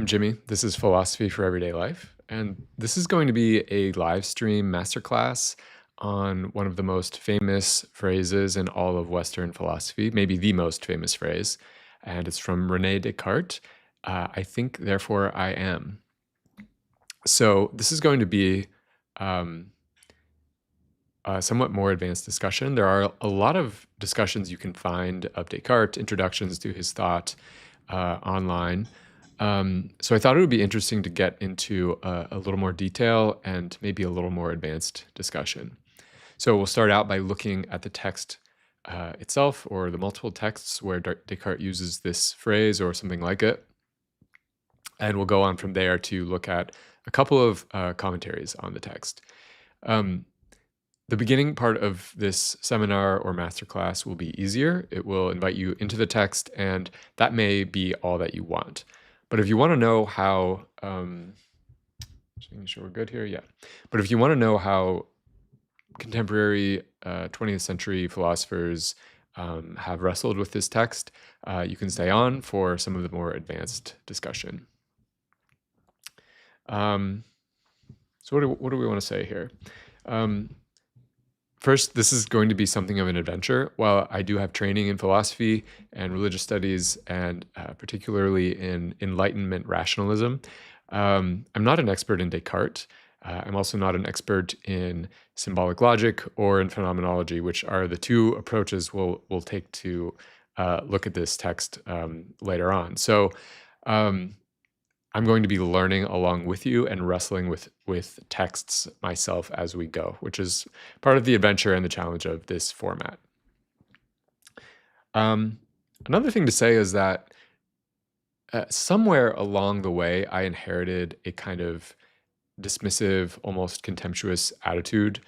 I'm Jimmy. This is Philosophy for Everyday Life, and this is going to be a live stream masterclass on one of the most famous phrases in all of Western philosophy, maybe the most famous phrase, and it's from René Descartes. I think, therefore I am. So this is going to be a somewhat more advanced discussion. There are a lot of discussions you can find of Descartes, introductions to his thought online. So I thought it would be interesting to get into a little more detail and maybe a little more advanced discussion. So we'll start out by looking at the text itself, or the multiple texts where Descartes uses this phrase or something like it. And we'll go on from there to look at a couple of commentaries on the text. The beginning part of this seminar or masterclass will be easier. It will invite you into the text, and that may be all that you want. But if you want to know how, just making sure we're good here, yeah. But if you want to know how contemporary 20th century philosophers have wrestled with this text, you can stay on for some of the more advanced discussion. So what do we want to say here? First, this is going to be something of an adventure. While I do have training in philosophy and religious studies, and particularly in Enlightenment rationalism, I'm not an expert in Descartes. I'm also not an expert in symbolic logic or in phenomenology, which are the two approaches we'll take to look at this text later on. So I'm going to be learning along with you and wrestling with texts myself as we go, which is part of the adventure and the challenge of this format. Another thing to say is that somewhere along the way, I inherited a kind of dismissive, almost contemptuous attitude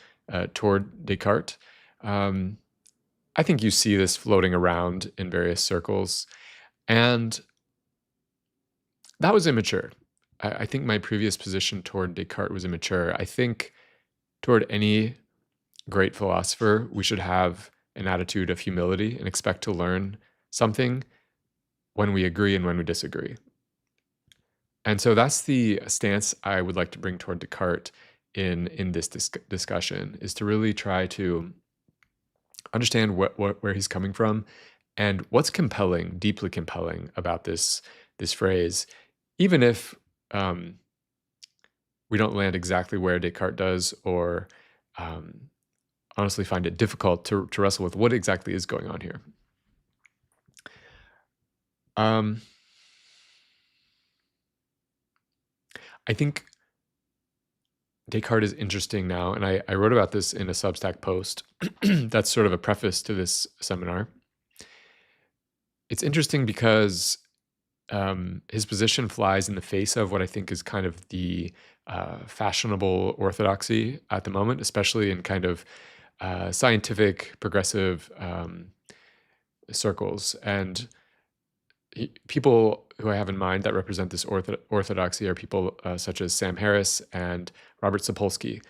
toward Descartes. I think you see this floating around in various circles, and that was immature. I think my previous position toward Descartes was immature. I think toward any great philosopher, we should have an attitude of humility and expect to learn something when we agree and when we disagree. And so that's the stance I would like to bring toward Descartes in this discussion, is to really try to understand where he's coming from and what's compelling, deeply compelling about this phrase, even if we don't land exactly where Descartes does, or honestly find it difficult to wrestle with what exactly is going on here. I think Descartes is interesting now, and I wrote about this in a Substack post. That's sort of a preface to this seminar. It's interesting because his position flies in the face of what I think is kind of the fashionable orthodoxy at the moment, especially in kind of scientific, progressive circles. And people who I have in mind that represent this orthodoxy are people such as Sam Harris and Robert Sapolsky.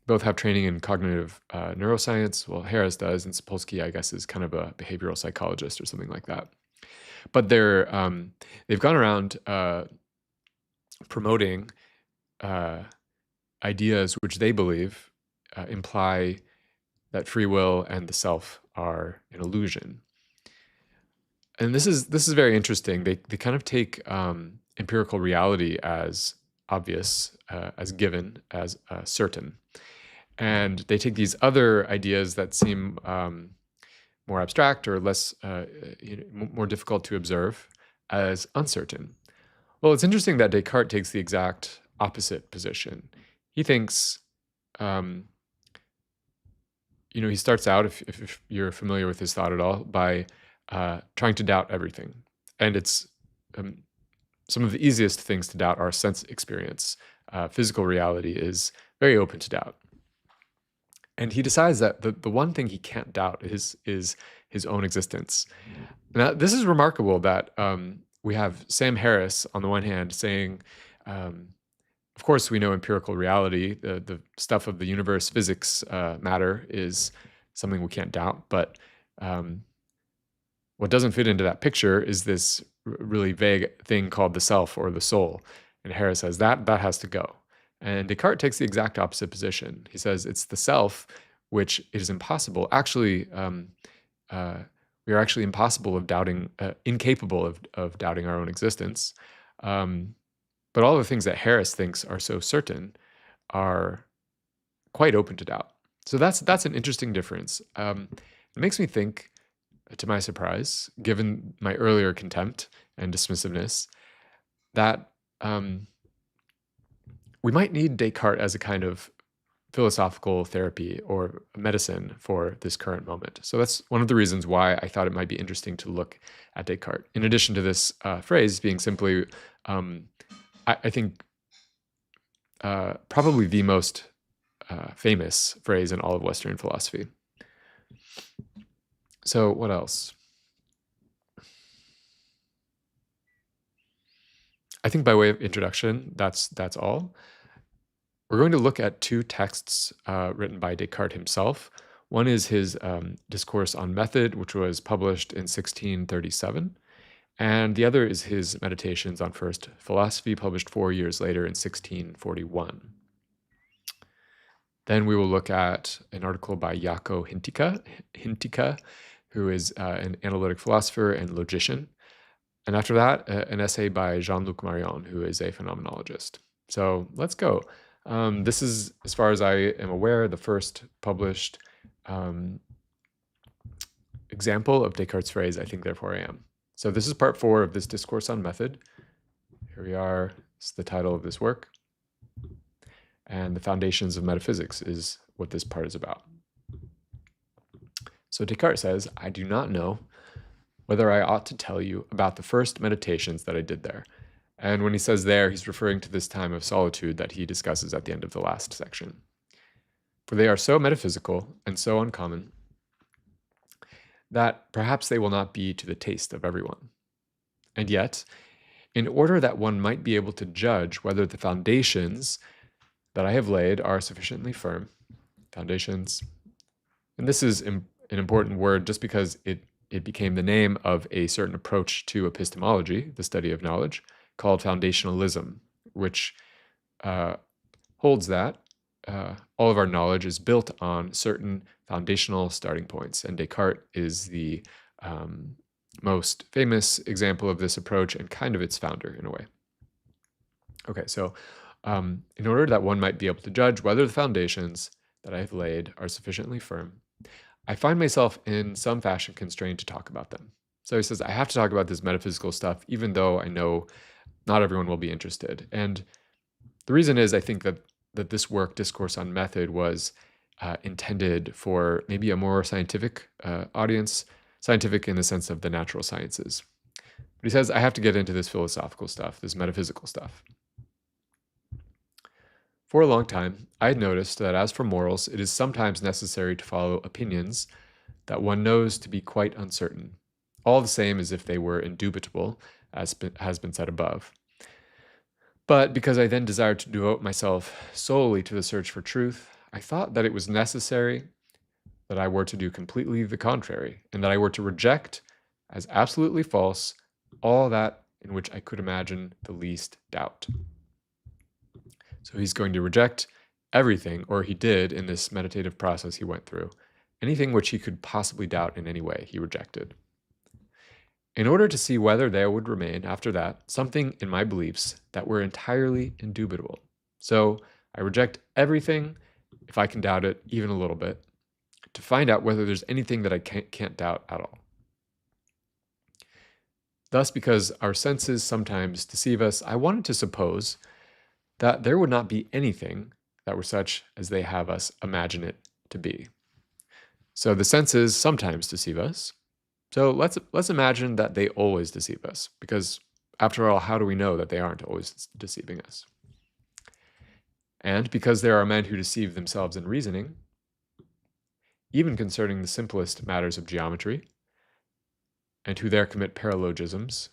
Both have training in cognitive neuroscience. Well, Harris does, and Sapolsky, I guess, is kind of a behavioral psychologist or something like that. But they've gone around promoting ideas which they believe imply that free will and the self are an illusion. And this is very interesting. They kind of take empirical reality as obvious, as given, as certain, and they take these other ideas that seem more abstract or less, more difficult to observe as uncertain. Well, it's interesting that Descartes takes the exact opposite position. He thinks, he starts out, if you're familiar with his thought at all, by trying to doubt everything. And it's some of the easiest things to doubt are sense experience. Physical reality is very open to doubt. And he decides that the one thing he can't doubt is his own existence. Now, this is remarkable that we have Sam Harris on the one hand saying, of course, we know empirical reality, the stuff of the universe, physics, matter is something we can't doubt. But what doesn't fit into that picture is this really vague thing called the self or the soul. And Harris says that has to go. And Descartes takes the exact opposite position. He says it's the self which it is impossible. Actually, we are actually incapable of doubting our own existence. But all the things that Harris thinks are so certain are quite open to doubt. So that's an interesting difference. It makes me think, to my surprise, given my earlier contempt and dismissiveness, that we might need Descartes as a kind of philosophical therapy or medicine for this current moment. So that's one of the reasons why I thought it might be interesting to look at Descartes. In addition to this phrase being simply, I think, probably the most famous phrase in all of Western philosophy. So what else? I think by way of introduction, that's all. We're going to look at two texts written by Descartes himself. One is his Discourse on Method, which was published in 1637. And the other is his Meditations on First Philosophy, published 4 years later in 1641. Then we will look at an article by Jaako Hintika, who is an analytic philosopher and logician. And after that, an essay by Jean-Luc Marion, who is a phenomenologist. So let's go. This is, as far as I am aware, the first published example of Descartes' phrase, I think, therefore I am. So this is part 4 of this Discourse on Method. Here we are. It's the title of this work. And the foundations of metaphysics is what this part is about. So Descartes says, I do not know whether I ought to tell you about the first meditations that I did there. And when he says there, he's referring to this time of solitude that he discusses at the end of the last section. For they are so metaphysical and so uncommon that perhaps they will not be to the taste of everyone. And yet, in order that one might be able to judge whether the foundations that I have laid are sufficiently firm, foundations, and this is an important word just because it became the name of a certain approach to epistemology, the study of knowledge, called foundationalism, which holds that all of our knowledge is built on certain foundational starting points. And Descartes is the most famous example of this approach and kind of its founder in a way. Okay, so in order that one might be able to judge whether the foundations that I have laid are sufficiently firm, I find myself in some fashion constrained to talk about them. So he says, I have to talk about this metaphysical stuff, even though I know not everyone will be interested. And the reason is, I think that this work, Discourse on Method, was intended for maybe a more scientific audience, scientific in the sense of the natural sciences. But he says, I have to get into this philosophical stuff, this metaphysical stuff. For a long time, I had noticed that as for morals, it is sometimes necessary to follow opinions that one knows to be quite uncertain, all the same as if they were indubitable, as has been said above. But because I then desired to devote myself solely to the search for truth, I thought that it was necessary that I were to do completely the contrary, and that I were to reject as absolutely false all that in which I could imagine the least doubt. So he's going to reject everything, or he did in this meditative process he went through. Anything which he could possibly doubt in any way, he rejected. In order to see whether there would remain, after that, something in my beliefs that were entirely indubitable. So I reject everything, if I can doubt it even a little bit, to find out whether there's anything that I can't doubt at all. Thus, because our senses sometimes deceive us, I wanted to suppose that there would not be anything that were such as they have us imagine it to be. So the senses sometimes deceive us. So let's imagine that they always deceive us, because after all, how do we know that they aren't always deceiving us? And because there are men who deceive themselves in reasoning, even concerning the simplest matters of geometry, and who there commit paralogisms,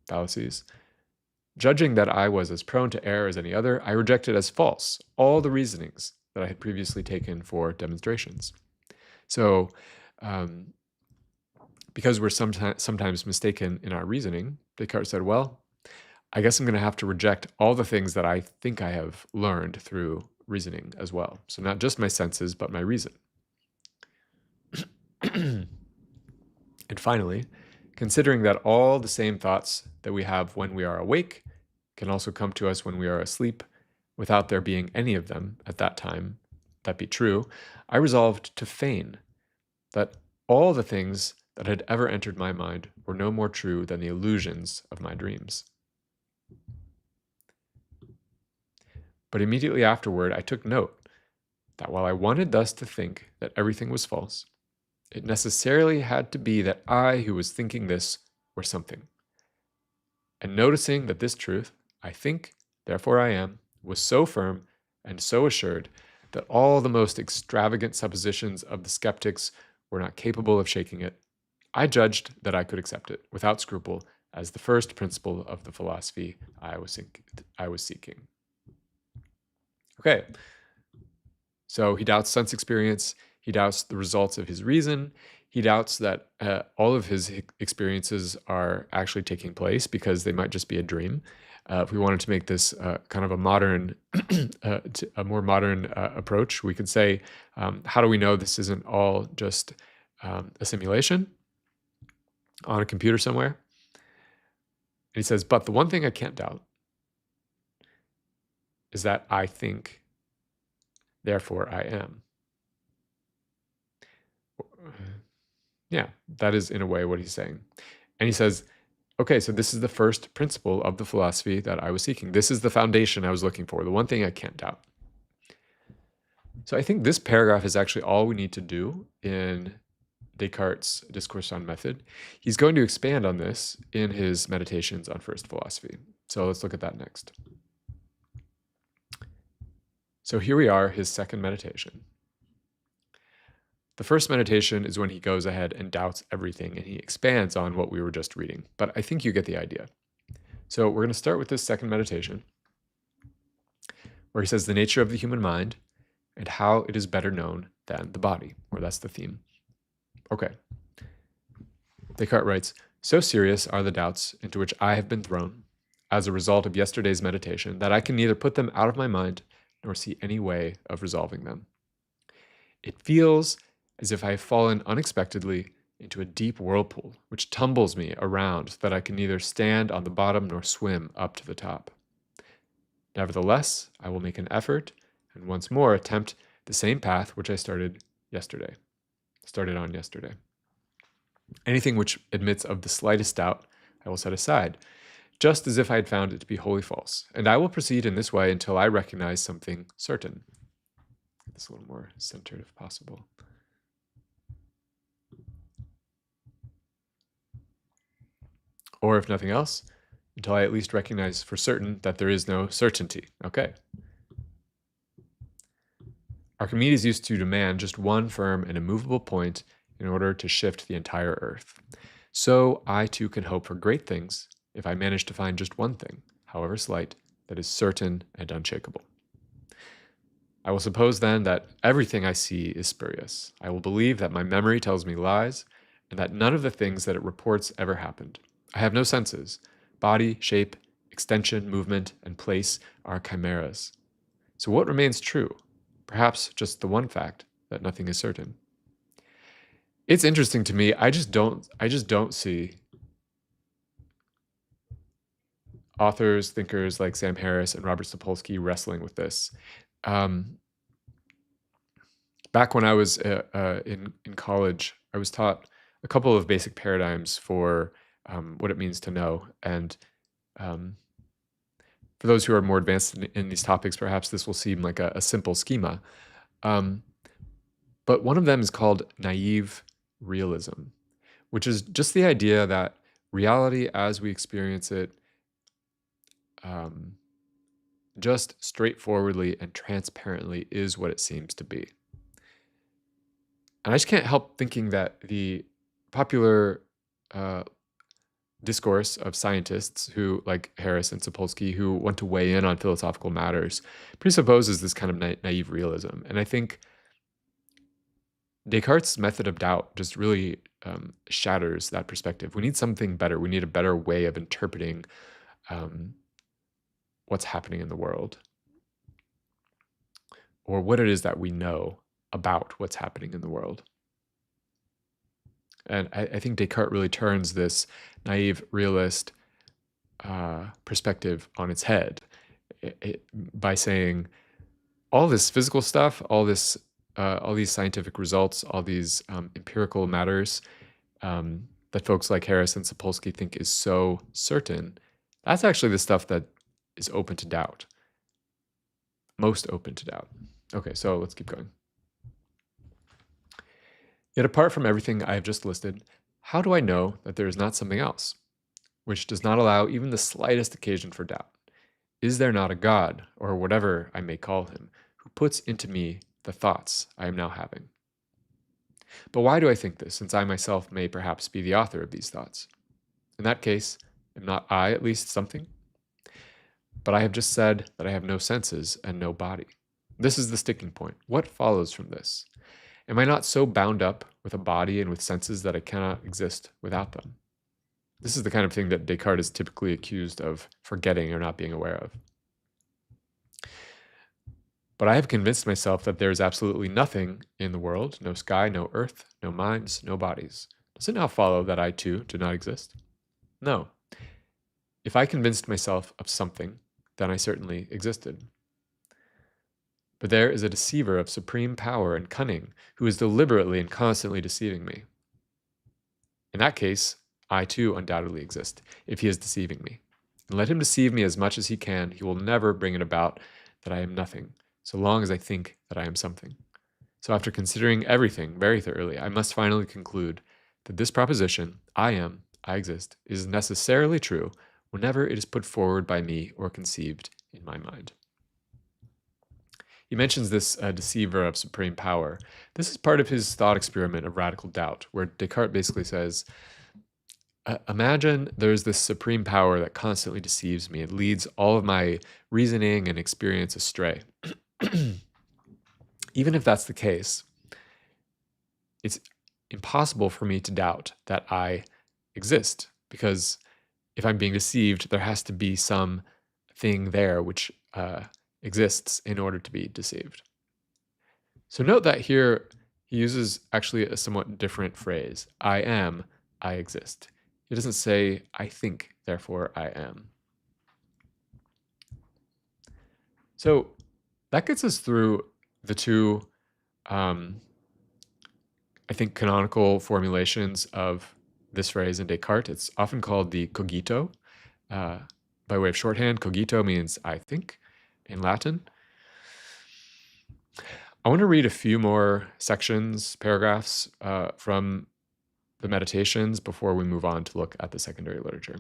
fallacies, judging that I was as prone to error as any other, I rejected as false all the reasonings that I had previously taken for demonstrations. So, because we're sometimes mistaken in our reasoning, Descartes said, well, I guess I'm going to have to reject all the things that I think I have learned through reasoning as well. So not just my senses, but my reason. And finally, considering that all the same thoughts that we have when we are awake can also come to us when we are asleep, without there being any of them at that time that be true, I resolved to feign that all the things that had ever entered my mind were no more true than the illusions of my dreams. But immediately afterward, I took note that while I wanted thus to think that everything was false, it necessarily had to be that I who was thinking this were something. And noticing that this truth, I think, therefore I am, was so firm and so assured that all the most extravagant suppositions of the skeptics were not capable of shaking it, I judged that I could accept it without scruple as the first principle of the philosophy I was seeking. Okay, so he doubts sense experience, he doubts the results of his reason, he doubts that all of his experiences are actually taking place because they might just be a dream. If we wanted to make this kind of a modern, a more modern approach, we could say, how do we know this isn't all just a simulation on a computer somewhere? And he says, but the one thing I can't doubt is that I think, therefore I am. Yeah, that is in a way what he's saying. And he says, okay, so this is the first principle of the philosophy that I was seeking. This is the foundation I was looking for, the one thing I can't doubt. So I think this paragraph is actually all we need to do in Descartes' Discourse on Method. He's going to expand on this in his Meditations on First Philosophy. So let's look at that next. So here we are, his second meditation. The first meditation is when he goes ahead and doubts everything and he expands on what we were just reading, but I think you get the idea. So we're going to start with this second meditation where he says the nature of the human mind and how it is better known than the body, or that's the theme. Okay. Descartes writes, so serious are the doubts into which I have been thrown as a result of yesterday's meditation that I can neither put them out of my mind nor see any way of resolving them. It feels as if I have fallen unexpectedly into a deep whirlpool, which tumbles me around so that I can neither stand on the bottom nor swim up to the top. Nevertheless, I will make an effort and once more attempt the same path which I started on yesterday. Anything which admits of the slightest doubt, I will set aside, just as if I had found it to be wholly false, and I will proceed in this way until I recognize something certain. Get this a little more centered if possible. Or if nothing else, until I at least recognize for certain that there is no certainty. Okay. Archimedes used to demand just one firm and immovable point in order to shift the entire earth. So I too can hope for great things if I manage to find just one thing, however slight, that is certain and unshakable. I will suppose then that everything I see is spurious. I will believe that my memory tells me lies, and that none of the things that it reports ever happened. I have no senses. Body, shape, extension, movement, and place are chimeras. So what remains true? Perhaps just the one fact that nothing is certain. It's interesting to me. I just don't see authors, thinkers like Sam Harris and Robert Sapolsky wrestling with this. Back when I was in college, I was taught a couple of basic paradigms for what it means to know. And for those who are more advanced in these topics, perhaps this will seem like a simple schema. But one of them is called naive realism, which is just the idea that reality as we experience it just straightforwardly and transparently is what it seems to be. And I just can't help thinking that the popular discourse of scientists who, like Harris and Sapolsky, who want to weigh in on philosophical matters, presupposes this kind of naive realism. And I think Descartes' method of doubt just really shatters that perspective. We need something better. We need a better way of interpreting what's happening in the world, or what it is that we know about what's happening in the world. And I think Descartes really turns this naive realist perspective on its head by saying all this physical stuff, all these scientific results, all these empirical matters that folks like Harris and Sapolsky think is so certain, that's actually the stuff that is open to doubt, most open to doubt. Okay, so let's keep going. Yet apart from everything I have just listed, how do I know that there is not something else, which does not allow even the slightest occasion for doubt? Is there not a God, or whatever I may call him, who puts into me the thoughts I am now having? But why do I think this, since I myself may perhaps be the author of these thoughts? In that case, am not I at least something? But I have just said that I have no senses and no body. This is the sticking point. What follows from this? Am I not so bound up with a body and with senses that I cannot exist without them? This is the kind of thing that Descartes is typically accused of forgetting or not being aware of. But I have convinced myself that there is absolutely nothing in the world, no sky, no earth, no minds, no bodies. Does it now follow that I too do not exist? No. If I convinced myself of something, then I certainly existed. But there is a deceiver of supreme power and cunning who is deliberately and constantly deceiving me. In that case, I too undoubtedly exist, if he is deceiving me. And let him deceive me as much as he can, he will never bring it about that I am nothing, so long as I think that I am something. So after considering everything very thoroughly, I must finally conclude that this proposition, I am, I exist, is necessarily true whenever it is put forward by me or conceived in my mind. He mentions this deceiver of supreme power. This is part of his thought experiment of radical doubt, where Descartes basically says, imagine there's this supreme power that constantly deceives me. It leads all of my reasoning and experience astray. Even if that's the case, it's impossible for me to doubt that I exist, because if I'm being deceived, there has to be some thing there which exists in order to be deceived. So note that here he uses actually a somewhat different phrase. I am, I exist. He doesn't say, I think, therefore I am. So that gets us through the two, I think, canonical formulations of this phrase in Descartes. It's often called the cogito. By way of shorthand, cogito means I think in Latin. I want to read a few more sections, paragraphs from the Meditations before we move on to look at the secondary literature.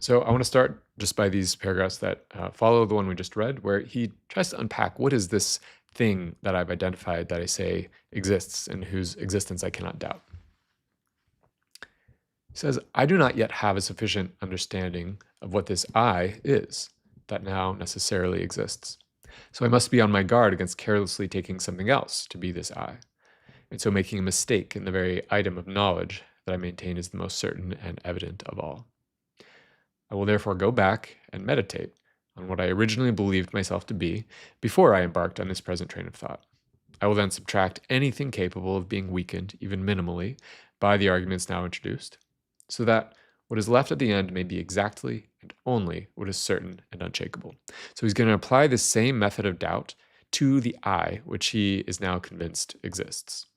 So I want to start just by these paragraphs that follow the one we just read, where he tries to unpack what is this thing that I've identified that I say exists and whose existence I cannot doubt. He says, I do not yet have a sufficient understanding of what this I is that now necessarily exists. So I must be on my guard against carelessly taking something else to be this I, and so making a mistake in the very item of knowledge that I maintain is the most certain and evident of all. I will therefore go back and meditate on what I originally believed myself to be before I embarked on this present train of thought. I will then subtract anything capable of being weakened, even minimally, by the arguments now introduced, so that what is left at the end may be exactly and only what is certain and unshakable. So he's going to apply the same method of doubt to the I, which he is now convinced exists.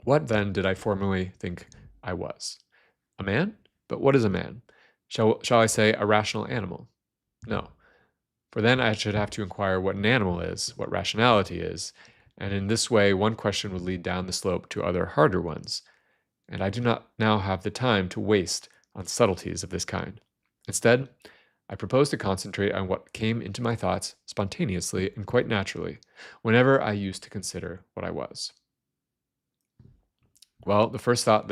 What then did I formerly think I was? A man? But what is a man? Shall I say a rational animal? No. For then I should have to inquire what an animal is, what rationality is, and in this way one question would lead down the slope to other harder ones, and I do not now have the time to waste on subtleties of this kind. Instead, I propose to concentrate on what came into my thoughts spontaneously and quite naturally, whenever I used to consider what I was. Well, the first thought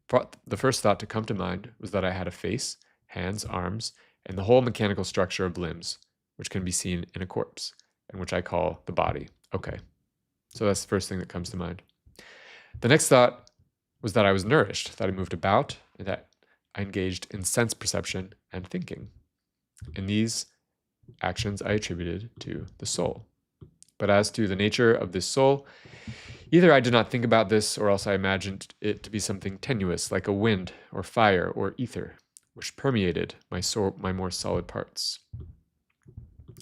to come to mind was that I had a face, hands, arms, and the whole mechanical structure of limbs, which can be seen in a corpse, and which I call the body. Okay, so that's the first thing that comes to mind. The next thought was that I was nourished, that I moved about, and that I engaged in sense perception and thinking. In these actions I attributed to the soul. But as to the nature of this soul, either I did not think about this, or else I imagined it to be something tenuous, like a wind or fire or ether, which permeated my more solid parts.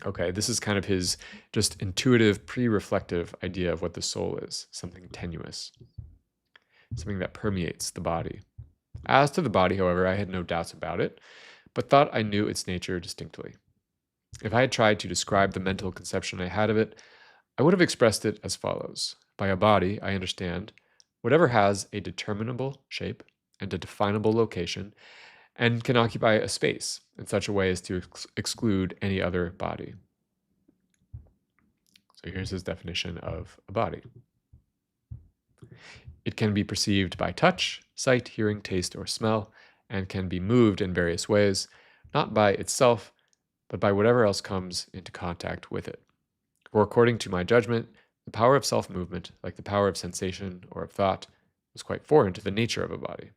Okay, this is kind of his just intuitive, pre-reflective idea of what the soul is, something tenuous, something that permeates the body. As to the body, however, I had no doubts about it, but thought I knew its nature distinctly. If I had tried to describe the mental conception I had of it, I would have expressed it as follows. By a body, I understand whatever has a determinable shape and a definable location and can occupy a space in such a way as to exclude any other body. So here's his definition of a body. It can be perceived by touch, sight, hearing, taste, or smell, and can be moved in various ways, not by itself, but by whatever else comes into contact with it. For according to my judgment, the power of self-movement, like the power of sensation or of thought, was quite foreign to the nature of a body.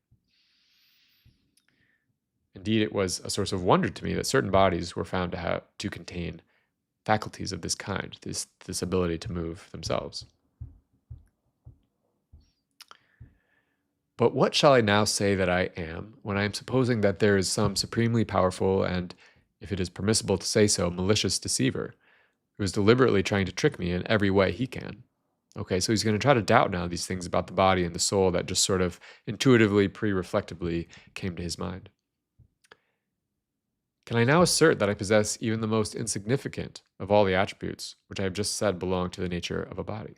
Indeed, it was a source of wonder to me that certain bodies were found to contain faculties of this kind, this ability to move themselves. But what shall I now say that I am, when I am supposing that there is some supremely powerful and, if it is permissible to say so, malicious deceiver, who is deliberately trying to trick me in every way he can? Okay, so he's going to try to doubt now these things about the body and the soul that just sort of intuitively, pre-reflectively came to his mind. Can I now assert that I possess even the most insignificant of all the attributes which I have just said belong to the nature of a body?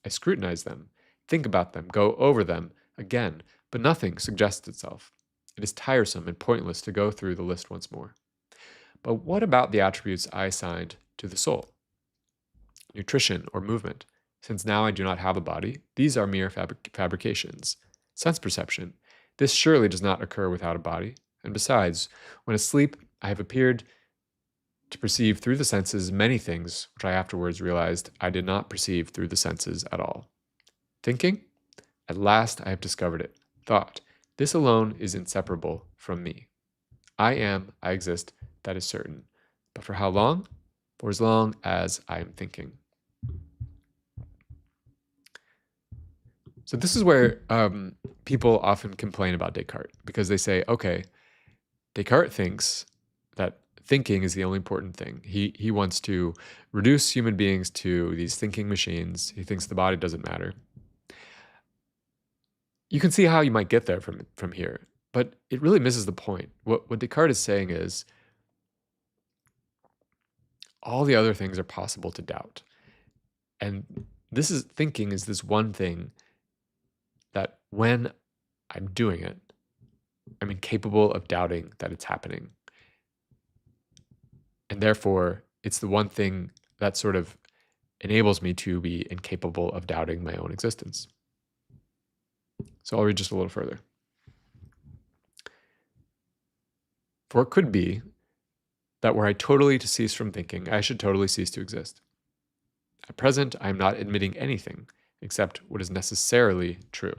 I scrutinize them, think about them, go over them again, but nothing suggests itself. It is tiresome and pointless to go through the list once more. But what about the attributes I assigned to the soul? Nutrition or movement. Since now I do not have a body, these are mere fabrications. Sense perception. This surely does not occur without a body. And besides, when asleep, I have appeared to perceive through the senses many things which I afterwards realized I did not perceive through the senses at all. Thinking? At last I have discovered it. Thought. This alone is inseparable from me. I am, I exist, that is certain. But for how long? For as long as I am thinking. So this is where people often complain about Descartes, because they say, okay, Descartes thinks that thinking is the only important thing. He wants to reduce human beings to these thinking machines. He thinks the body doesn't matter. You can see how you might get there from here, but it really misses the point. What Descartes is saying is all the other things are possible to doubt. And thinking is this one thing that when I'm doing it, I'm incapable of doubting that it's happening. And therefore, it's the one thing that sort of enables me to be incapable of doubting my own existence. So I'll read just a little further. For it could be that were I totally to cease from thinking, I should totally cease to exist. At present, I am not admitting anything except what is necessarily true.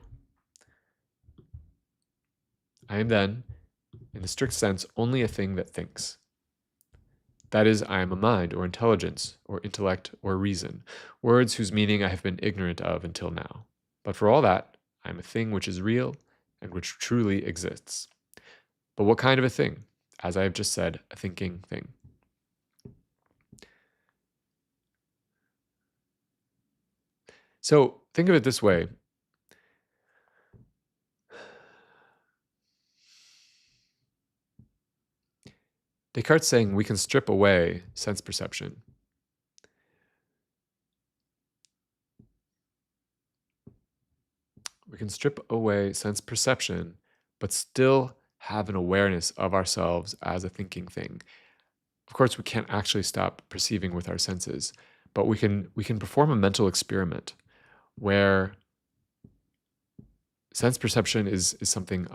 I am then, in the strict sense, only a thing that thinks. That is, I am a mind, or intelligence, or intellect, or reason, words whose meaning I have been ignorant of until now. But for all that, I am a thing which is real and which truly exists. But what kind of a thing? As I have just said, a thinking thing. So think of it this way. Descartes saying we can strip away sense perception. We can strip away sense perception, but still have an awareness of ourselves as a thinking thing. Of course, we can't actually stop perceiving with our senses, but we can perform a mental experiment where sense perception is something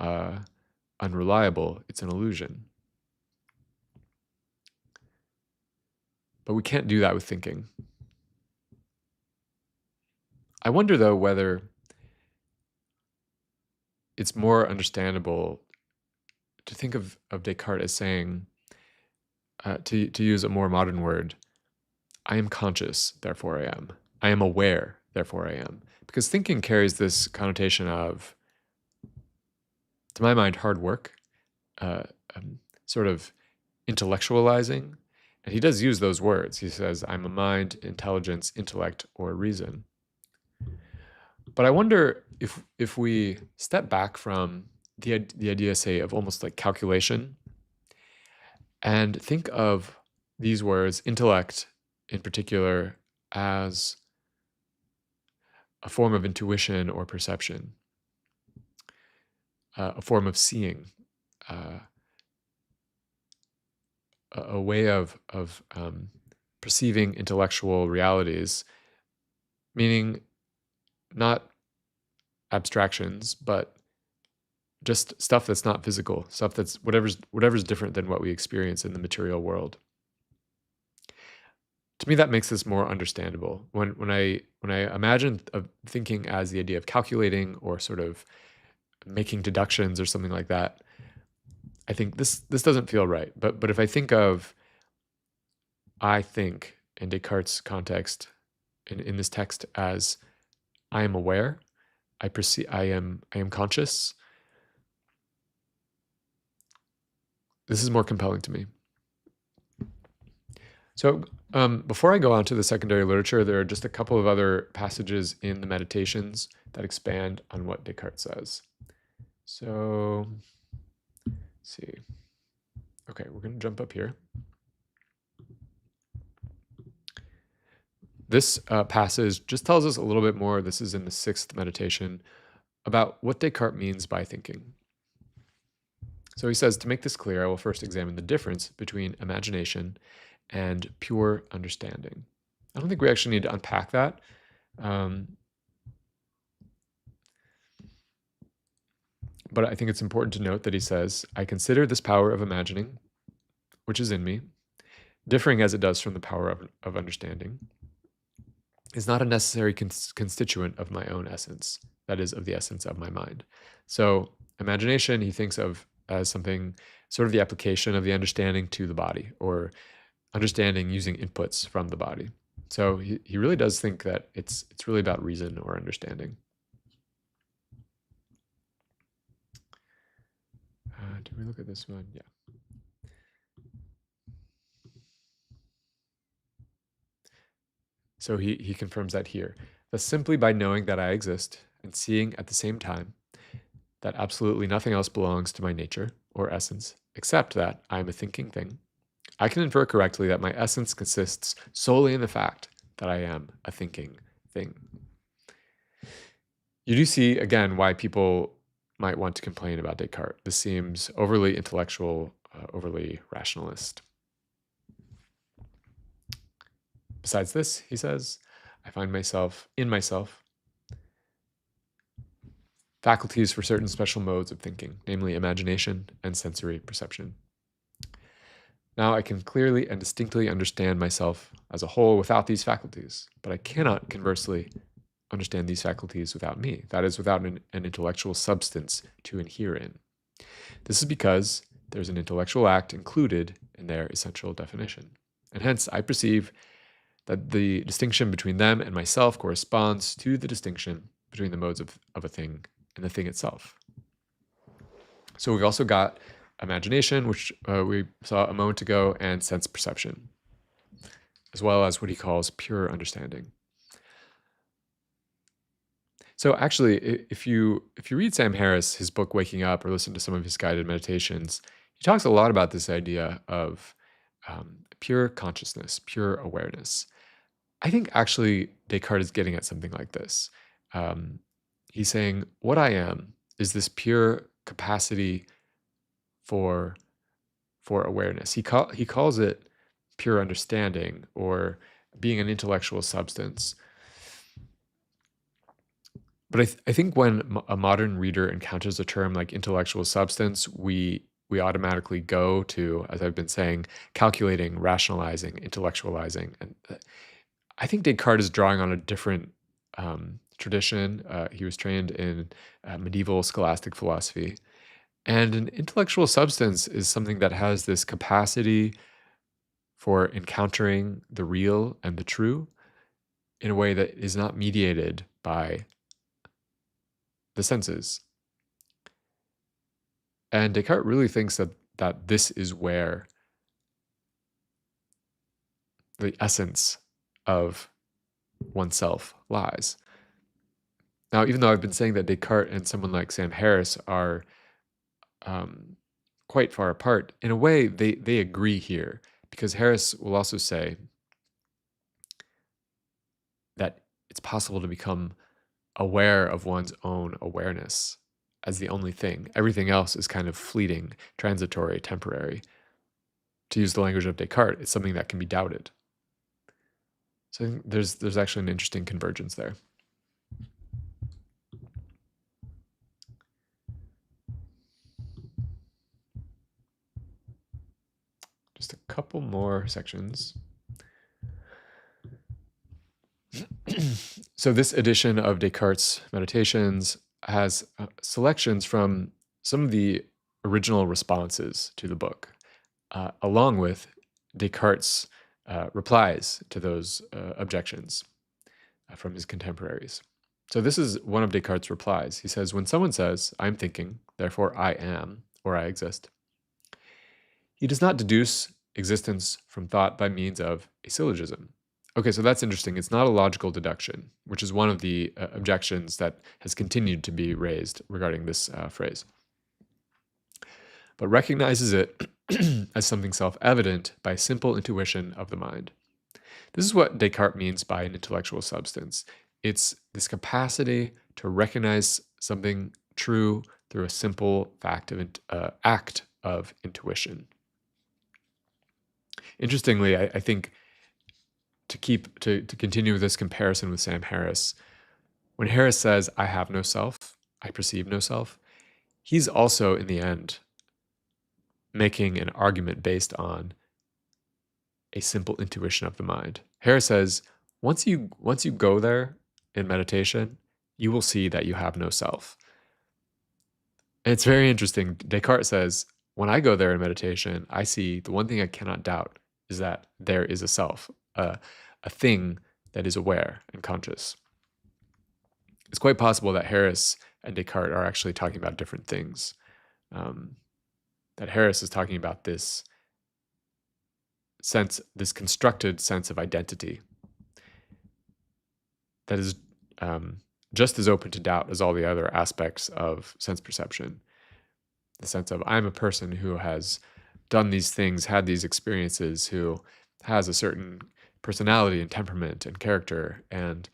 unreliable. It's an illusion. But we can't do that with thinking. I wonder, though, whether it's more understandable to think of Descartes as saying, to use a more modern word, I am conscious, therefore I am. I am aware, therefore I am. Because thinking carries this connotation of, to my mind, hard work, sort of intellectualizing. And he does use those words. He says, I'm a mind, intelligence, intellect, or reason. But I wonder if we step back from the idea, say, of almost like calculation, and think of these words, intellect in particular, as a form of intuition or perception, a form of seeing, a way of perceiving intellectual realities, meaning not abstractions, but just stuff that's not physical, stuff that's whatever's different than what we experience in the material world. To me, that makes this more understandable. When I imagine thinking as the idea of calculating or sort of making deductions or something like that, I think this doesn't feel right. But if I think of, I think in Descartes' context, in this text, as I am aware, I perceive, I am conscious, this is more compelling to me. So before I go on to the secondary literature, there are just a couple of other passages in the Meditations that expand on what Descartes says. So let's see. Okay, we're going to jump up here. This passage just tells us a little bit more, this is in the 6th meditation, about what Descartes means by thinking. So he says, to make this clear, I will first examine the difference between imagination and pure understanding. I don't think we actually need to unpack that. But I think it's important to note that he says, I consider this power of imagining, which is in me, differing as it does from the power of understanding, is not a necessary constituent of my own essence, that is, of the essence of my mind. So imagination, he thinks of as something, sort of the application of the understanding to the body, or understanding using inputs from the body. So he really does think that it's really about reason or understanding. Did we look at this one? Yeah. So he confirms that here. Thus, simply by knowing that I exist and seeing at the same time that absolutely nothing else belongs to my nature or essence, except that I am a thinking thing, I can infer correctly that my essence consists solely in the fact that I am a thinking thing. You do see, again, why people might want to complain about Descartes. This seems overly intellectual, overly rationalist. Besides this, he says, I find in myself faculties for certain special modes of thinking, namely imagination and sensory perception. Now I can clearly and distinctly understand myself as a whole without these faculties, but I cannot, conversely, understand these faculties without me, that is, without an intellectual substance to inhere in. This is because there's an intellectual act included in their essential definition, and hence I perceive that the distinction between them and myself corresponds to the distinction between the modes of a thing and the thing itself. So we've also got imagination, which we saw a moment ago, and sense perception, as well as what he calls pure understanding. So actually, if you read Sam Harris, his book Waking Up, or listen to some of his guided meditations, he talks a lot about this idea of pure consciousness, pure awareness. I think actually Descartes is getting at something like this. He's saying, what I am is this pure capacity for awareness. He calls it pure understanding, or being an intellectual substance. But I think when a modern reader encounters a term like intellectual substance, we automatically go to, as I've been saying, calculating, rationalizing, intellectualizing. And I think Descartes is drawing on a different tradition. He was trained in medieval scholastic philosophy. And an intellectual substance is something that has this capacity for encountering the real and the true in a way that is not mediated by the senses. And Descartes really thinks that this is where the essence of oneself lies. Now, even though I've been saying that Descartes and someone like Sam Harris are quite far apart, in a way, they agree here, because Harris will also say that it's possible to become aware of one's own awareness as the only thing. Everything else is kind of fleeting, transitory, temporary. To use the language of Descartes, it's something that can be doubted. So I think there's actually an interesting convergence there. Just a couple more sections. So this edition of Descartes' Meditations has selections from some of the original responses to the book, along with Descartes' replies to those objections from his contemporaries. So this is one of Descartes' replies. He says, when someone says, I'm thinking, therefore I am, or I exist, he does not deduce existence from thought by means of a syllogism. Okay, so that's interesting. It's not a logical deduction, which is one of the objections that has continued to be raised regarding this phrase, but recognizes it as something self-evident by simple intuition of the mind. This is what Descartes means by an intellectual substance. It's this capacity to recognize something true through a simple act of intuition. Interestingly, I think to continue with this comparison with Sam Harris, when Harris says, I have no self, I perceive no self, he's also, in the end, making an argument based on a simple intuition of the mind. Harris says, once you go there in meditation, you will see that you have no self. And it's very interesting. Descartes says, when I go there in meditation, I see the one thing I cannot doubt is that there is a self, a thing that is aware and conscious. It's quite possible that Harris and Descartes are actually talking about different things. That Harris is talking about this sense, this constructed sense of identity that is just as open to doubt as all the other aspects of sense perception. The sense of, I'm a person who has done these things, had these experiences, who has a certain personality and temperament and character and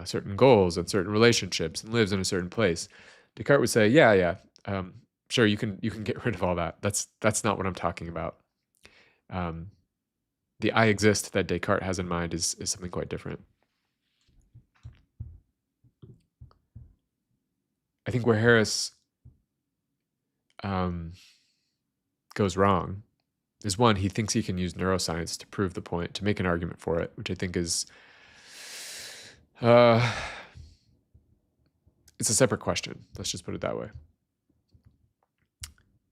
certain goals and certain relationships and lives in a certain place. Descartes would say, yeah, sure, you can get rid of all that. That's not what I'm talking about. The I exist that Descartes has in mind is something quite different. I think where Harris goes wrong is, one, he thinks he can use neuroscience to prove the point, to make an argument for it, which I think is it's a separate question. Let's just put it that way.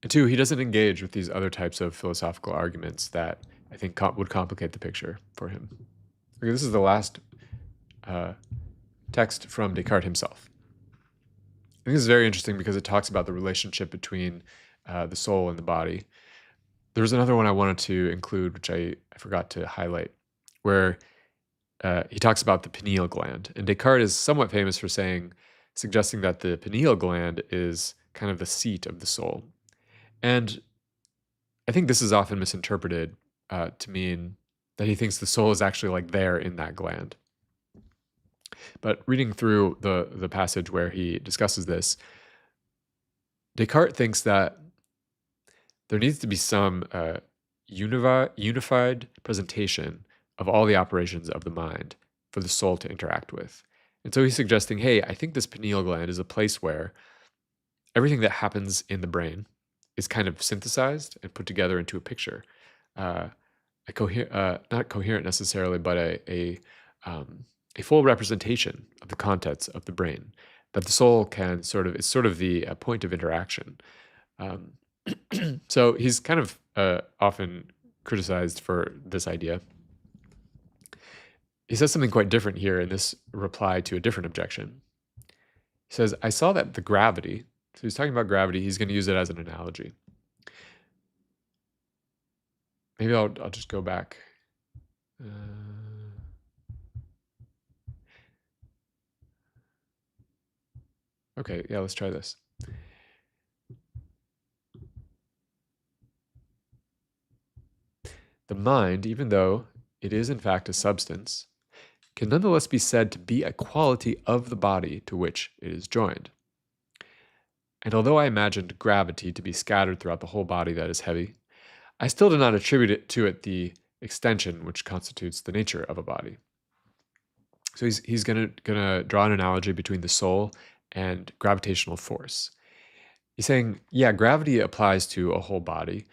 And two, he doesn't engage with these other types of philosophical arguments that I think would complicate the picture for him. Okay, this is the last text from Descartes himself. I think this is very interesting because it talks about the relationship between the soul and the body. There was another one I wanted to include, which I forgot to highlight, where he talks about the pineal gland. And Descartes is somewhat famous for suggesting that the pineal gland is kind of the seat of the soul. And I think this is often misinterpreted to mean that he thinks the soul is actually like there in that gland. But reading through the passage where he discusses this, Descartes thinks that there needs to be some unified presentation of all the operations of the mind for the soul to interact with. And so he's suggesting, hey, I think this pineal gland is a place where everything that happens in the brain is kind of synthesized and put together into a picture. Not coherent necessarily, but a a full representation of the contents of the brain, that the soul can is sort of the point of interaction. Um, so he's kind of often criticized for this idea. He says something quite different here in this reply to a different objection. He says, I saw that the gravity, so he's talking about gravity, he's going to use it as an analogy. Maybe I'll just go back. Okay, yeah, let's try this. The mind, even though it is in fact a substance, can nonetheless be said to be a quality of the body to which it is joined. And although I imagined gravity to be scattered throughout the whole body that is heavy, I still do not attribute it to the extension which constitutes the nature of a body. So he's gonna draw an analogy between the soul and gravitational force. He's saying, yeah, gravity applies to a whole body,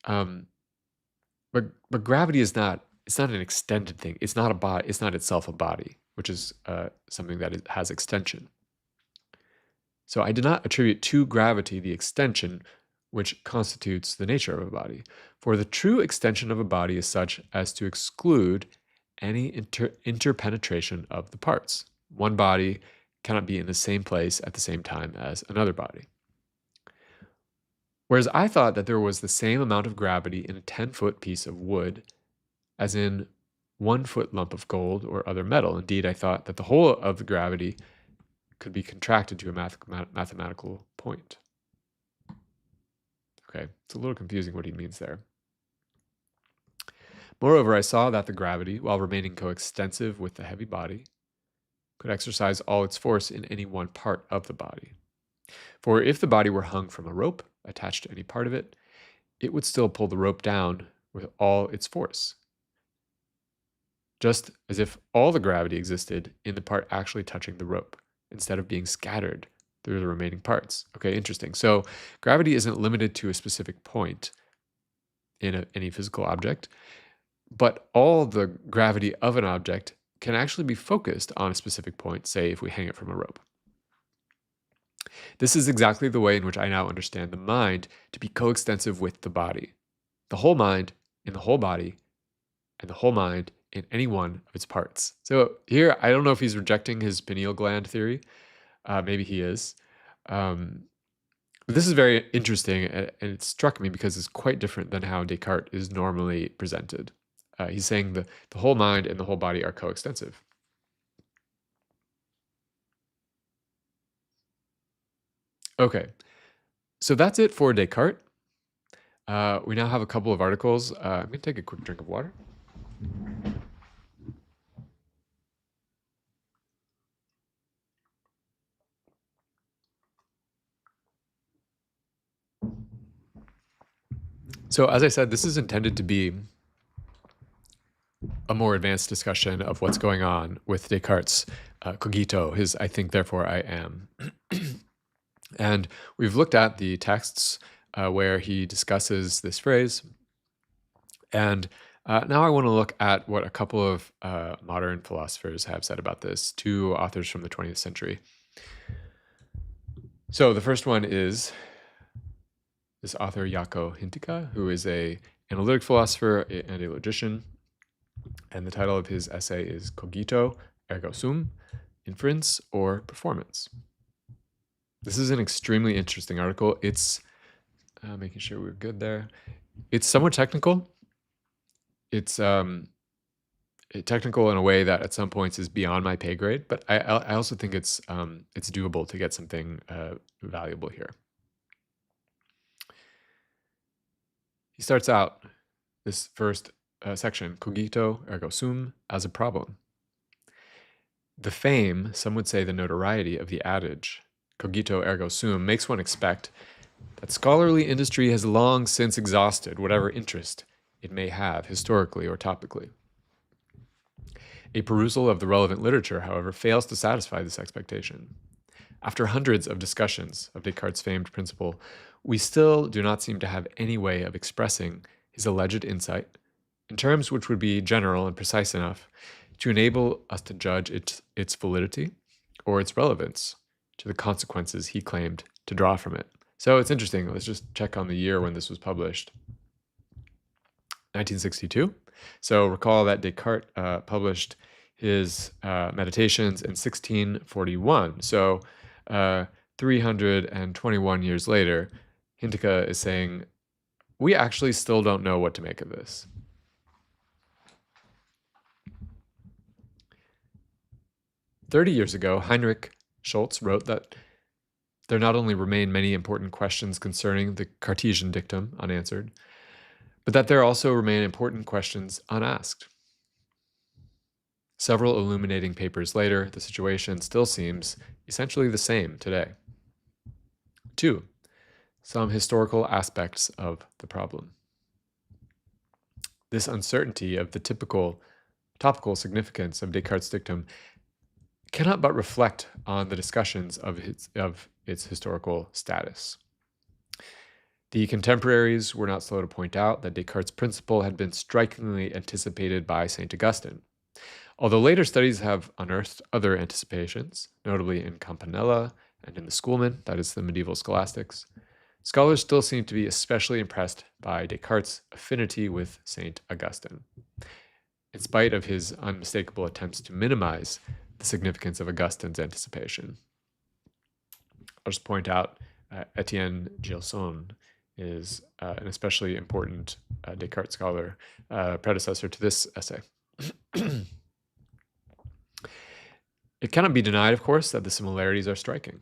but gravity is not. It's not an extended thing. It's not a body. It's not itself a body, which is something that has extension. So I did not attribute to gravity the extension which constitutes the nature of a body. For the true extension of a body is such as to exclude any interpenetration of the parts. One body cannot be in the same place at the same time as another body. Whereas I thought that there was the same amount of gravity in a 10-foot piece of wood as in 1-foot lump of gold or other metal. Indeed, I thought that the whole of the gravity could be contracted to a mathematical point. Okay, it's a little confusing what he means there. Moreover, I saw that the gravity, while remaining coextensive with the heavy body, could exercise all its force in any one part of the body. For if the body were hung from a rope attached to any part of it, it would still pull the rope down with all its force, just as if all the gravity existed in the part actually touching the rope, instead of being scattered through the remaining parts. Okay, interesting. So gravity isn't limited to a specific point in any physical object, but all the gravity of an object can actually be focused on a specific point, say if we hang it from a rope. This is exactly the way in which I now understand the mind to be coextensive with the body. The whole mind in the whole body, and the whole mind in any one of its parts. So here, I don't know if he's rejecting his pineal gland theory. Maybe he is. But this is very interesting, and it struck me because it's quite different than how Descartes is normally presented. He's saying the whole mind and the whole body are coextensive. Okay, so that's it for Descartes. We now have a couple of articles. I'm going to take a quick drink of water. So as I said, this is intended to be a more advanced discussion of what's going on with Descartes' cogito, his I think, therefore I am. And we've looked at the texts where he discusses this phrase. And now I want to look at what a couple of modern philosophers have said about this, two authors from the 20th century. So the first one is this author Jaako Hintika, who is an analytic philosopher and a logician. And the title of his essay is Cogito, Ergo Sum, Inference or Performance. This is an extremely interesting article. It's making sure we're good there. It's somewhat technical. It's technical in a way that at some points is beyond my pay grade, but I also think it's doable to get something valuable here. He starts out this first section, Cogito ergo sum, as a problem. The fame, some would say the notoriety of the adage, Cogito ergo sum, makes one expect that scholarly industry has long since exhausted whatever interest it may have historically or topically. A perusal of the relevant literature, however, fails to satisfy this expectation. After hundreds of discussions of Descartes' famed principle, we still do not seem to have any way of expressing his alleged insight in terms which would be general and precise enough to enable us to judge its validity or its relevance to the consequences he claimed to draw from it. So it's interesting. Let's just check on the year when this was published. 1962. So recall that Descartes published his Meditations in 1641. So 321 years later, Hintikka is saying, we actually still don't know what to make of this. "30 years ago, Heinrich Schultz wrote that there not only remain many important questions concerning the Cartesian dictum unanswered, but that there also remain important questions unasked. Several illuminating papers later, the situation still seems essentially the same today. 2. Some historical aspects of the problem. This uncertainty of the topical significance of Descartes' dictum cannot but reflect on the discussions of its historical status. The contemporaries were not slow to point out that Descartes' principle had been strikingly anticipated by St. Augustine. Although later studies have unearthed other anticipations, notably in Campanella and in the Schoolmen, that is the medieval scholastics, scholars still seem to be especially impressed by Descartes' affinity with St. Augustine, in spite of his unmistakable attempts to minimize the significance of Augustine's anticipation. I'll just point out Etienne Gilson is an especially important Descartes scholar, predecessor to this essay. It cannot be denied, of course, that the similarities are striking.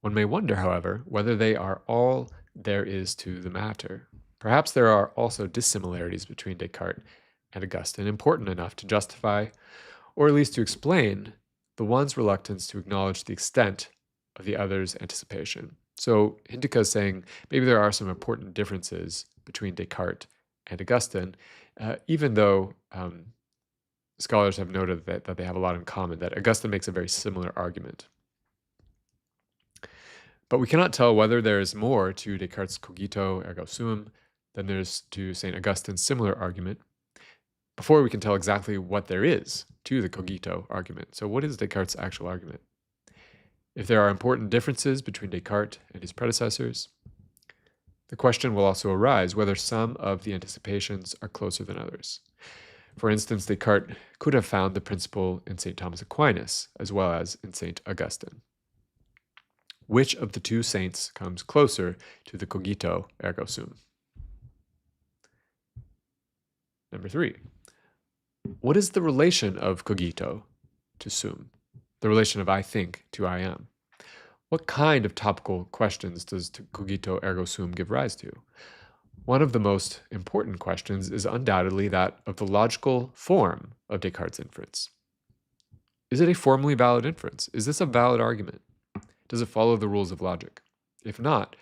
One may wonder, however, whether they are all there is to the matter. Perhaps there are also dissimilarities between Descartes and Augustine important enough to justify, or at least to explain, the one's reluctance to acknowledge the extent of the other's anticipation. So Hintikka is saying maybe there are some important differences between Descartes and Augustine, even though scholars have noted that they have a lot in common, that Augustine makes a very similar argument. But we cannot tell whether there is more to Descartes' Cogito ergo sum than there is to St. Augustine's similar argument, before we can tell exactly what there is to the Cogito argument. So what is Descartes' actual argument? If there are important differences between Descartes and his predecessors, the question will also arise whether some of the anticipations are closer than others. For instance, Descartes could have found the principle in St. Thomas Aquinas, as well as in St. Augustine. Which of the two saints comes closer to the Cogito ergo sum? Number 3. What is the relation of cogito to sum? The relation of I think to I am. What kind of topical questions does cogito ergo sum give rise to? One of the most important questions is undoubtedly that of the logical form of Descartes' inference. Is it a formally valid inference? Is this a valid argument? Does it follow the rules of logic? If not,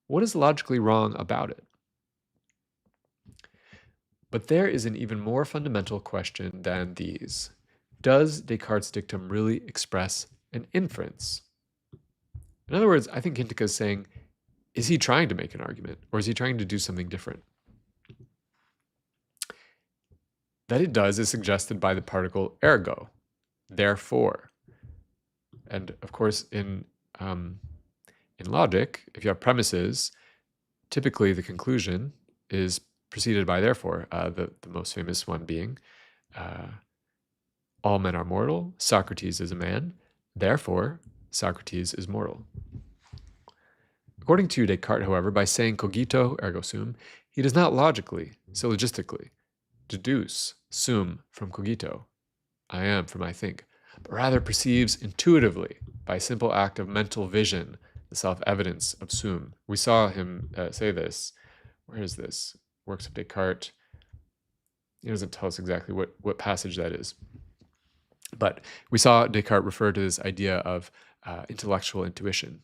what is logically wrong about it? But there is an even more fundamental question than these. Does Descartes' dictum really express an inference? In other words, I think Hintikka is saying, is he trying to make an argument, or is he trying to do something different? That it does is suggested by the particle ergo, therefore. And of course, in logic, if you have premises, typically the conclusion is preceded by therefore, the most famous one being, all men are mortal, Socrates is a man, therefore Socrates is mortal. According to Descartes, however, by saying cogito ergo sum, he does not logically, syllogistically, deduce sum from cogito, I am from I think, but rather perceives intuitively, by simple act of mental vision, the self-evidence of sum. We saw him say this. Where is this? Works of Descartes. He doesn't tell us exactly what passage that is. But we saw Descartes refer to this idea of intellectual intuition.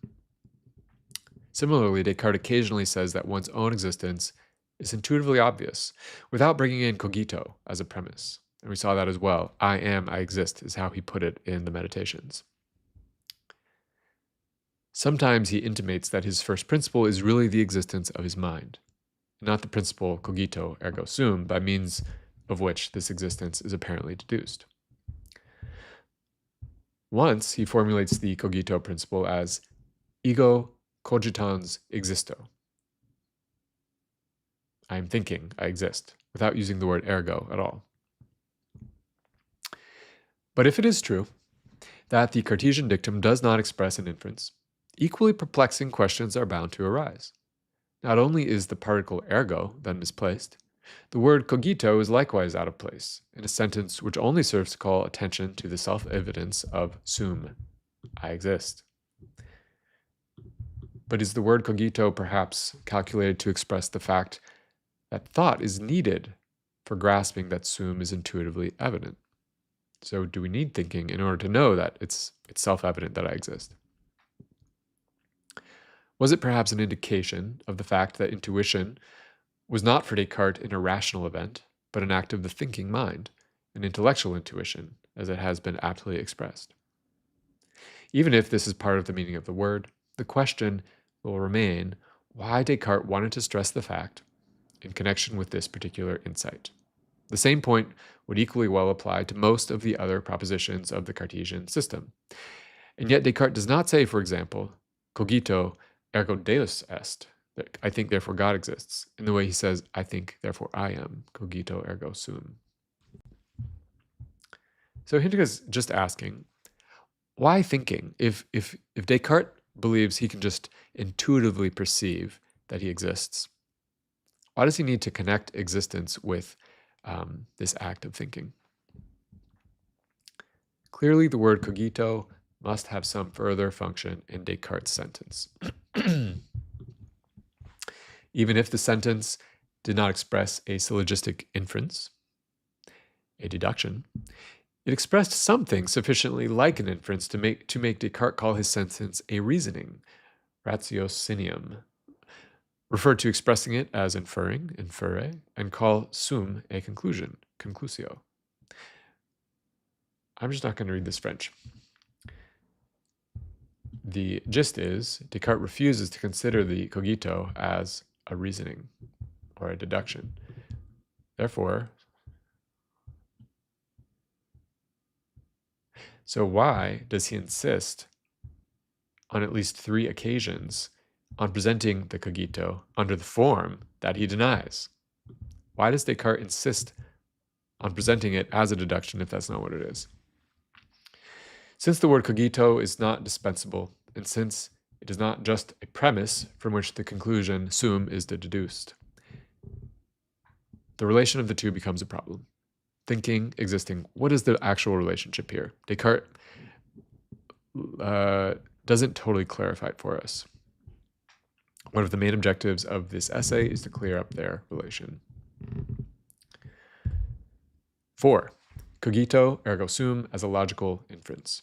Similarly, Descartes occasionally says that one's own existence is intuitively obvious, without bringing in cogito as a premise. And we saw that as well. I am, I exist, is how he put it in the Meditations. Sometimes he intimates that his first principle is really the existence of his mind, not the principle cogito ergo sum, by means of which this existence is apparently deduced. Once he formulates the cogito principle as ego cogitans existo. I am thinking, I exist, without using the word ergo at all. But if it is true that the Cartesian dictum does not express an inference, equally perplexing questions are bound to arise. Not only is the particle ergo then misplaced, the word cogito is likewise out of place in a sentence which only serves to call attention to the self-evidence of sum, I exist. But is the word cogito perhaps calculated to express the fact that thought is needed for grasping that sum is intuitively evident? So do we need thinking in order to know that it's self-evident that I exist? Was it perhaps an indication of the fact that intuition was not for Descartes an irrational event, but an act of the thinking mind, an intellectual intuition, as it has been aptly expressed? Even if this is part of the meaning of the word, the question will remain why Descartes wanted to stress the fact in connection with this particular insight. The same point would equally well apply to most of the other propositions of the Cartesian system. And yet Descartes does not say, for example, cogito ergo Deus est, that I think therefore God exists, in the way he says, I think therefore I am, cogito ergo sum. So Hintika's just asking, why thinking? If Descartes believes he can just intuitively perceive that he exists, why does he need to connect existence with this act of thinking? Clearly, the word cogito must have some further function in Descartes' sentence. Even if the sentence did not express a syllogistic inference, a deduction, it expressed something sufficiently like an inference to make Descartes call his sentence a reasoning, ratiocinium, refer to expressing it as inferring, inferre, and call sum a conclusion, conclusio. I'm just not going to read this French. The gist is, Descartes refuses to consider the cogito as a reasoning or a deduction. Therefore, so why does he insist on at least 3 occasions on presenting the cogito under the form that he denies? Why does Descartes insist on presenting it as a deduction if that's not what it is? Since the word cogito is not dispensable, and since it is not just a premise from which the conclusion sum is deduced, the relation of the two becomes a problem. Thinking, existing, what is the actual relationship here? Descartes doesn't totally clarify it for us. One of the main objectives of this essay is to clear up their relation. 4. Cogito ergo sum as a logical inference.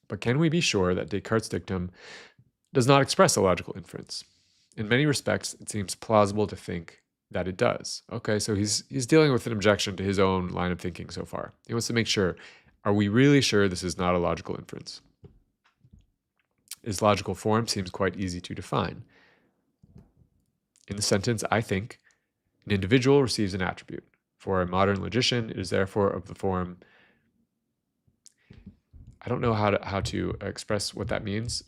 But can we be sure that Descartes' dictum does not express a logical inference? In many respects, it seems plausible to think that it does. Okay, so he's dealing with an objection to his own line of thinking so far. He wants to make sure, are we really sure this is not a logical inference? Its logical form seems quite easy to define. In the sentence, I think, an individual receives an attribute. For a modern logician, it is therefore of the form, I don't know how to express what that means.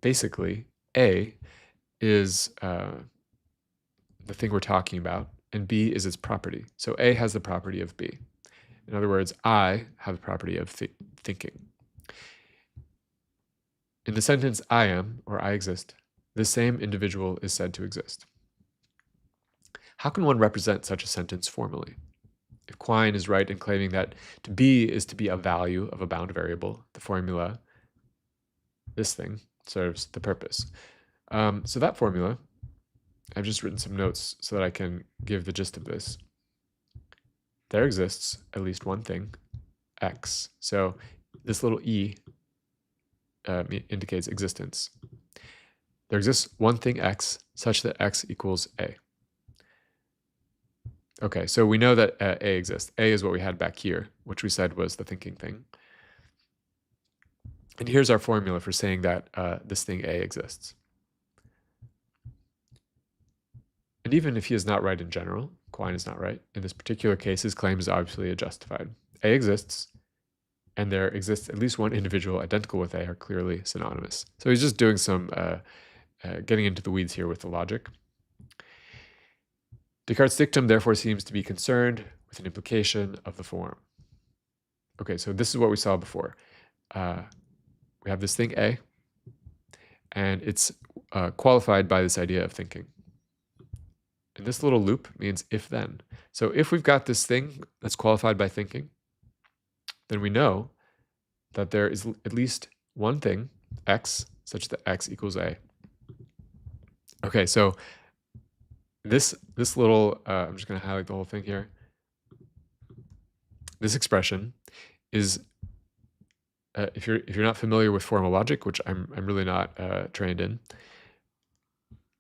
Basically, A is the thing we're talking about, and B is its property. So A has the property of B. In other words, I have the property of thinking. In the sentence I am, or I exist, the same individual is said to exist. How can one represent such a sentence formally? If Quine is right in claiming that to be is to be a value of a bound variable, the formula, this thing, serves the purpose. So that formula, I've just written some notes so that I can give the gist of this. There exists at least one thing, x. So this little e indicates existence. There exists one thing x such that x equals a. Okay, so we know that a exists. A is what we had back here, which we said was the thinking thing. And here's our formula for saying that this thing A exists. And even if he is not right in general, Quine is not right, in this particular case, his claim is obviously justified. A exists, and there exists at least one individual identical with A are clearly synonymous. So he's just doing some getting into the weeds here with the logic. Descartes' dictum therefore seems to be concerned with an implication of the form. Okay, so this is what we saw before. We have this thing A, and it's qualified by this idea of thinking. And this little loop means if-then. So if we've got this thing that's qualified by thinking, then we know that there is at least one thing, x, such that x equals A. Okay, so this little, I'm just going to highlight the whole thing here. This expression is, if you're not familiar with formal logic, which I'm really not trained in,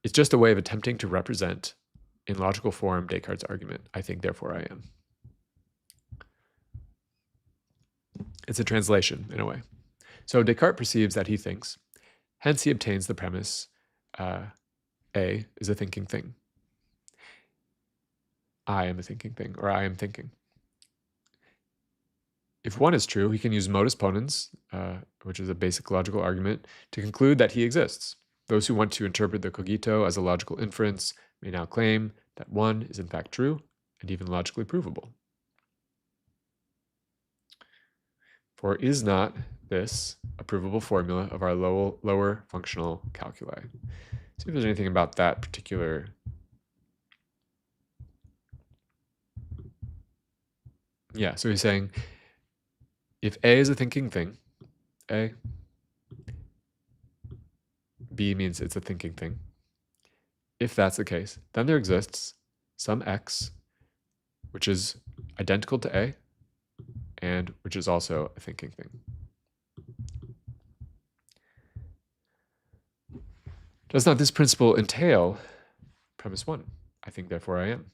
it's just a way of attempting to represent in logical form Descartes' argument, I think, therefore I am. It's a translation in a way. So Descartes perceives that he thinks, hence he obtains the premise A is a thinking thing. I am a thinking thing, or I am thinking. If one is true, he can use modus ponens, which is a basic logical argument, to conclude that he exists. Those who want to interpret the cogito as a logical inference may now claim that one is in fact true and even logically provable. For is not this a provable formula of our lower functional calculi? See if there's anything about that particular. Yeah, so he's saying if A is a thinking thing, A, B means it's a thinking thing. If that's the case, then there exists some x, which is identical to A, and which is also a thinking thing. Does not this principle entail premise 1? I think, therefore I am,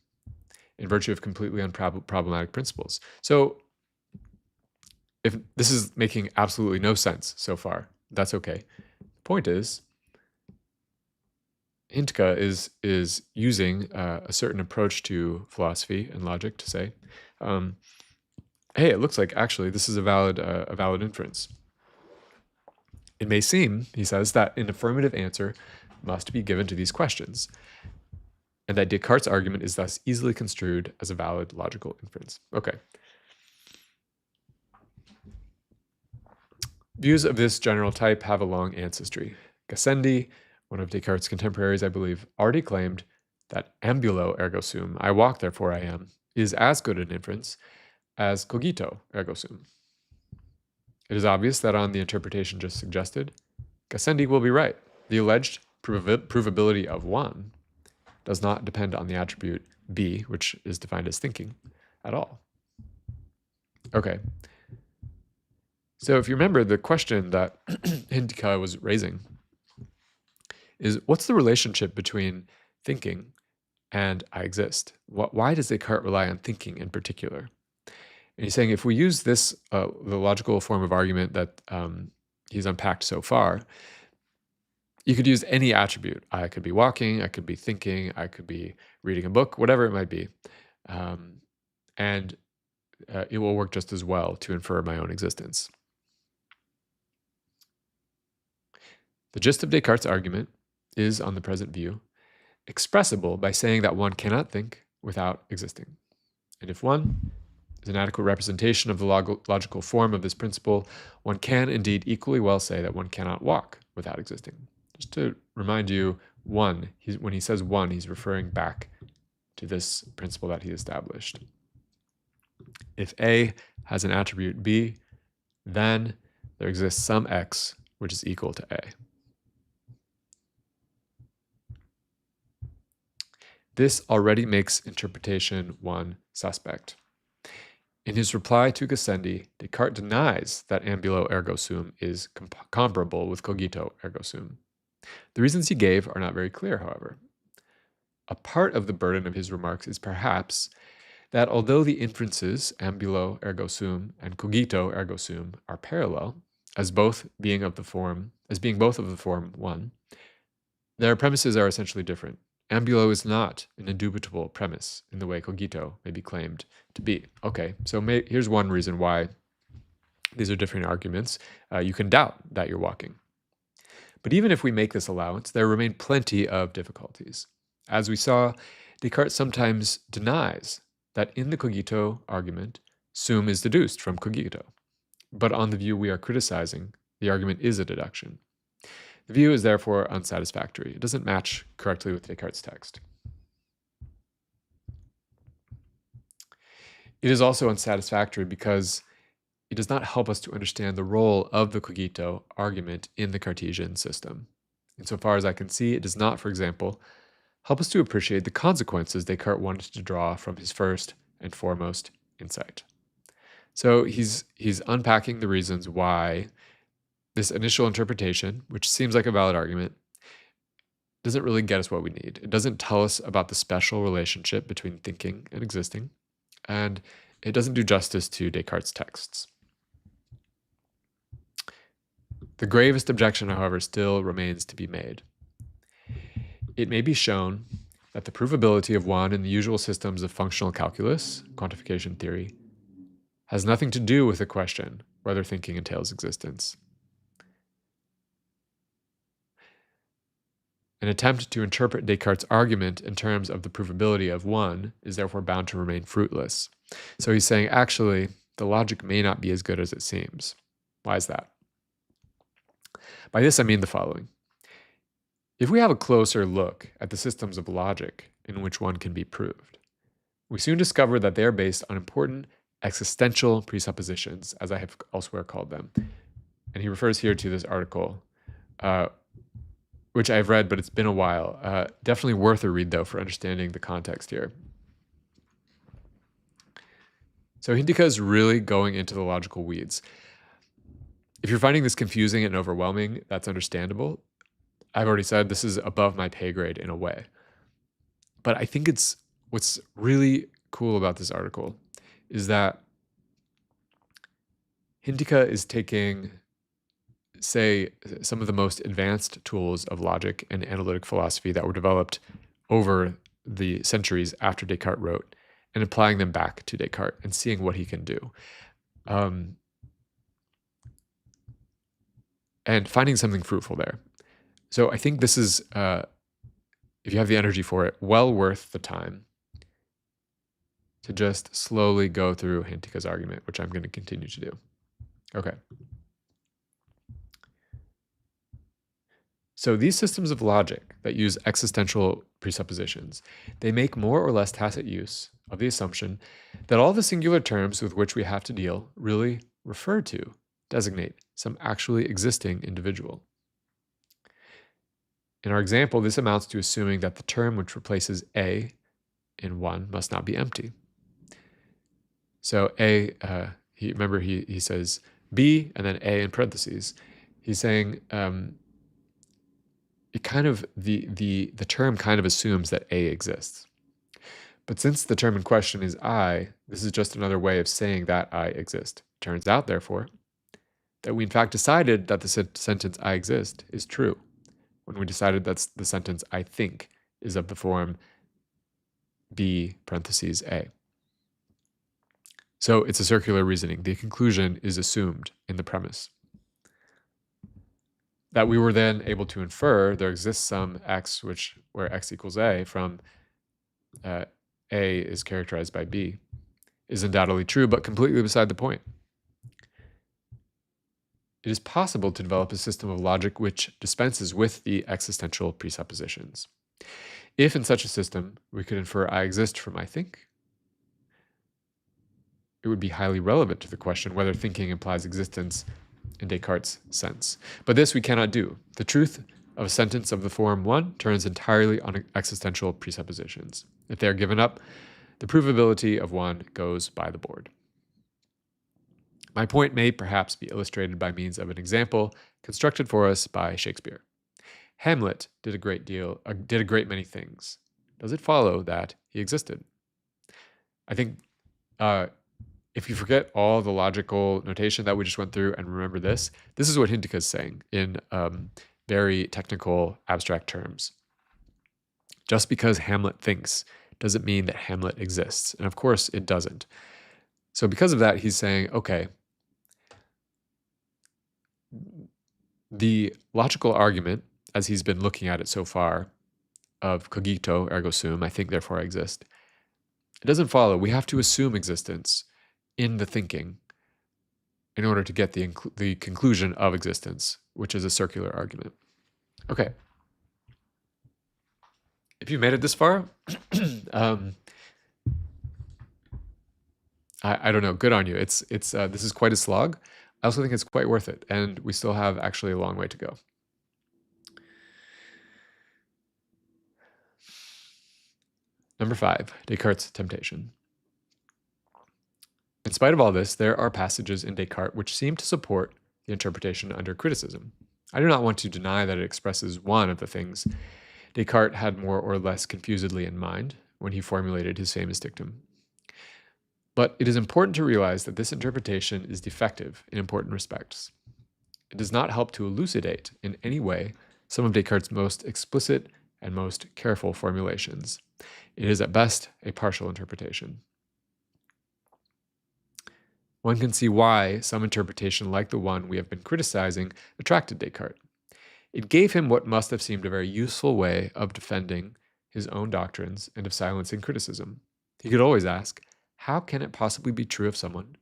in virtue of completely unproblematic principles. So if this is making absolutely no sense so far, that's okay. The point is, Hintikka is using a certain approach to philosophy and logic to say, hey, it looks like actually this is a valid inference. It may seem, he says, that an affirmative answer must be given to these questions, and that Descartes' argument is thus easily construed as a valid logical inference. Okay. Views of this general type have a long ancestry. Gassendi, one of Descartes' contemporaries, I believe, already claimed that ambulo ergo sum, I walk, therefore I am, is as good an inference as cogito ergo sum. It is obvious that on the interpretation just suggested, Gassendi will be right. The alleged provability of one does not depend on the attribute B, which is defined as thinking, at all. Okay. So if you remember, the question that Hintikka was raising is, what's the relationship between thinking and I exist? Why does Descartes rely on thinking in particular? And he's saying if we use this, the logical form of argument that he's unpacked so far, you could use any attribute. I could be walking, I could be thinking, I could be reading a book, whatever it might be. And it will work just as well to infer my own existence. The gist of Descartes' argument is, on the present view, expressible by saying that one cannot think without existing. And if one is an adequate representation of the logical form of this principle, one can indeed equally well say that one cannot walk without existing. Just to remind you, when he says one, he's referring back to this principle that he established. If A has an attribute B, then there exists some x which is equal to A. This already makes interpretation 1 suspect. In his reply to Gassendi, Descartes denies that ambulo ergo sum is comparable with cogito ergo sum. The reasons he gave are not very clear, however. A part of the burden of his remarks is perhaps that although the inferences ambulo ergo sum and cogito ergo sum are parallel, as being both of the form 1, their premises are essentially different. Ambulo is not an indubitable premise in the way cogito may be claimed to be. Okay, so here's one reason why these are different arguments. You can doubt that you're walking. But even if we make this allowance, there remain plenty of difficulties. As we saw, Descartes sometimes denies that in the cogito argument, sum is deduced from cogito. But on the view we are criticizing, the argument is a deduction. The view is therefore unsatisfactory. It doesn't match correctly with Descartes' text. It is also unsatisfactory because it does not help us to understand the role of the cogito argument in the Cartesian system. Insofar as I can see, it does not, for example, help us to appreciate the consequences Descartes wanted to draw from his first and foremost insight. So he's unpacking the reasons why this initial interpretation, which seems like a valid argument, doesn't really get us what we need. It doesn't tell us about the special relationship between thinking and existing, and it doesn't do justice to Descartes' texts. The gravest objection, however, still remains to be made. It may be shown that the provability of one in the usual systems of functional calculus, quantification theory, has nothing to do with the question whether thinking entails existence. An attempt to interpret Descartes' argument in terms of the provability of one is therefore bound to remain fruitless. So he's saying, actually, the logic may not be as good as it seems. Why is that? By this, I mean the following. If we have a closer look at the systems of logic in which one can be proved, we soon discover that they are based on important existential presuppositions, as I have elsewhere called them. And he refers here to this article, which I've read, but it's been a while. Definitely worth a read, though, for understanding the context here. So Hintikka is really going into the logical weeds. If you're finding this confusing and overwhelming, that's understandable. I've already said this is above my pay grade in a way. But I think what's really cool about this article is that Hintikka is taking, say, some of the most advanced tools of logic and analytic philosophy that were developed over the centuries after Descartes wrote and applying them back to Descartes and seeing what he can do. And finding something fruitful there. So I think this is, if you have the energy for it, well worth the time to just slowly go through Hintikka's argument, which I'm going to continue to do. Okay. So these systems of logic that use existential presuppositions, they make more or less tacit use of the assumption that all the singular terms with which we have to deal really refer to, designate some actually existing individual. In our example, this amounts to assuming that the term which replaces A in one must not be empty. So A, he says B and then A in parentheses. He's saying it kind of the term kind of assumes that A exists. But since the term in question is I, this is just another way of saying that I exist. Turns out, therefore, that we in fact decided that the sentence I exist is true when we decided that the sentence I think is of the form B parentheses A. So it's a circular reasoning. The conclusion is assumed in the premise. That we were then able to infer there exists some x where x equals A from A is characterized by B is undoubtedly true, but completely beside the point. It is possible to develop a system of logic which dispenses with the existential presuppositions. If in such a system we could infer I exist from I think, it would be highly relevant to the question whether thinking implies existence in Descartes' sense. But this we cannot do. The truth of a sentence of the form 1 turns entirely on existential presuppositions. If they are given up, the provability of 1 goes by the board. My point may perhaps be illustrated by means of an example constructed for us by Shakespeare. Hamlet did a great many things. Does it follow that he existed? I think if you forget all the logical notation that we just went through and remember this is what Hintikka is saying in very technical, abstract terms. Just because Hamlet thinks doesn't mean that Hamlet exists. And of course, it doesn't. So because of that, he's saying, okay, the logical argument, as he's been looking at it so far, of cogito, ergo sum, I think, therefore I exist, it doesn't follow. We have to assume existence in the thinking in order to get the conclusion of existence, which is a circular argument. Okay. If you made it this far, I don't know, good on you. This is quite a slog. I also think it's quite worth it, and we still have actually a long way to go. Number 5, Descartes' temptation. In spite of all this, there are passages in Descartes which seem to support the interpretation under criticism. I do not want to deny that it expresses one of the things Descartes had more or less confusedly in mind when he formulated his famous dictum. But it is important to realize that this interpretation is defective in important respects. It does not help to elucidate in any way some of Descartes' most explicit and most careful formulations. It is at best a partial interpretation. One can see why some interpretation like the one we have been criticizing attracted Descartes. It gave him what must have seemed a very useful way of defending his own doctrines and of silencing criticism. He could always ask, how can it possibly be true of someone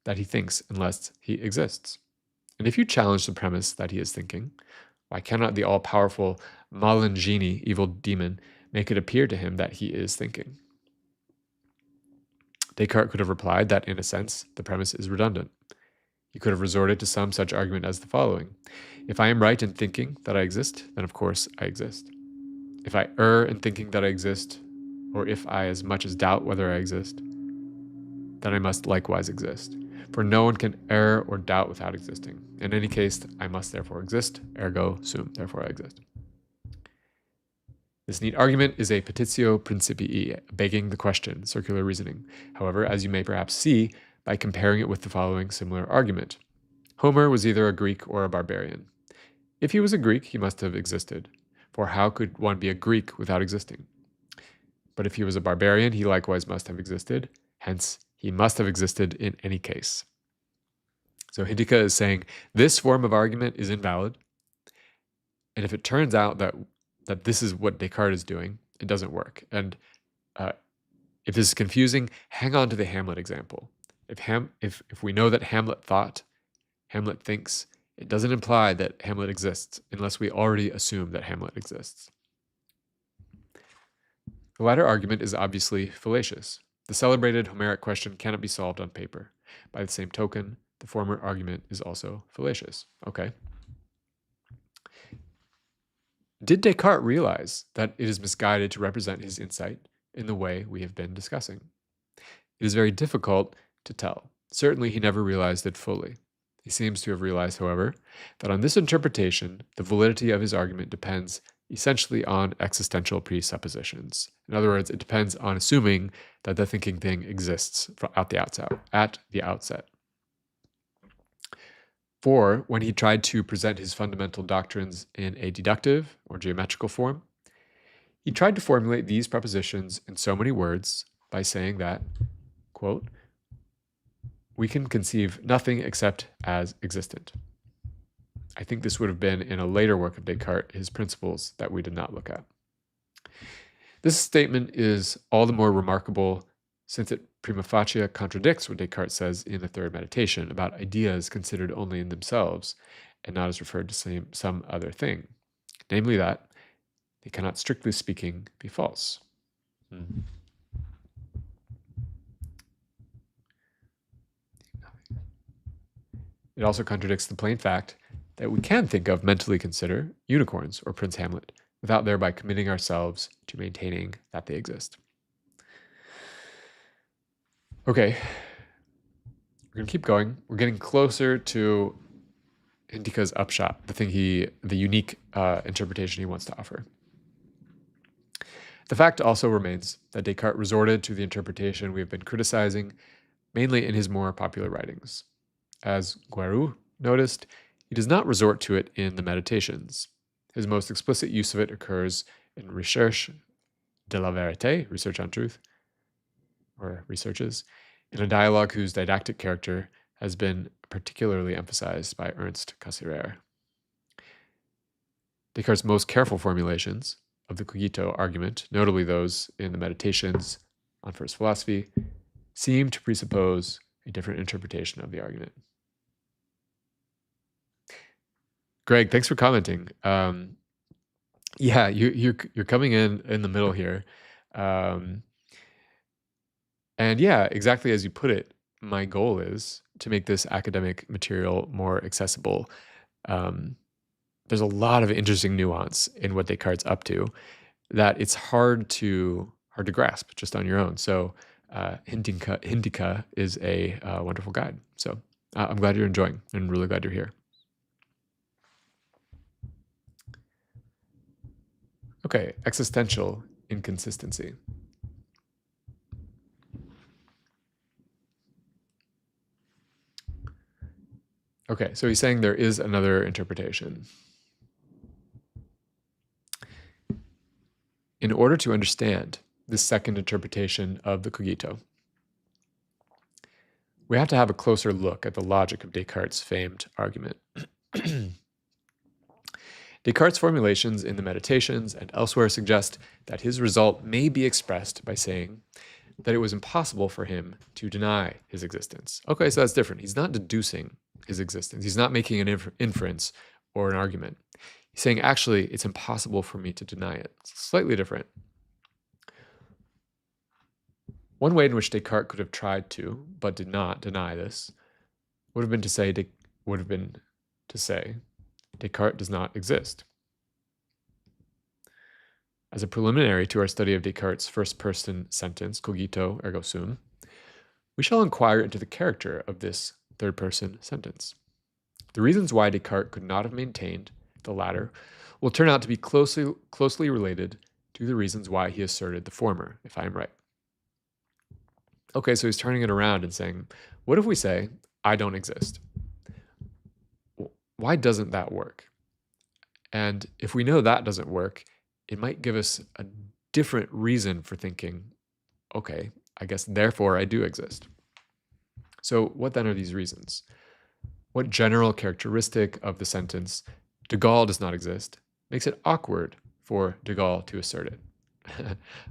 that he thinks unless he exists? And if you challenge the premise that he is thinking, why cannot the all-powerful Malangini, evil demon, make it appear to him that he is thinking? Descartes could have replied that, in a sense, the premise is redundant. He could have resorted to some such argument as the following. If I am right in thinking that I exist, then of course I exist. If I err in thinking that I exist, or if I as much as doubt whether I exist, then I must likewise exist. For no one can err or doubt without existing. In any case, I must therefore exist, ergo sum, therefore I exist. This neat argument is a petitio principii, begging the question, circular reasoning. However, as you may perhaps see by comparing it with the following similar argument. Homer was either a Greek or a barbarian. If he was a Greek, he must have existed, for how could one be a Greek without existing? But if he was a barbarian, he likewise must have existed, hence he must have existed in any case. So Hintikka is saying this form of argument is invalid, and if it turns out that this is what Descartes is doing, it doesn't work. And if this is confusing, hang on to the Hamlet example. If we know that Hamlet thought, Hamlet thinks, it doesn't imply that Hamlet exists unless we already assume that Hamlet exists. The latter argument is obviously fallacious. The celebrated Homeric question cannot be solved on paper. By the same token, the former argument is also fallacious. Okay. Did Descartes realize that it is misguided to represent his insight in the way we have been discussing? It is very difficult to tell. Certainly, he never realized it fully. He seems to have realized, however, that on this interpretation, the validity of his argument depends essentially on existential presuppositions. In other words, it depends on assuming that the thinking thing exists at the outset. For when he tried to present his fundamental doctrines in a deductive or geometrical form, he tried to formulate these propositions in so many words by saying that, quote, we can conceive nothing except as existent. I think this would have been in a later work of Descartes, his Principles, that we did not look at. This statement is all the more remarkable since it prima facie contradicts what Descartes says in the third meditation about ideas considered only in themselves and not as referred to some other thing, namely that they cannot, strictly speaking, be false. It also contradicts the plain fact that we can think of, mentally consider, unicorns or Prince Hamlet without thereby committing ourselves to maintaining that they exist. Okay, we're going to keep going. We're getting closer to Hintikka's upshot, the unique interpretation he wants to offer. The fact also remains that Descartes resorted to the interpretation we have been criticizing, mainly in his more popular writings. As Guerrero noticed, he does not resort to it in the Meditations. His most explicit use of it occurs in Recherche de la Vérité, Research on Truth, or Researches, in a dialogue whose didactic character has been particularly emphasized by Ernst Cassirer. Descartes' most careful formulations of the Cogito argument, notably those in the Meditations on First Philosophy, seem to presuppose a different interpretation of the argument. Greg, thanks for commenting. Yeah, you're coming in the middle here, and yeah, exactly as you put it. My goal is to make this academic material more accessible. There's a lot of interesting nuance in what Descartes' up to that it's hard to grasp just on your own. So Hintikka is a wonderful guide. So I'm glad you're enjoying and really glad you're here. Okay, existential inconsistency. Okay, so he's saying there is another interpretation. In order to understand this second interpretation of the Cogito, we have to have a closer look at the logic of Descartes' famed argument. Descartes' formulations in the Meditations and elsewhere suggest that his result may be expressed by saying that it was impossible for him to deny his existence. Okay, so that's different. He's not deducing his existence. He's not making an inference or an argument. He's saying, actually, it's impossible for me to deny it. It's slightly different. One way in which Descartes could have tried to, but did not deny this, would have been to say Descartes does not exist. As a preliminary to our study of Descartes' first-person sentence, Cogito ergo sum, we shall inquire into the character of this third-person sentence. The reasons why Descartes could not have maintained the latter will turn out to be closely related to the reasons why he asserted the former, if I am right. Okay, so he's turning it around and saying, what if we say, I don't exist? Why doesn't that work? And if we know that doesn't work, it might give us a different reason for thinking, okay, I guess therefore I do exist. So what then are these reasons? What general characteristic of the sentence, de Gaulle does not exist, makes it awkward for de Gaulle to assert it?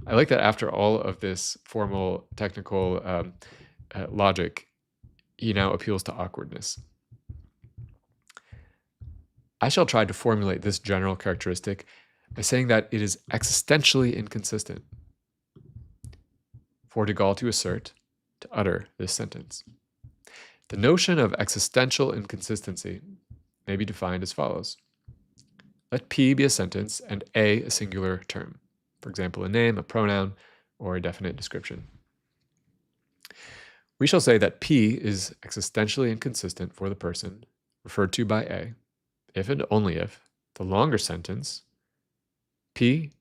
I like that after all of this formal technical logic, he now appeals to awkwardness. I shall try to formulate this general characteristic by saying that it is existentially inconsistent for de Gaulle to assert, to utter this sentence. The notion of existential inconsistency may be defined as follows. Let P be a sentence and a singular term. For example, a name, a pronoun, or a definite description. We shall say that P is existentially inconsistent for the person referred to by A, if and only if the longer sentence, P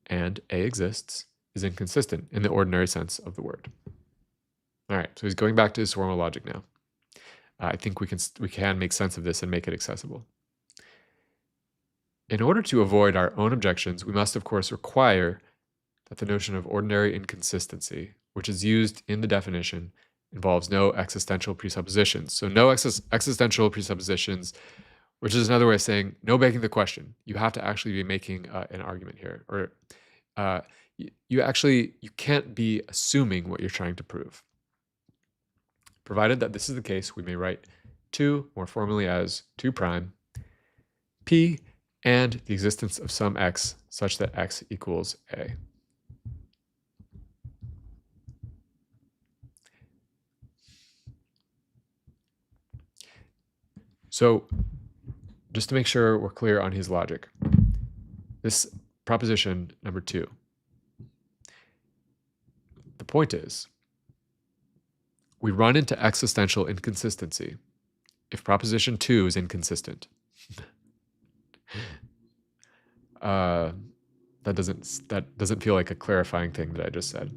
and A exists, is inconsistent in the ordinary sense of the word. All right, so he's going back to his formal logic now. I think we can make sense of this and make it accessible. In order to avoid our own objections, we must, of course, require that the notion of ordinary inconsistency, which is used in the definition, involves no existential presuppositions. So no existential presuppositions, which is another way of saying no begging the question. You have to actually be making an argument here, or you can't be assuming what you're trying to prove. Provided that this is the case, we may write 2 more formally as 2 prime P and the existence of some x such that x equals A. So just to make sure we're clear on his logic, this proposition number 2, the point is, we run into existential inconsistency if proposition 2 is inconsistent. That doesn't feel like a clarifying thing that I just said.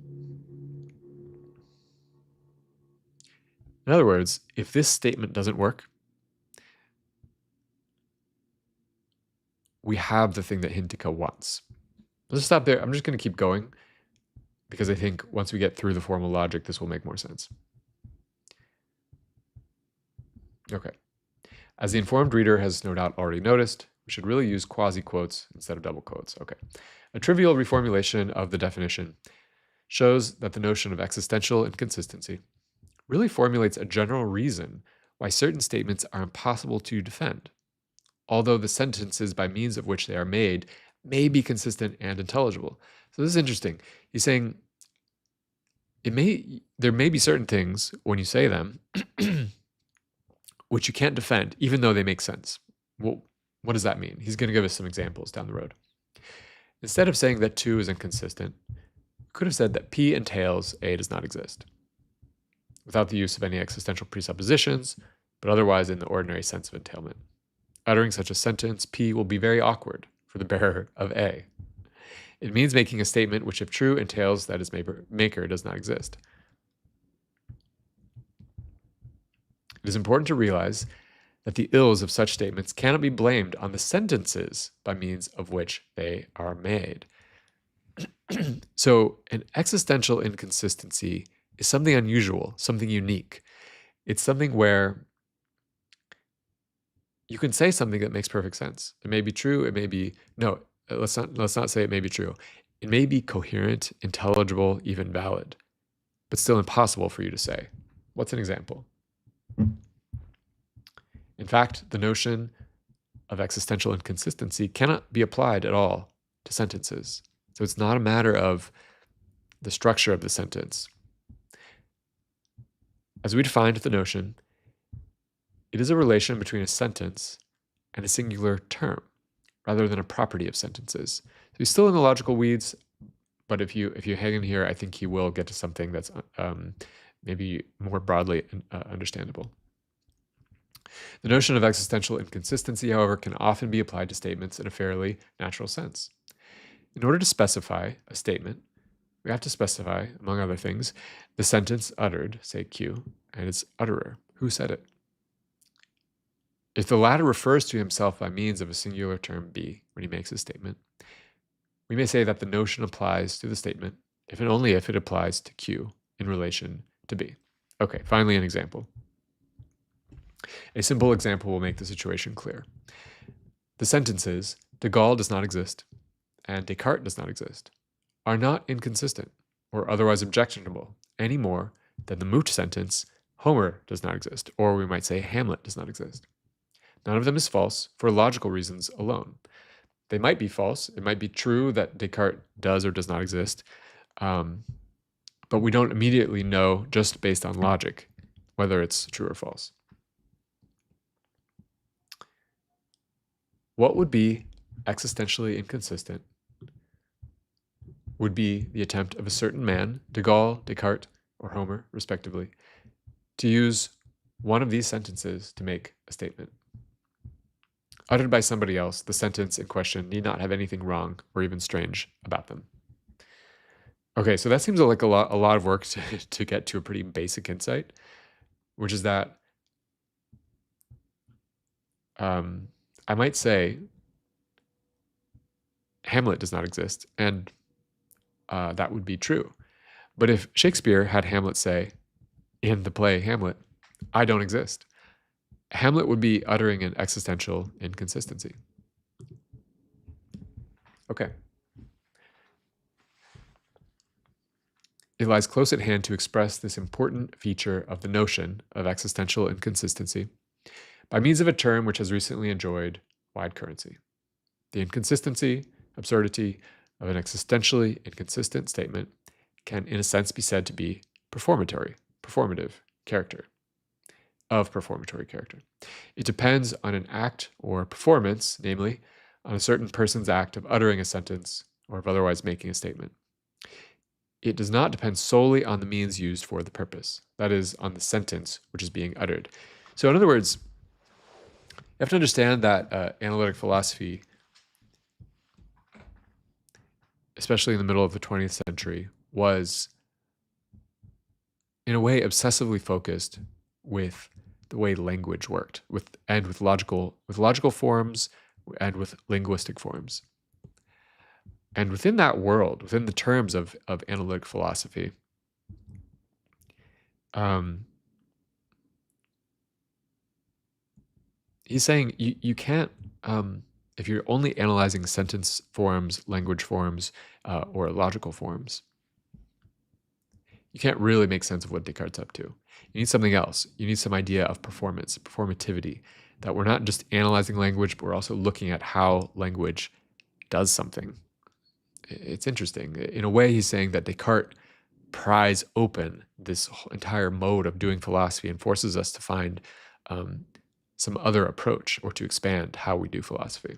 In other words, if this statement doesn't work, we have the thing that Hintikka wants. Let's stop there. I'm just going to keep going because I think once we get through the formal logic, this will make more sense. Okay. As the informed reader has no doubt already noticed, we should really use quasi-quotes instead of double quotes. Okay. A trivial reformulation of the definition shows that the notion of existential inconsistency really formulates a general reason why certain statements are impossible to defend, although the sentences by means of which they are made may be consistent and intelligible. So this is interesting. He's saying there may be certain things when you say them which you can't defend, even though they make sense. Well, what does that mean? He's going to give us some examples down the road. Instead of saying that 2 is inconsistent, we could have said that P entails A does not exist, without the use of any existential presuppositions, but otherwise in the ordinary sense of entailment. Uttering such a sentence, P will be very awkward for the bearer of A. It means making a statement which, if true, entails that its maker does not exist. It is important to realize that the ills of such statements cannot be blamed on the sentences by means of which they are made. So an existential inconsistency is something unusual, something unique. It's something where you can say something that makes perfect sense. It may be true, it may be, no, let's not say it may be true. It may be coherent, intelligible, even valid, but still impossible for you to say. What's an example? In fact, the notion of existential inconsistency cannot be applied at all to sentences. So it's not a matter of the structure of the sentence. As we defined the notion, it is a relation between a sentence and a singular term, rather than a property of sentences. So he's still in the logical weeds, but if you hang in here, I think he will get to something that's maybe more broadly understandable. The notion of existential inconsistency, however, can often be applied to statements in a fairly natural sense. In order to specify a statement, we have to specify, among other things, the sentence uttered, say Q, and its utterer, who said it. If the latter refers to himself by means of a singular term B when he makes a statement, we may say that the notion applies to the statement if and only if it applies to Q in relation to B. Okay, finally an example. A simple example will make the situation clear. The sentences, de Gaulle does not exist, and Descartes does not exist, are not inconsistent or otherwise objectionable any more than the moot sentence, Homer does not exist, or we might say Hamlet does not exist. None of them is false for logical reasons alone. They might be false. It might be true that Descartes does or does not exist, but we don't immediately know just based on logic whether it's true or false. What would be existentially inconsistent would be the attempt of a certain man, de Gaulle, Descartes, or Homer, respectively, to use one of these sentences to make a statement. Uttered by somebody else, the sentence in question need not have anything wrong or even strange about them. Okay, so that seems like a lot of work to get to a pretty basic insight, which is that I might say Hamlet does not exist, and that would be true. But if Shakespeare had Hamlet say, in the play Hamlet, I don't exist, Hamlet would be uttering an existential inconsistency. Okay. It lies close at hand to express this important feature of the notion of existential inconsistency by means of a term which has recently enjoyed wide currency. The inconsistency, absurdity of an existentially inconsistent statement can, in a sense, be said to be performative character. It depends on an act or performance, namely, on a certain person's act of uttering a sentence or of otherwise making a statement. It does not depend solely on the means used for the purpose, that is, on the sentence which is being uttered. So in other words, you have to understand that analytic philosophy, especially in the middle of the 20th century, was in a way obsessively focused with the way language worked, with logical forms and with linguistic forms. And within that world, within the terms of analytic philosophy, he's saying you can't, if you're only analyzing sentence forms, language forms, or logical forms, you can't really make sense of what Descartes' up to. You need something else. You need some idea of performance, performativity, that we're not just analyzing language, but we're also looking at how language does something. It's interesting. In a way, he's saying that Descartes pries open this entire mode of doing philosophy and forces us to find some other approach or to expand how we do philosophy.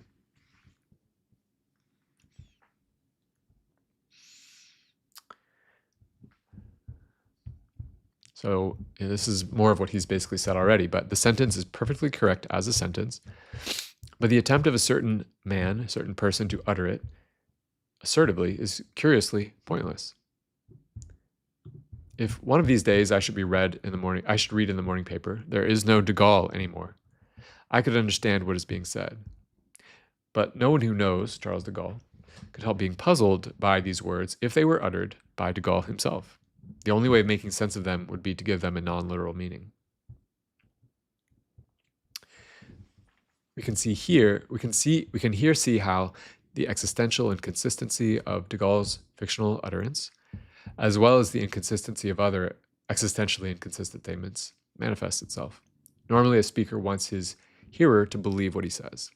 So this is more of what he's basically said already, but the sentence is perfectly correct as a sentence, but the attempt of a certain man, a certain person to utter it assertively is curiously pointless. If one of these days I should read in the morning paper, there is no de Gaulle anymore. I could understand what is being said. But no one who knows Charles de Gaulle could help being puzzled by these words if they were uttered by de Gaulle himself. The only way of making sense of them would be to give them a non-literal meaning. We can see how the existential inconsistency of de Gaulle's fictional utterance, as well as the inconsistency of other existentially inconsistent statements, manifests itself. Normally, a speaker wants his hearer to believe what he says.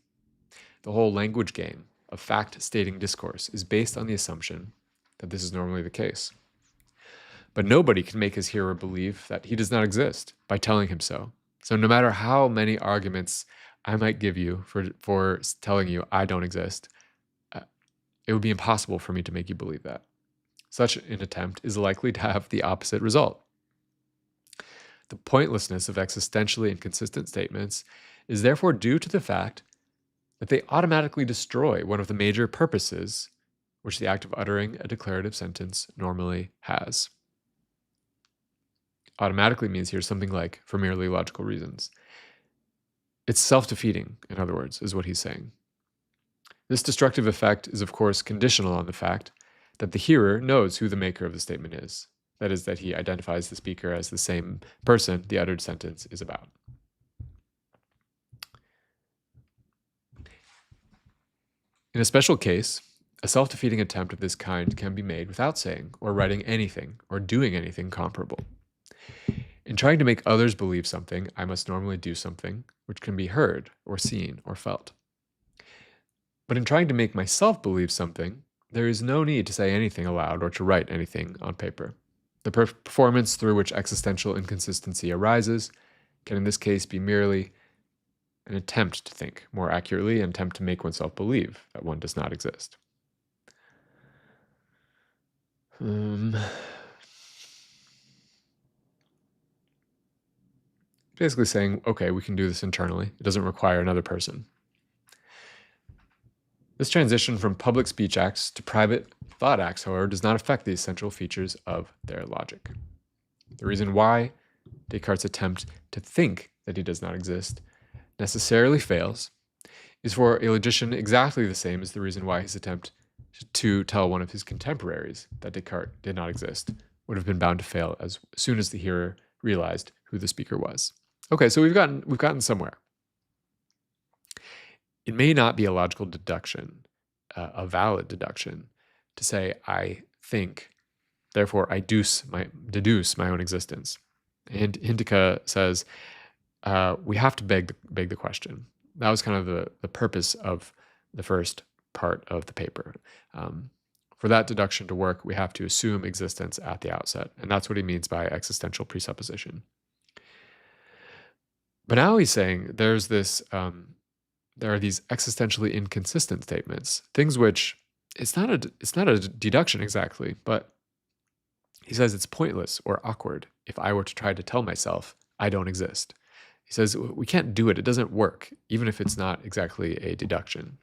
The whole language game of fact-stating discourse is based on the assumption that this is normally the case. But nobody can make his hearer believe that he does not exist by telling him so. So no matter how many arguments I might give you for telling you I don't exist, it would be impossible for me to make you believe that. Such an attempt is likely to have the opposite result. The pointlessness of existentially inconsistent statements is therefore due to the fact that they automatically destroy one of the major purposes which the act of uttering a declarative sentence normally has. Automatically means here something like for merely logical reasons. It's self-defeating, in other words, is what he's saying. This destructive effect is, of course, conditional on the fact that the hearer knows who the maker of the statement is. That is, that he identifies the speaker as the same person the uttered sentence is about. In a special case, a self-defeating attempt of this kind can be made without saying or writing anything or doing anything comparable. In trying to make others believe something, I must normally do something which can be heard or seen or felt. But in trying to make myself believe something, there is no need to say anything aloud or to write anything on paper. The performance through which existential inconsistency arises can in this case be merely an attempt to think more accurately, an attempt to make oneself believe that one does not exist. Basically saying, okay, we can do this internally. It doesn't require another person. This transition from public speech acts to private thought acts, however, does not affect the essential features of their logic. The reason why Descartes' attempt to think that he does not exist necessarily fails is for a logician exactly the same as the reason why his attempt to tell one of his contemporaries that Descartes did not exist would have been bound to fail as soon as the hearer realized who the speaker was. Okay, so we've gotten somewhere. It may not be a logical deduction, a valid deduction, to say I think, therefore I deduce my own existence. And Hintikka says we have to beg the question. That was kind of the purpose of the first part of the paper. For that deduction to work, we have to assume existence at the outset, and that's what he means by existential presupposition. But now he's saying there are these existentially inconsistent statements, things which it's not a deduction exactly, but he says it's pointless or awkward if I were to try to tell myself I don't exist. He says we can't do it. It doesn't work, even if it's not exactly a deduction.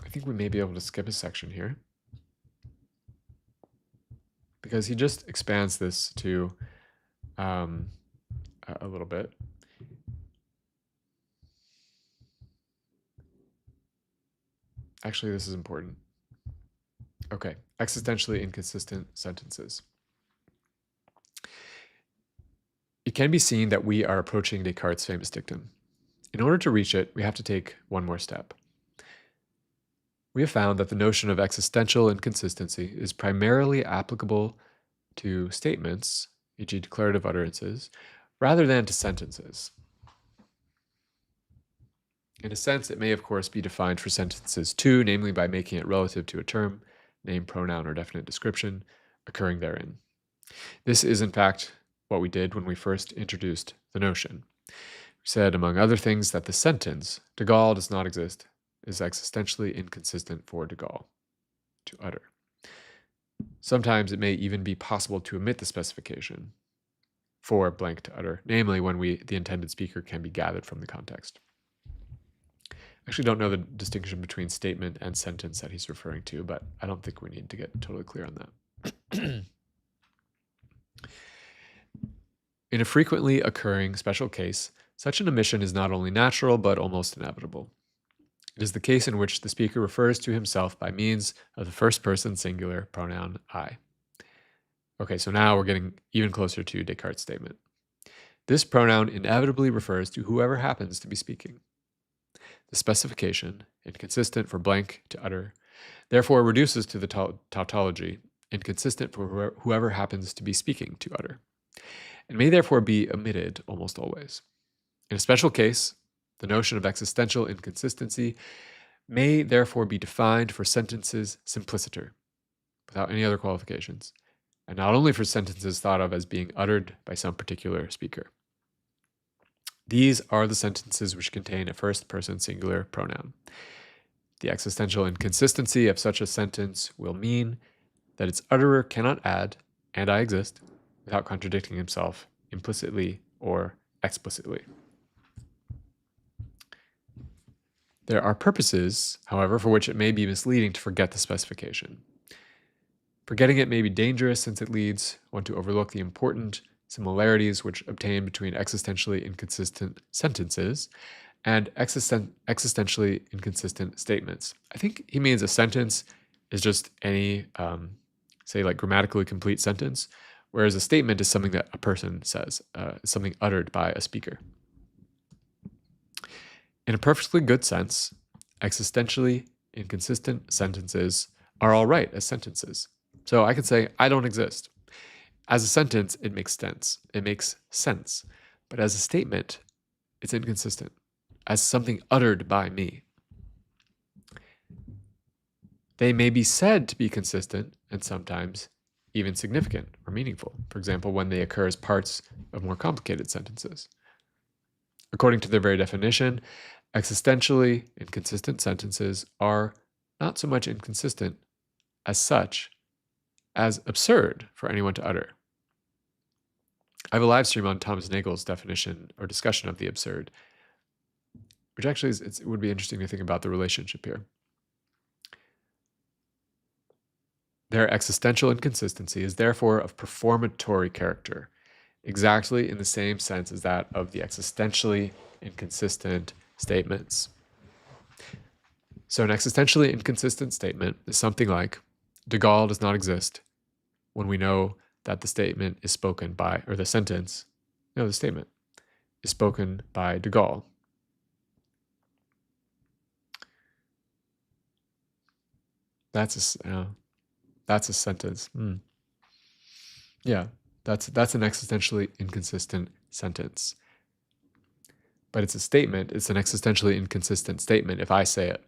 I think we may be able to skip a section here, because he just expands this to a little bit. Actually, this is important. Okay, existentially inconsistent sentences. It can be seen that we are approaching Descartes' famous dictum. In order to reach it, we have to take one more step. We have found that the notion of existential inconsistency is primarily applicable to statements, e.g. declarative utterances, rather than to sentences. In a sense, it may of course be defined for sentences too, namely by making it relative to a term, name, pronoun, or definite description occurring therein. This is in fact what we did when we first introduced the notion. We said, among other things, that the sentence, de Gaulle does not exist, is existentially inconsistent for de Gaulle to utter. Sometimes it may even be possible to omit the specification for blank to utter, namely when the intended speaker can be gathered from the context. I actually don't know the distinction between statement and sentence that he's referring to, but I don't think we need to get totally clear on that. In a frequently occurring special case, such an omission is not only natural, but almost inevitable. It is the case in which the speaker refers to himself by means of the first person singular pronoun I. Okay, so now we're getting even closer to Descartes' statement. This pronoun inevitably refers to whoever happens to be speaking. The specification, inconsistent for blank to utter, therefore reduces to the tautology, inconsistent for whoever happens to be speaking to utter, and may therefore be omitted almost always. In a special case, the notion of existential inconsistency may therefore be defined for sentences simpliciter, without any other qualifications, and not only for sentences thought of as being uttered by some particular speaker. These are the sentences which contain a first-person singular pronoun. The existential inconsistency of such a sentence will mean that its utterer cannot add, and I exist, without contradicting himself implicitly or explicitly. There are purposes, however, for which it may be misleading to forget the specification. Forgetting it may be dangerous since it leads one to overlook the important similarities which obtain between existentially inconsistent sentences and existentially inconsistent statements. I think he means a sentence is just any, say, like grammatically complete sentence, whereas a statement is something that a person says, something uttered by a speaker. In a perfectly good sense, existentially inconsistent sentences are all right as sentences. So I could say, I don't exist. As a sentence, it makes sense. It makes sense. But as a statement, it's inconsistent. As something uttered by me. They may be said to be consistent and sometimes even significant or meaningful. For example, when they occur as parts of more complicated sentences. According to their very definition, existentially inconsistent sentences are not so much inconsistent as such as absurd for anyone to utter. I have a live stream on Thomas Nagel's definition or discussion of the absurd, which actually it would be interesting to think about the relationship here. Their existential inconsistency is therefore of performatory character, exactly in the same sense as that of the existentially inconsistent statements. So an existentially inconsistent statement is something like, de Gaulle does not exist, when we know that the statement is spoken by, or the sentence, no, the statement is spoken by de Gaulle. That's a sentence. Yeah, that's an existentially inconsistent sentence. But it's a statement. It's an existentially inconsistent statement if I say it.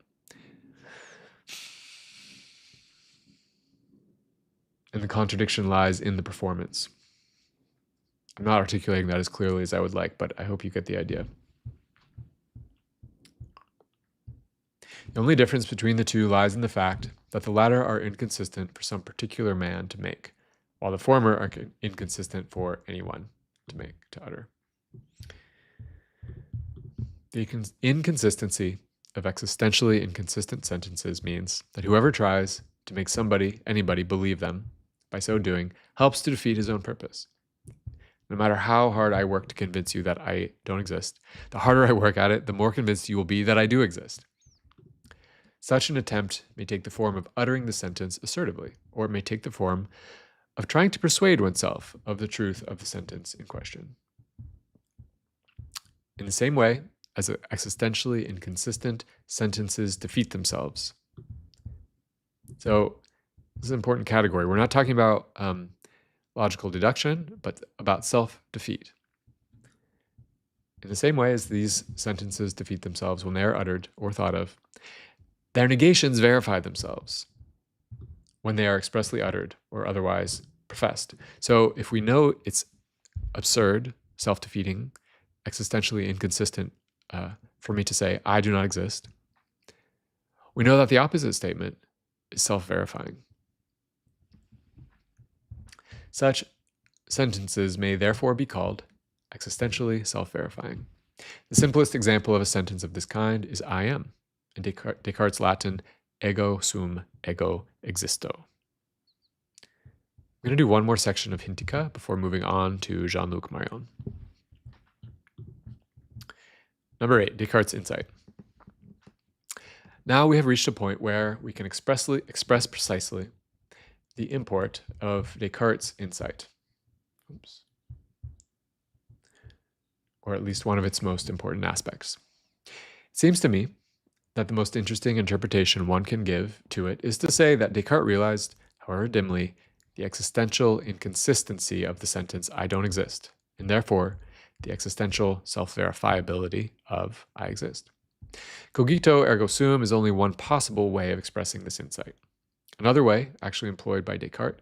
And the contradiction lies in the performance. I'm not articulating that as clearly as I would like, but I hope you get the idea. The only difference between the two lies in the fact that the latter are inconsistent for some particular man to make, while the former are inconsistent for anyone to utter. The inconsistency of existentially inconsistent sentences means that whoever tries to make anybody believe them, by so doing, helps to defeat his own purpose. No matter how hard I work to convince you that I don't exist, the harder I work at it, the more convinced you will be that I do exist. Such an attempt may take the form of uttering the sentence assertively, or it may take the form of trying to persuade oneself of the truth of the sentence in question. In the same way as existentially inconsistent sentences defeat themselves. So this is an important category. We're not talking about logical deduction, but about self-defeat. In the same way as these sentences defeat themselves when they are uttered or thought of, their negations verify themselves when they are expressly uttered or otherwise professed. So if we know it's absurd, self-defeating, existentially inconsistent for me to say, I do not exist, we know that the opposite statement is self-verifying. Such sentences may therefore be called existentially self-verifying. The simplest example of a sentence of this kind is I am, in Descartes' Latin, ego sum ego existo. I'm going to do one more section of Hintikka before moving on to Jean-Luc Marion. Number 8, Descartes' insight. Now we have reached a point where we can express precisely the import of Descartes' insight. Oops. Or at least one of its most important aspects. It seems to me that the most interesting interpretation one can give to it is to say that Descartes realized, however dimly, the existential inconsistency of the sentence I don't exist, and therefore the existential self-verifiability of I exist. Cogito ergo sum is only one possible way of expressing this insight. Another way, actually employed by Descartes,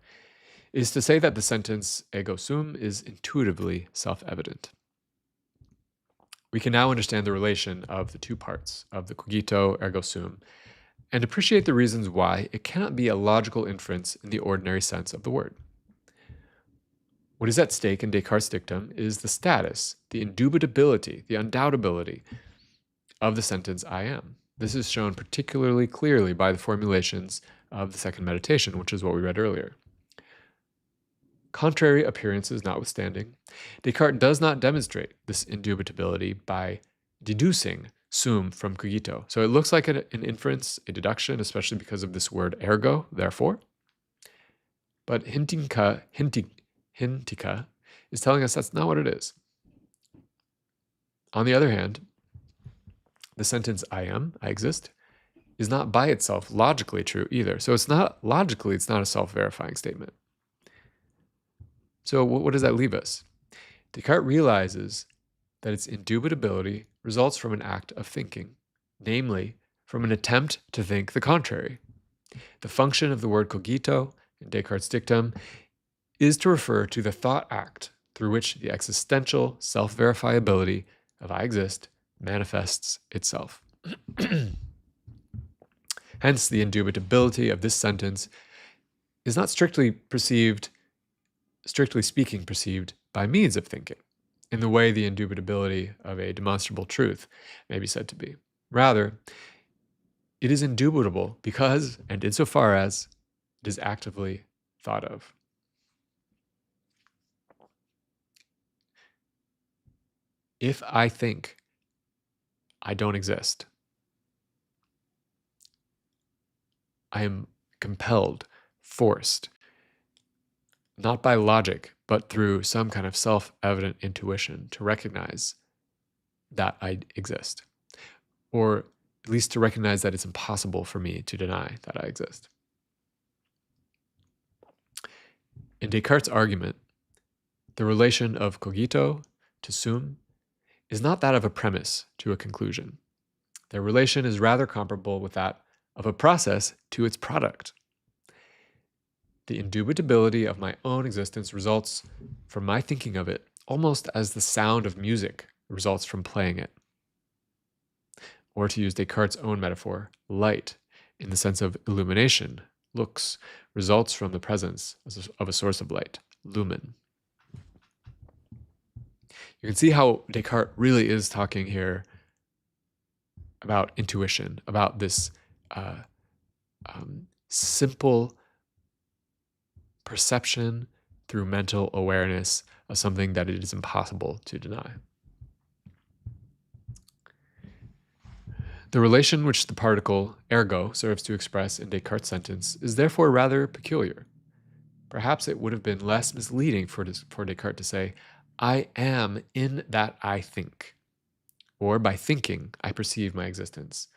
is to say that the sentence ego sum is intuitively self-evident. We can now understand the relation of the two parts of the cogito ergo sum and appreciate the reasons why it cannot be a logical inference in the ordinary sense of the word. What is at stake in Descartes' dictum is the status, the indubitability, the undoubtability of the sentence I am. This is shown particularly clearly by the formulations of the second meditation, which is what we read earlier. Contrary appearances notwithstanding, Descartes does not demonstrate this indubitability by deducing sum from cogito. So it looks like an inference, a deduction, especially because of this word ergo, therefore. But Hintikka is telling us that's not what it is. On the other hand, the sentence I am, I exist, is not by itself logically true either. So it's not logically, it's not a self-verifying statement. So what does that leave us? Descartes realizes that its indubitability results from an act of thinking, namely from an attempt to think the contrary. The function of the word cogito in Descartes' dictum is to refer to the thought act through which the existential self-verifiability of I exist manifests itself. Hence, the indubitability of this sentence is not strictly speaking perceived by means of thinking, in the way the indubitability of a demonstrable truth may be said to be. Rather, it is indubitable because, and insofar as, it is actively thought of. If I think I don't exist, I am compelled, forced, not by logic, but through some kind of self-evident intuition to recognize that I exist, or at least to recognize that it's impossible for me to deny that I exist. In Descartes' argument, the relation of cogito to sum is not that of a premise to a conclusion. Their relation is rather comparable with that of a process to its product. The indubitability of my own existence results from my thinking of it almost as the sound of music results from playing it. Or to use Descartes' own metaphor, light, in the sense of illumination, lux, results from the presence of a source of light, lumen. You can see how Descartes really is talking here about intuition, about this simple perception through mental awareness of something that it is impossible to deny. The relation which the particle ergo serves to express in Descartes' sentence is therefore rather peculiar. Perhaps it would have been less misleading for Descartes to say, I am in that I think, or by thinking I perceive my existence,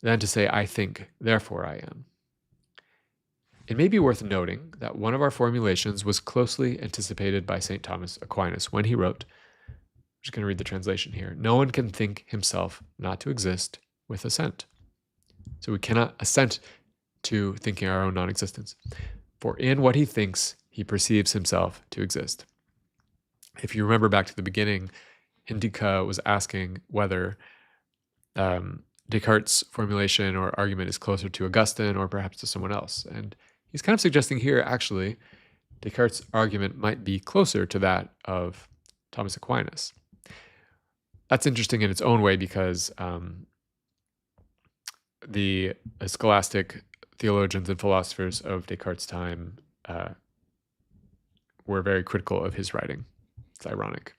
than to say I think, therefore I am. It may be worth noting that one of our formulations was closely anticipated by St. Thomas Aquinas when he wrote, I'm just going to read the translation here, no one can think himself not to exist with assent. So we cannot assent to thinking our own non-existence. For in what he thinks, he perceives himself to exist. If you remember back to the beginning, Hintikka was asking whether Descartes' formulation or argument is closer to Augustine or perhaps to someone else. And he's kind of suggesting here, actually, Descartes' argument might be closer to that of Thomas Aquinas. That's interesting in its own way because the scholastic theologians and philosophers of Descartes' time were very critical of his writing. It's ironic.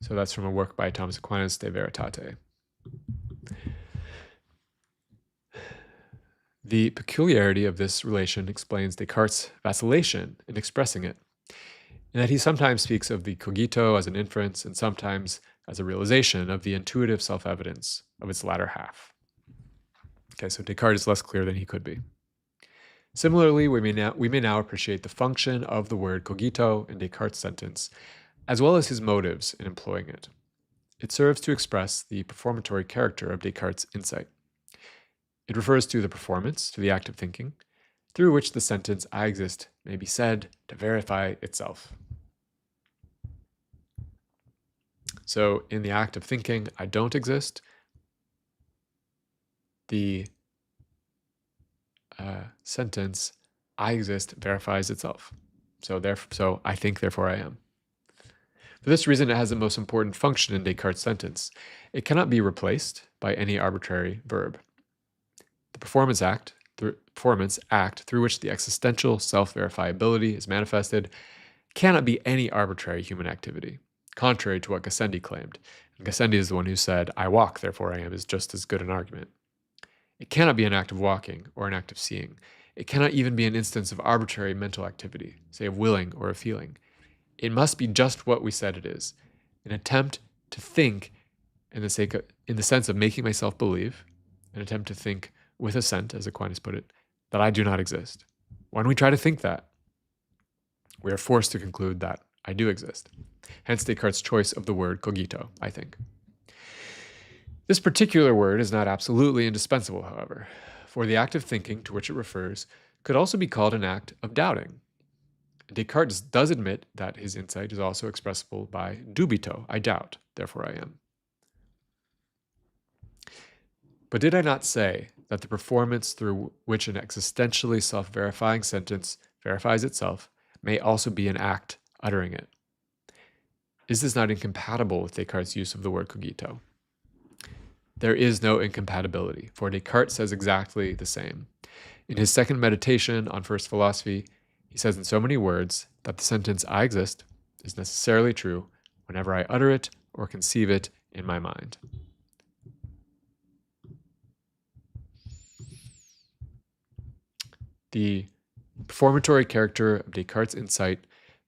So that's from a work by Thomas Aquinas, De Veritate. The peculiarity of this relation explains Descartes' vacillation in expressing it, in that he sometimes speaks of the cogito as an inference and sometimes as a realization of the intuitive self-evidence of its latter half. Okay, so Descartes is less clear than he could be. Similarly, we may now appreciate the function of the word cogito in Descartes' sentence, as well as his motives in employing it. It serves to express the performatory character of Descartes' insight. It refers to the performance, to the act of thinking, through which the sentence I exist may be said to verify itself. So in the act of thinking, I don't exist, the sentence I exist verifies itself. So I think, therefore I am. For this reason, it has the most important function in Descartes' sentence. It cannot be replaced by any arbitrary verb. The performance act through which the existential self-verifiability is manifested cannot be any arbitrary human activity, contrary to what Gassendi claimed. And Gassendi is the one who said, I walk, therefore I am, is just as good an argument. It cannot be an act of walking or an act of seeing. It cannot even be an instance of arbitrary mental activity, say of willing or of feeling. It must be just what we said it is, an attempt to think in the sense of making myself believe, an attempt to think with assent, as Aquinas put it, that I do not exist. When we try to think that, we are forced to conclude that I do exist. Hence Descartes' choice of the word cogito, I think. This particular word is not absolutely indispensable, however, for the act of thinking to which it refers could also be called an act of doubting. Descartes does admit that his insight is also expressible by dubito, I doubt, therefore I am. But did I not say that the performance through which an existentially self-verifying sentence verifies itself may also be an act uttering it? Is this not incompatible with Descartes' use of the word cogito? There is no incompatibility, for Descartes says exactly the same. In his second meditation on first philosophy, he says in so many words that the sentence I exist is necessarily true whenever I utter it or conceive it in my mind. The performatory character of Descartes' insight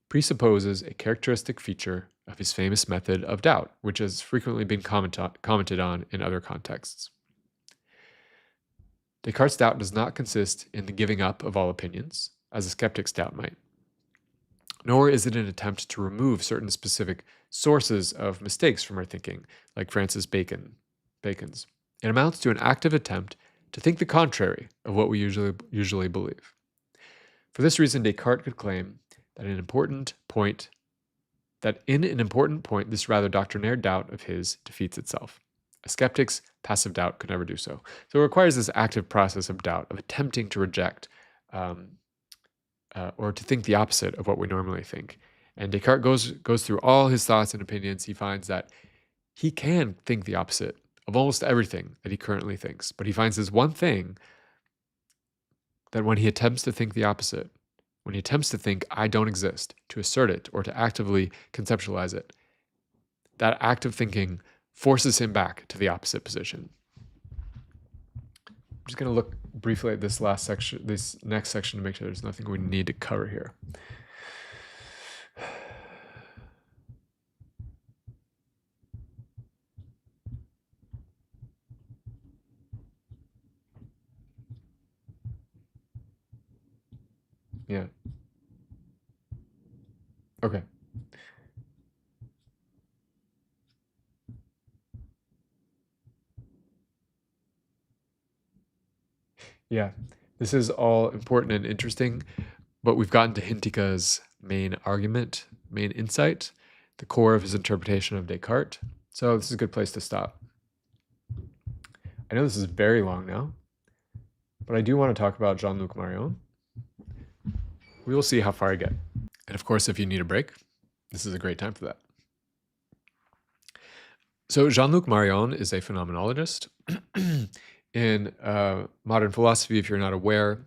presupposes a characteristic feature of his famous method of doubt, which has frequently been commented on in other contexts. Descartes' doubt does not consist in the giving up of all opinions, as a skeptic's doubt might, nor is it an attempt to remove certain specific sources of mistakes from our thinking, like Francis Bacon's. It amounts to an active attempt to think the contrary of what we usually believe. For this reason, Descartes could claim that in an important point, this rather doctrinaire doubt of his defeats itself. A skeptic's passive doubt could never do so. So it requires this active process of doubt, of attempting to reject or to think the opposite of what we normally think. And Descartes goes through all his thoughts and opinions. He finds that he can think the opposite of almost everything that he currently thinks. But he finds this one thing that when he attempts to think the opposite, when he attempts to think I don't exist, to assert it, or to actively conceptualize it, that act of thinking forces him back to the opposite position. I'm just going to look briefly at this next section to make sure there's nothing we need to cover here. Yeah. Okay. Yeah, this is all important and interesting, but we've gotten to Hintika's main argument, main insight, the core of his interpretation of Descartes. So this is a good place to stop. I know this is very long now, but I do want to talk about Jean-Luc Marion. We will see how far I get. And of course, if you need a break, this is a great time for that. So Jean-Luc Marion is a phenomenologist. In modern philosophy, if you're not aware,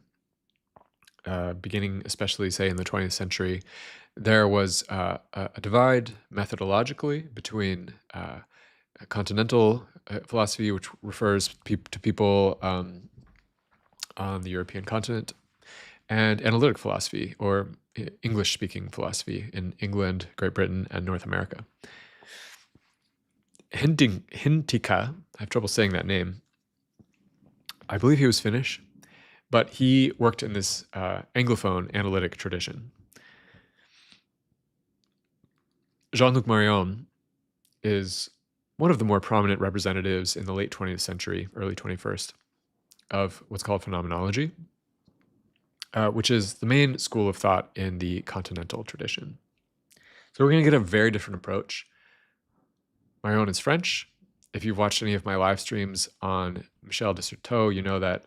beginning especially, say, in the 20th century, there was a divide methodologically between continental philosophy, which refers to people on the European continent, and analytic philosophy, or English-speaking philosophy in England, Great Britain, and North America. Hintikka, I have trouble saying that name, I believe he was Finnish, but he worked in this Anglophone analytic tradition. Jean-Luc Marion is one of the more prominent representatives in the late 20th century, early 21st, of what's called phenomenology, which is the main school of thought in the continental tradition. So we're going to get a very different approach. Marion is French. If you've watched any of my live streams on Michel de Certeau, you know that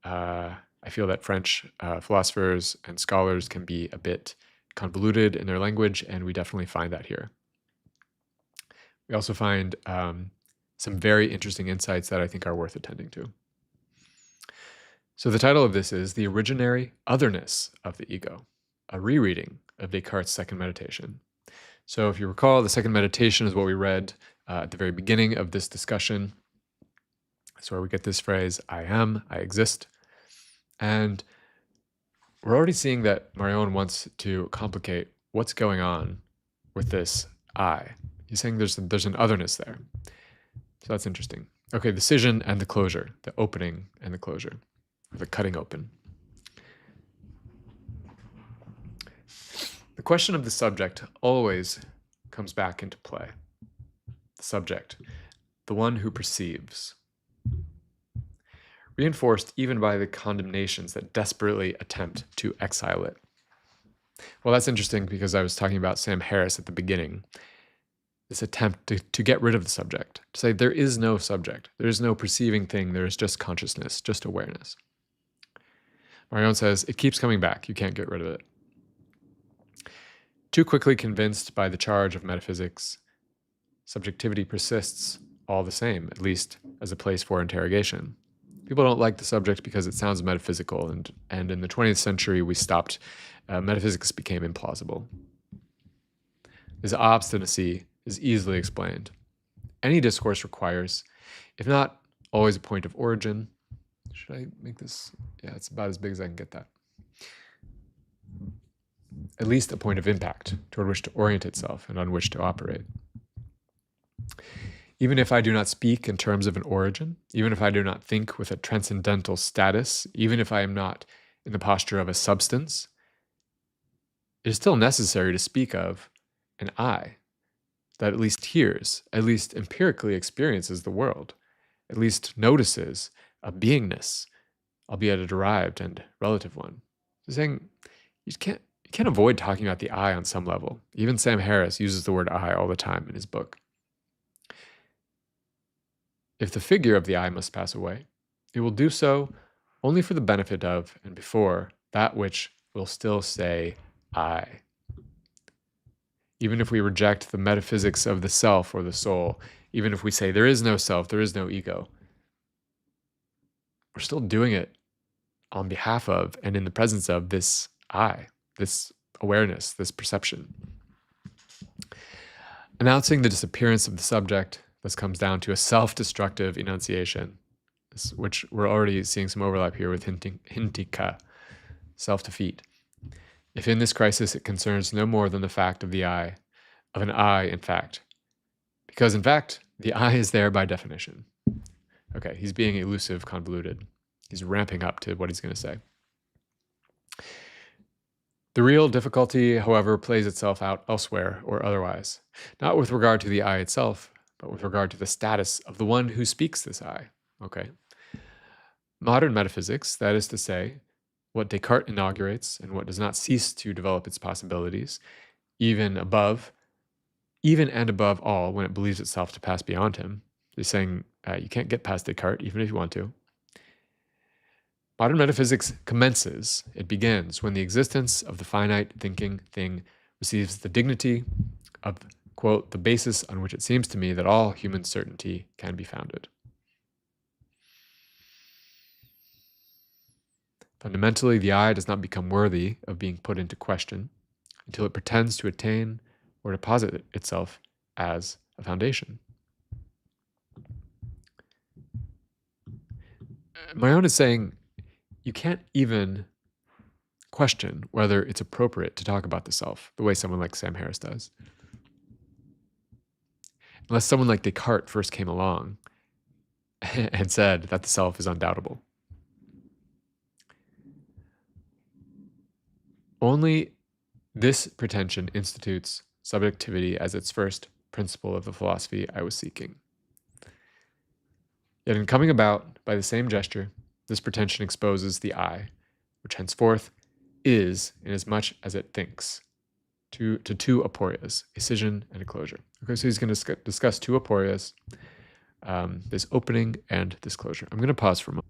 I feel that French philosophers and scholars can be a bit convoluted in their language, and we definitely find that here. We also find some very interesting insights that I think are worth attending to. So the title of this is The Originary Otherness of the Ego, a rereading of Descartes' second meditation. So if you recall, the second meditation is what we read at the very beginning of this discussion. That's where we get this phrase, I am, I exist. And we're already seeing that Marion wants to complicate what's going on with this I. He's saying there's an otherness there. So that's interesting. Okay, the scission and the closure, the opening and the closure, or the cutting open. The question of the subject always comes back into play. The subject, the one who perceives. Reinforced even by the condemnations that desperately attempt to exile it. Well, that's interesting because I was talking about Sam Harris at the beginning. This attempt to get rid of the subject, to say there is no subject, there is no perceiving thing, there is just consciousness, just awareness. Marion says, it keeps coming back, you can't get rid of it. Too quickly convinced by the charge of metaphysics, subjectivity persists all the same, at least as a place for interrogation. People don't like the subject because it sounds metaphysical, and in the 20th century we stopped, metaphysics became implausible. This obstinacy is easily explained. Any discourse requires, if not always a point of origin, should I make this? Yeah, it's about as big as I can get that. At least a point of impact toward which to orient itself and on which to operate. Even if I do not speak in terms of an origin, even if I do not think with a transcendental status, even if I am not in the posture of a substance, it is still necessary to speak of an I that at least hears, at least empirically experiences the world, at least notices a beingness, albeit a derived and relative one. So saying you can't avoid talking about the I on some level. Even Sam Harris uses the word I all the time in his book. If the figure of the I must pass away, it will do so only for the benefit of and before that which will still say I. Even if we reject the metaphysics of the self or the soul, even if we say there is no self, there is no ego, we're still doing it on behalf of and in the presence of this I, this awareness, this perception. Announcing the disappearance of the subject, this comes down to a self-destructive enunciation, which we're already seeing some overlap here with Hintikka, self-defeat. If in this crisis it concerns no more than the fact of the I, of an I in fact, because in fact, the I is there by definition. Okay, he's being elusive, convoluted. He's ramping up to what he's going to say. The real difficulty, however, plays itself out elsewhere or otherwise, not with regard to the I itself, but with regard to the status of the one who speaks this I. Okay. Modern metaphysics, that is to say, what Descartes inaugurates and what does not cease to develop its possibilities, even and above all when it believes itself to pass beyond him. They're saying you can't get past Descartes even if you want to. Modern metaphysics commences, it begins, when the existence of the finite thinking thing receives the dignity of, quote, the basis on which it seems to me that all human certainty can be founded. Fundamentally, the I does not become worthy of being put into question until it pretends to attain or deposit itself as a foundation. Marion is saying you can't even question whether it's appropriate to talk about the self the way someone like Sam Harris does. Unless someone like Descartes first came along and said that the self is undoubtable. Only this pretension institutes subjectivity as its first principle of the philosophy I was seeking. Yet in coming about by the same gesture, this pretension exposes the I, which henceforth is, inasmuch as it thinks, to two aporias, a scission and a closure. Okay, so he's going to discuss two aporias, this opening and this closure. I'm going to pause for a moment.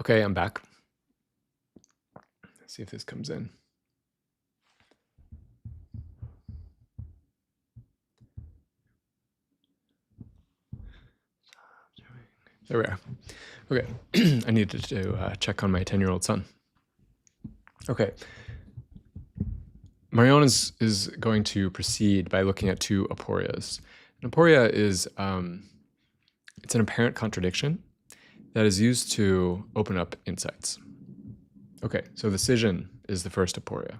Okay, I'm back. Let's see if this comes in. There we are. Okay, I needed to check on my 10-year-old son. Okay. Marion is going to proceed by looking at two aporias. An aporia is, it's an apparent contradiction that is used to open up insights. Okay, so the scission is the first aporia.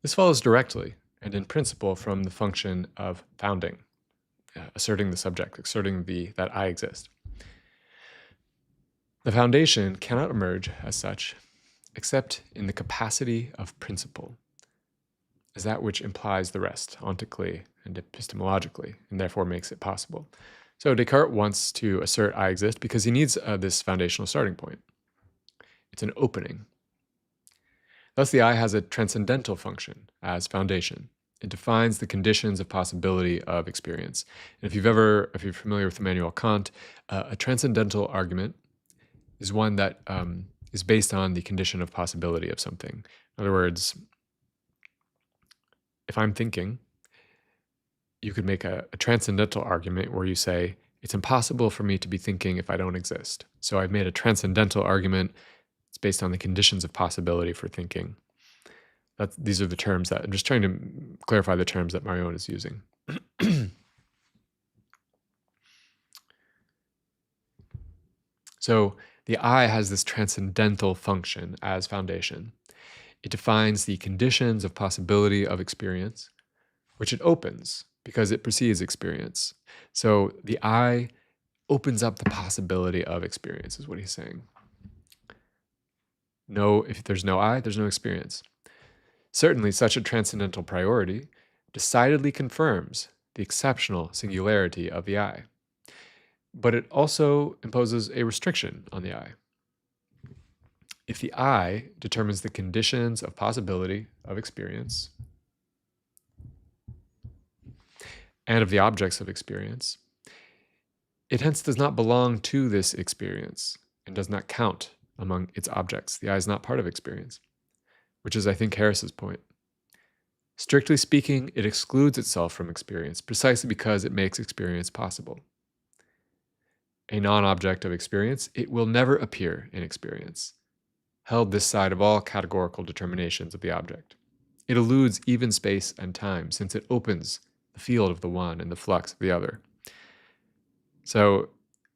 This follows directly and in principle from the function of founding, asserting the subject, asserting that I exist. The foundation cannot emerge as such except in the capacity of principle, as that which implies the rest, ontically and epistemologically, and therefore makes it possible. So Descartes wants to assert I exist because he needs this foundational starting point. It's an opening. Thus the I has a transcendental function as foundation. It defines the conditions of possibility of experience. And if you're familiar with Immanuel Kant, a transcendental argument is one that is based on the condition of possibility of something. In other words, if I'm thinking, you could make a transcendental argument where you say, it's impossible for me to be thinking if I don't exist. So I've made a transcendental argument. It's based on the conditions of possibility for thinking. These are the terms that, I'm just trying to clarify the terms that Marion is using. So the I has this transcendental function as foundation. It defines the conditions of possibility of experience, which it opens because it precedes experience. So the I opens up the possibility of experience, is what he's saying. No, if there's no I, there's no experience. Certainly, such a transcendental priority decidedly confirms the exceptional singularity of the I. But it also imposes a restriction on the I. If the I determines the conditions of possibility of experience and of the objects of experience, it hence does not belong to this experience and does not count among its objects. The I is not part of experience, which is, I think, Harris's point. Strictly speaking, it excludes itself from experience precisely because it makes experience possible. a non-object of experience, it will never appear in experience, held this side of all categorical determinations of the object. It eludes even space and time, since it opens the field of the one and the flux of the other. So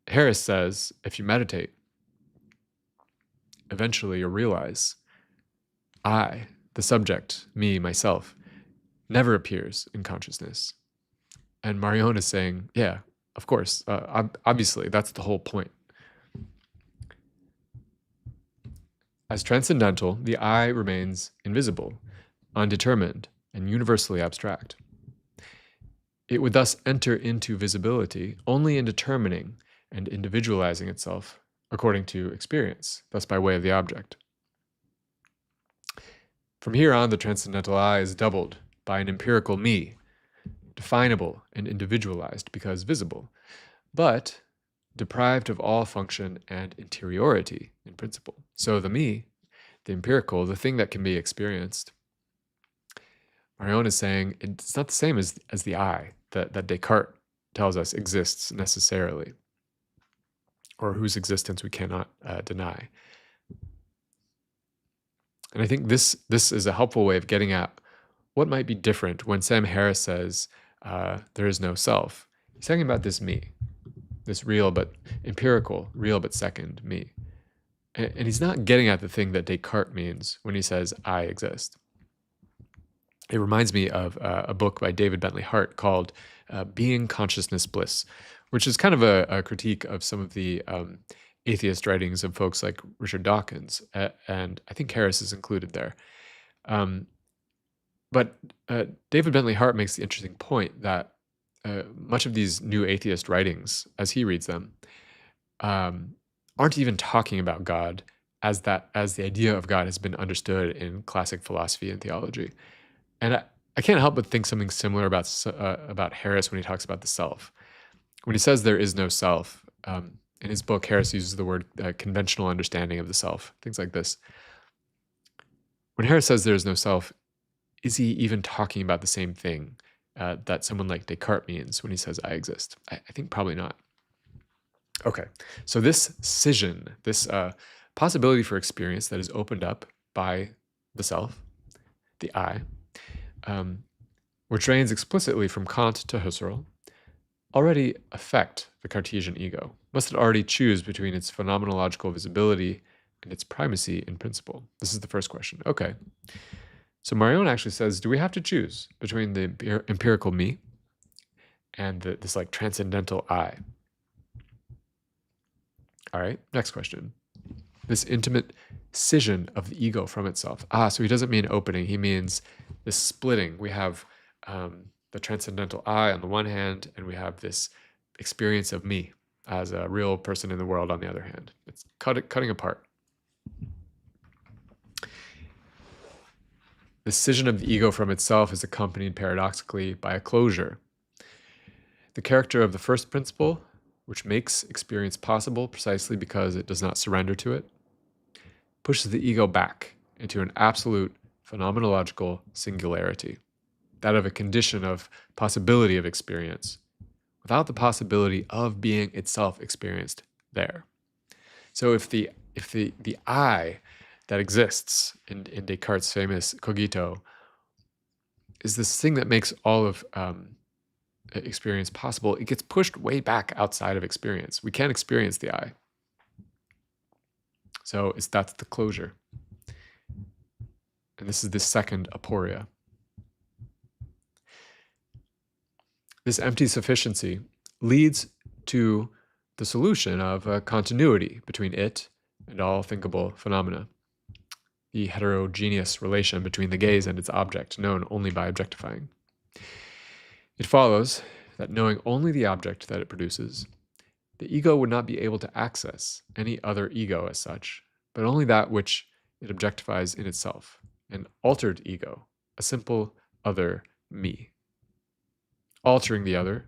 Harris says, if you meditate, eventually you'll realize I, the subject, me, myself, never appears in consciousness. And Marion is saying, yeah, of course, obviously, that's the whole point. As transcendental, the I remains invisible, undetermined, and universally abstract. It would thus enter into visibility only in determining and individualizing itself according to experience, thus by way of the object. From here on, the transcendental I is doubled by an empirical me, definable and individualized because visible, but deprived of all function and interiority in principle. So the me, the empirical, the thing that can be experienced, Marion is saying it's not the same as the I that Descartes tells us exists necessarily, or whose existence we cannot deny. And I think this is a helpful way of getting at what might be different when Sam Harris says there is no self. He's talking about this me, this real but empirical, real but second me. And he's not getting at the thing that Descartes means when he says I exist. It reminds me of a book by David Bentley Hart called Being Consciousness Bliss, which is kind of a critique of some of the atheist writings of folks like Richard Dawkins, and I think Harris is included there. But David Bentley Hart makes the interesting point that much of these new atheist writings, as he reads them, aren't even talking about God as the idea of God has been understood in classic philosophy and theology. And I can't help but think something similar about Harris when he talks about the self. When he says there is no self, in his book, Harris uses the word conventional understanding of the self, things like this. When Harris says there is no self, is he even talking about the same thing that someone like Descartes means when he says I exist? I think probably not. Okay, so this scission, this possibility for experience that is opened up by the self, the I, which reigns explicitly from Kant to Husserl, already affect the Cartesian ego? Must it already choose between its phenomenological visibility and its primacy in principle? This is the first question. Okay. So Marion actually says, do we have to choose between the empirical me and this like transcendental I? All right, next question. This intimate scission of the ego from itself. So he doesn't mean opening, he means this splitting. We have the transcendental I on the one hand, and we have this experience of me as a real person in the world on the other hand. It's cutting apart. The scission of the ego from itself is accompanied paradoxically by a closure. The character of the first principle, which makes experience possible precisely because it does not surrender to it, pushes the ego back into an absolute phenomenological singularity, that of a condition of possibility of experience, without the possibility of being itself experienced there. So if the I that exists in Descartes' famous Cogito is this thing that makes all of experience possible, it gets pushed way back outside of experience. We can't experience the I. So that's the closure. And this is the second aporia. This empty sufficiency leads to the solution of a continuity between it and all thinkable phenomena, the heterogeneous relation between the gaze and its object, known only by objectifying. It follows that knowing only the object that it produces, the ego would not be able to access any other ego as such, but only that which it objectifies in itself, an altered ego, a simple other me. Altering the other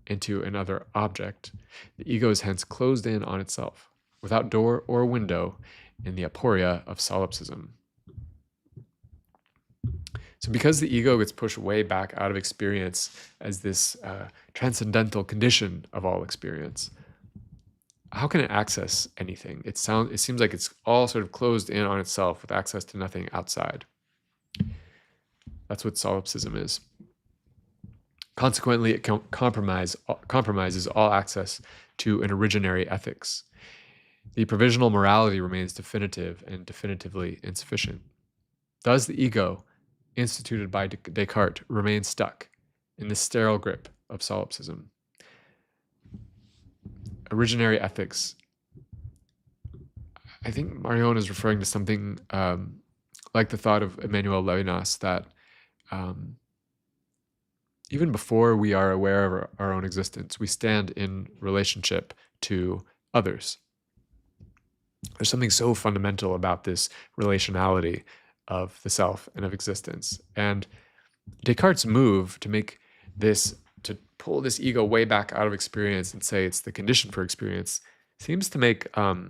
into another object, the ego is hence closed in on itself, without door or window, in the aporia of solipsism. So because the ego gets pushed way back out of experience as this transcendental condition of all experience, how can it access anything? It seems like it's all sort of closed in on itself with access to nothing outside. That's what solipsism is. Consequently, it compromises all access to an originary ethics. The provisional morality remains definitive and definitively insufficient. Does the ego, instituted by Descartes, remain stuck in the sterile grip of solipsism? Originary ethics. I think Marion is referring to something like the thought of Emmanuel Levinas, that even before we are aware of our own existence, we stand in relationship to others. There's something so fundamental about this relationality of the self and of existence. And Descartes' move to make this, to pull this ego way back out of experience and say it's the condition for experience, seems to make the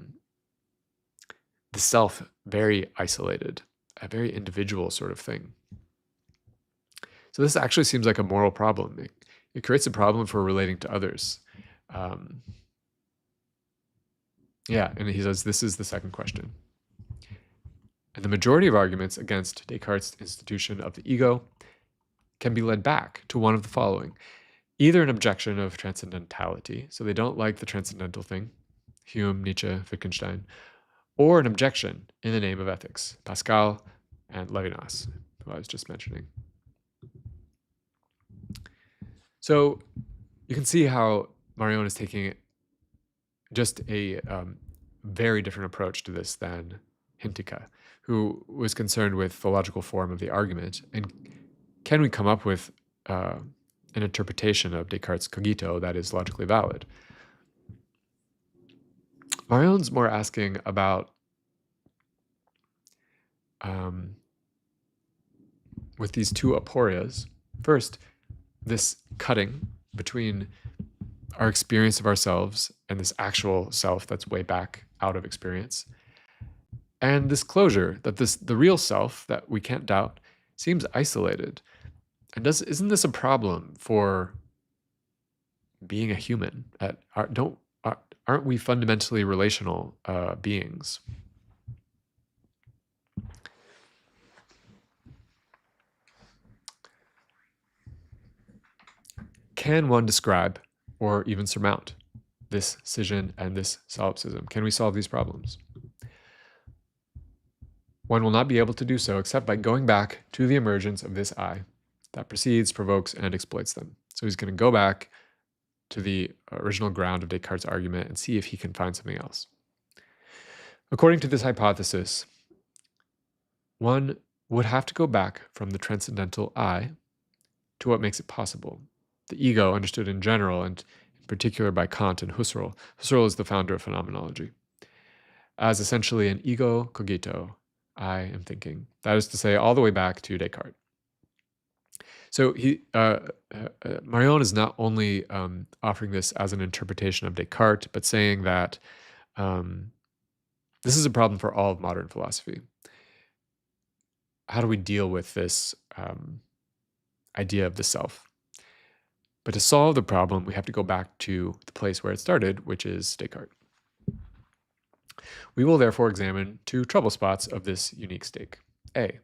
self very isolated, a very individual sort of thing. So this actually seems like a moral problem. It creates a problem for relating to others. Yeah, and he says this is the second question. And the majority of arguments against Descartes' institution of the ego can be led back to one of the following. Either an objection of transcendentality, so they don't like the transcendental thing, Hume, Nietzsche, Wittgenstein, or an objection in the name of ethics, Pascal and Levinas, who I was just mentioning. So you can see how Marion is taking just a very different approach to this than Hintikka, who was concerned with the logical form of the argument. And can we come up with an interpretation of Descartes' Cogito that is logically valid? Marion's more asking about, with these two aporias, first, this cutting between our experience of ourselves and this actual self that's way back out of experience, and this closure that the real self that we can't doubt seems isolated. And isn't this a problem for being a human? Aren't we fundamentally relational beings? Can one describe or even surmount this scission and this solipsism? Can we solve these problems? One will not be able to do so except by going back to the emergence of this I that precedes, provokes, and exploits them. So he's going to go back to the original ground of Descartes' argument and see if he can find something else. According to this hypothesis, one would have to go back from the transcendental I to what makes it possible. The ego, understood in general, and in particular by Kant and Husserl. Husserl is the founder of phenomenology, as essentially an ego cogito, I am thinking. That is to say, all the way back to Descartes. So Marion is not only offering this as an interpretation of Descartes, but saying that this is a problem for all of modern philosophy. How do we deal with this idea of the self? But to solve the problem, we have to go back to the place where it started, which is Descartes. We will therefore examine two trouble spots of this unique stake. A,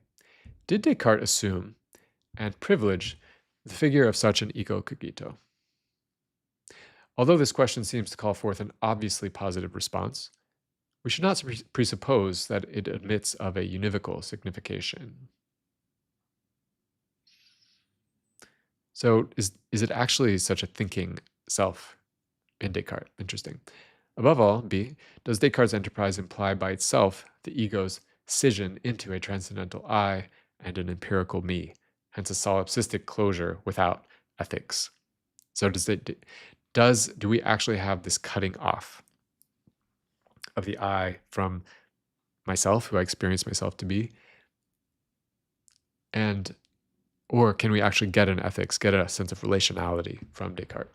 did Descartes assume and privilege the figure of such an ego cogito? Although this question seems to call forth an obviously positive response, we should not presuppose that it admits of a univocal signification. So is it actually such a thinking self in Descartes? Interesting. Above all, B, does Descartes' enterprise imply by itself the ego's scission into a transcendental I and an empirical me, hence a solipsistic closure without ethics? So do we actually have this cutting off of the I from myself, who I experience myself to be? Or can we actually get an ethics, get a sense of relationality from Descartes?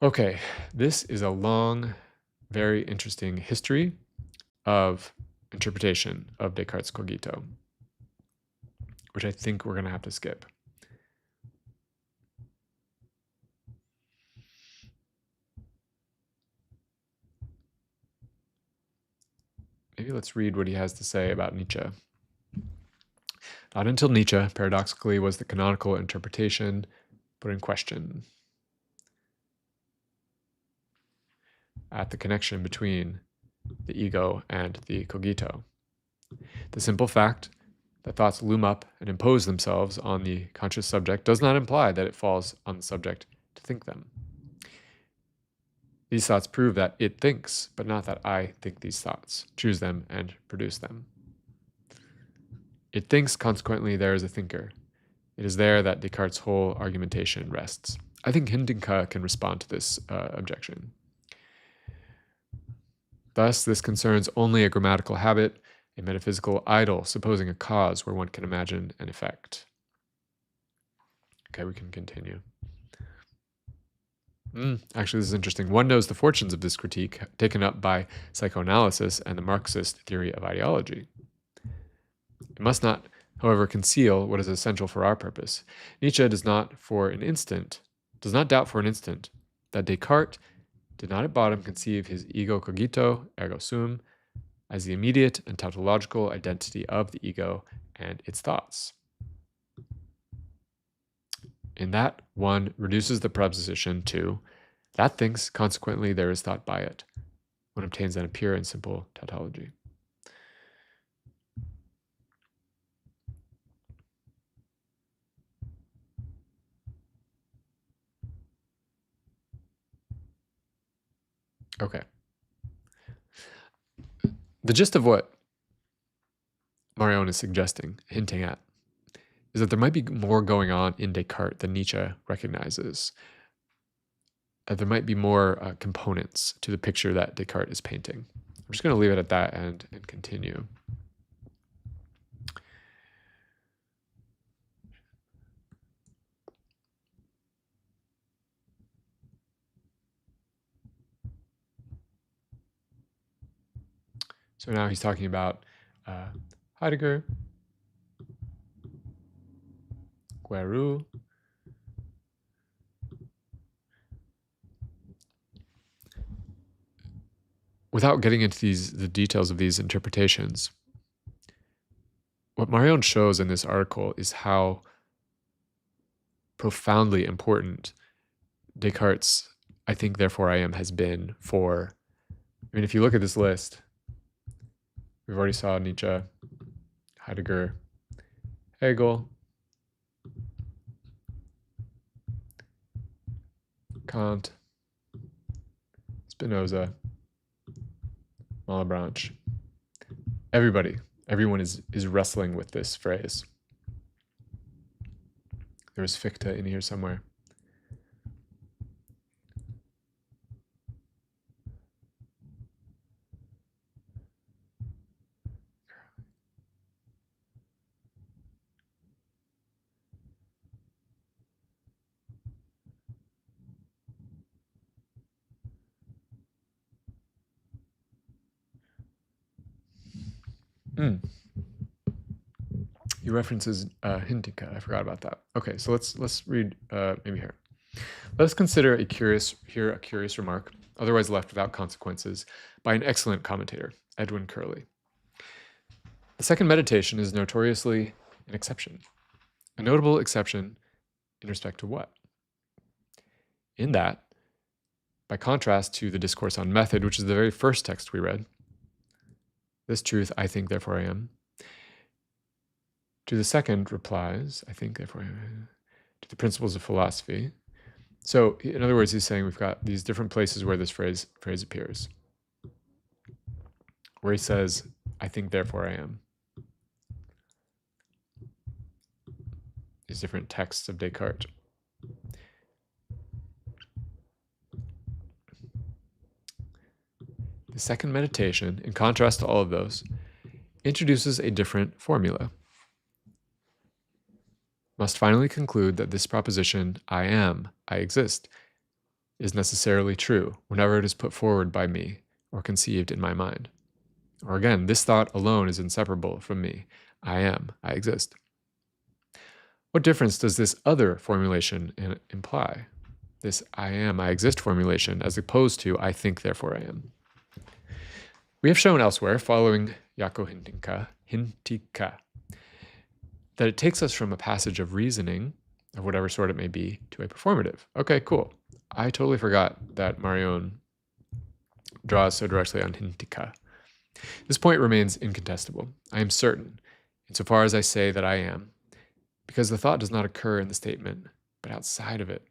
Okay, this is a long, very interesting history of interpretation of Descartes' Cogito, which I think we're going to have to skip. maybe let's read what he has to say about Nietzsche. Not until Nietzsche, paradoxically, was the canonical interpretation put in question at the connection between the ego and the cogito. The simple fact that thoughts loom up and impose themselves on the conscious subject does not imply that it falls on the subject to think them. These thoughts prove that it thinks, but not that I think these thoughts, choose them, and produce them. It thinks, consequently, there is a thinker. It is there that Descartes' whole argumentation rests. I think Hintikka can respond to this objection. Thus, this concerns only a grammatical habit, a metaphysical idol, supposing a cause where one can imagine an effect. Okay, we can continue. Actually, this is interesting. One knows the fortunes of this critique taken up by psychoanalysis and the Marxist theory of ideology. It must not, however, conceal what is essential for our purpose. Nietzsche does not doubt for an instant that Descartes did not at bottom conceive his ego cogito, ergo sum, as the immediate and tautological identity of the ego and its thoughts. In that, one reduces the preposition to that thinks, consequently there is thought by it. One obtains then a pure and simple tautology. Okay. The gist of what Marion is suggesting, hinting at, is that there might be more going on in Descartes than Nietzsche recognizes. That there might be more components to the picture that Descartes is painting. I'm just going to leave it at that and continue. So now he's talking about Heidegger, Guerrero, without getting into the details of these interpretations, what Marion shows in this article is how profoundly important Descartes' I think, therefore I am has been for, I mean, if you look at this list, we've already saw Nietzsche, Heidegger, Hegel, Kant, Spinoza, Malebranche. Everyone is wrestling with this phrase. There's Fichte in here somewhere. He references Hintikka. I forgot about that. Okay, so let's read maybe here. Let us consider a curious remark, otherwise left without consequences, by an excellent commentator, Edwin Curley. The second meditation is notoriously an exception. A notable exception in respect to what? In that, by contrast to the Discourse on Method, which is the very first text we read, this truth, I think, therefore I am, to the second replies, I think, therefore I am, to the principles of philosophy. So, in other words, he's saying we've got these different places where this phrase appears, where he says, I think, therefore I am. These different texts of Descartes. The second meditation, in contrast to all of those, introduces a different formula. Must finally conclude that this proposition, I am, I exist, is necessarily true whenever it is put forward by me or conceived in my mind. Or again, this thought alone is inseparable from me. I am, I exist. What difference does this other formulation imply? This I am, I exist formulation, as opposed to I think, therefore I am. We have shown elsewhere, following Jaako Hintika, that it takes us from a passage of reasoning, of whatever sort it may be, to a performative. Okay, cool. I totally forgot that Marion draws so directly on Hintikka. This point remains incontestable. I am certain, insofar as I say that I am, because the thought does not occur in the statement, but outside of it.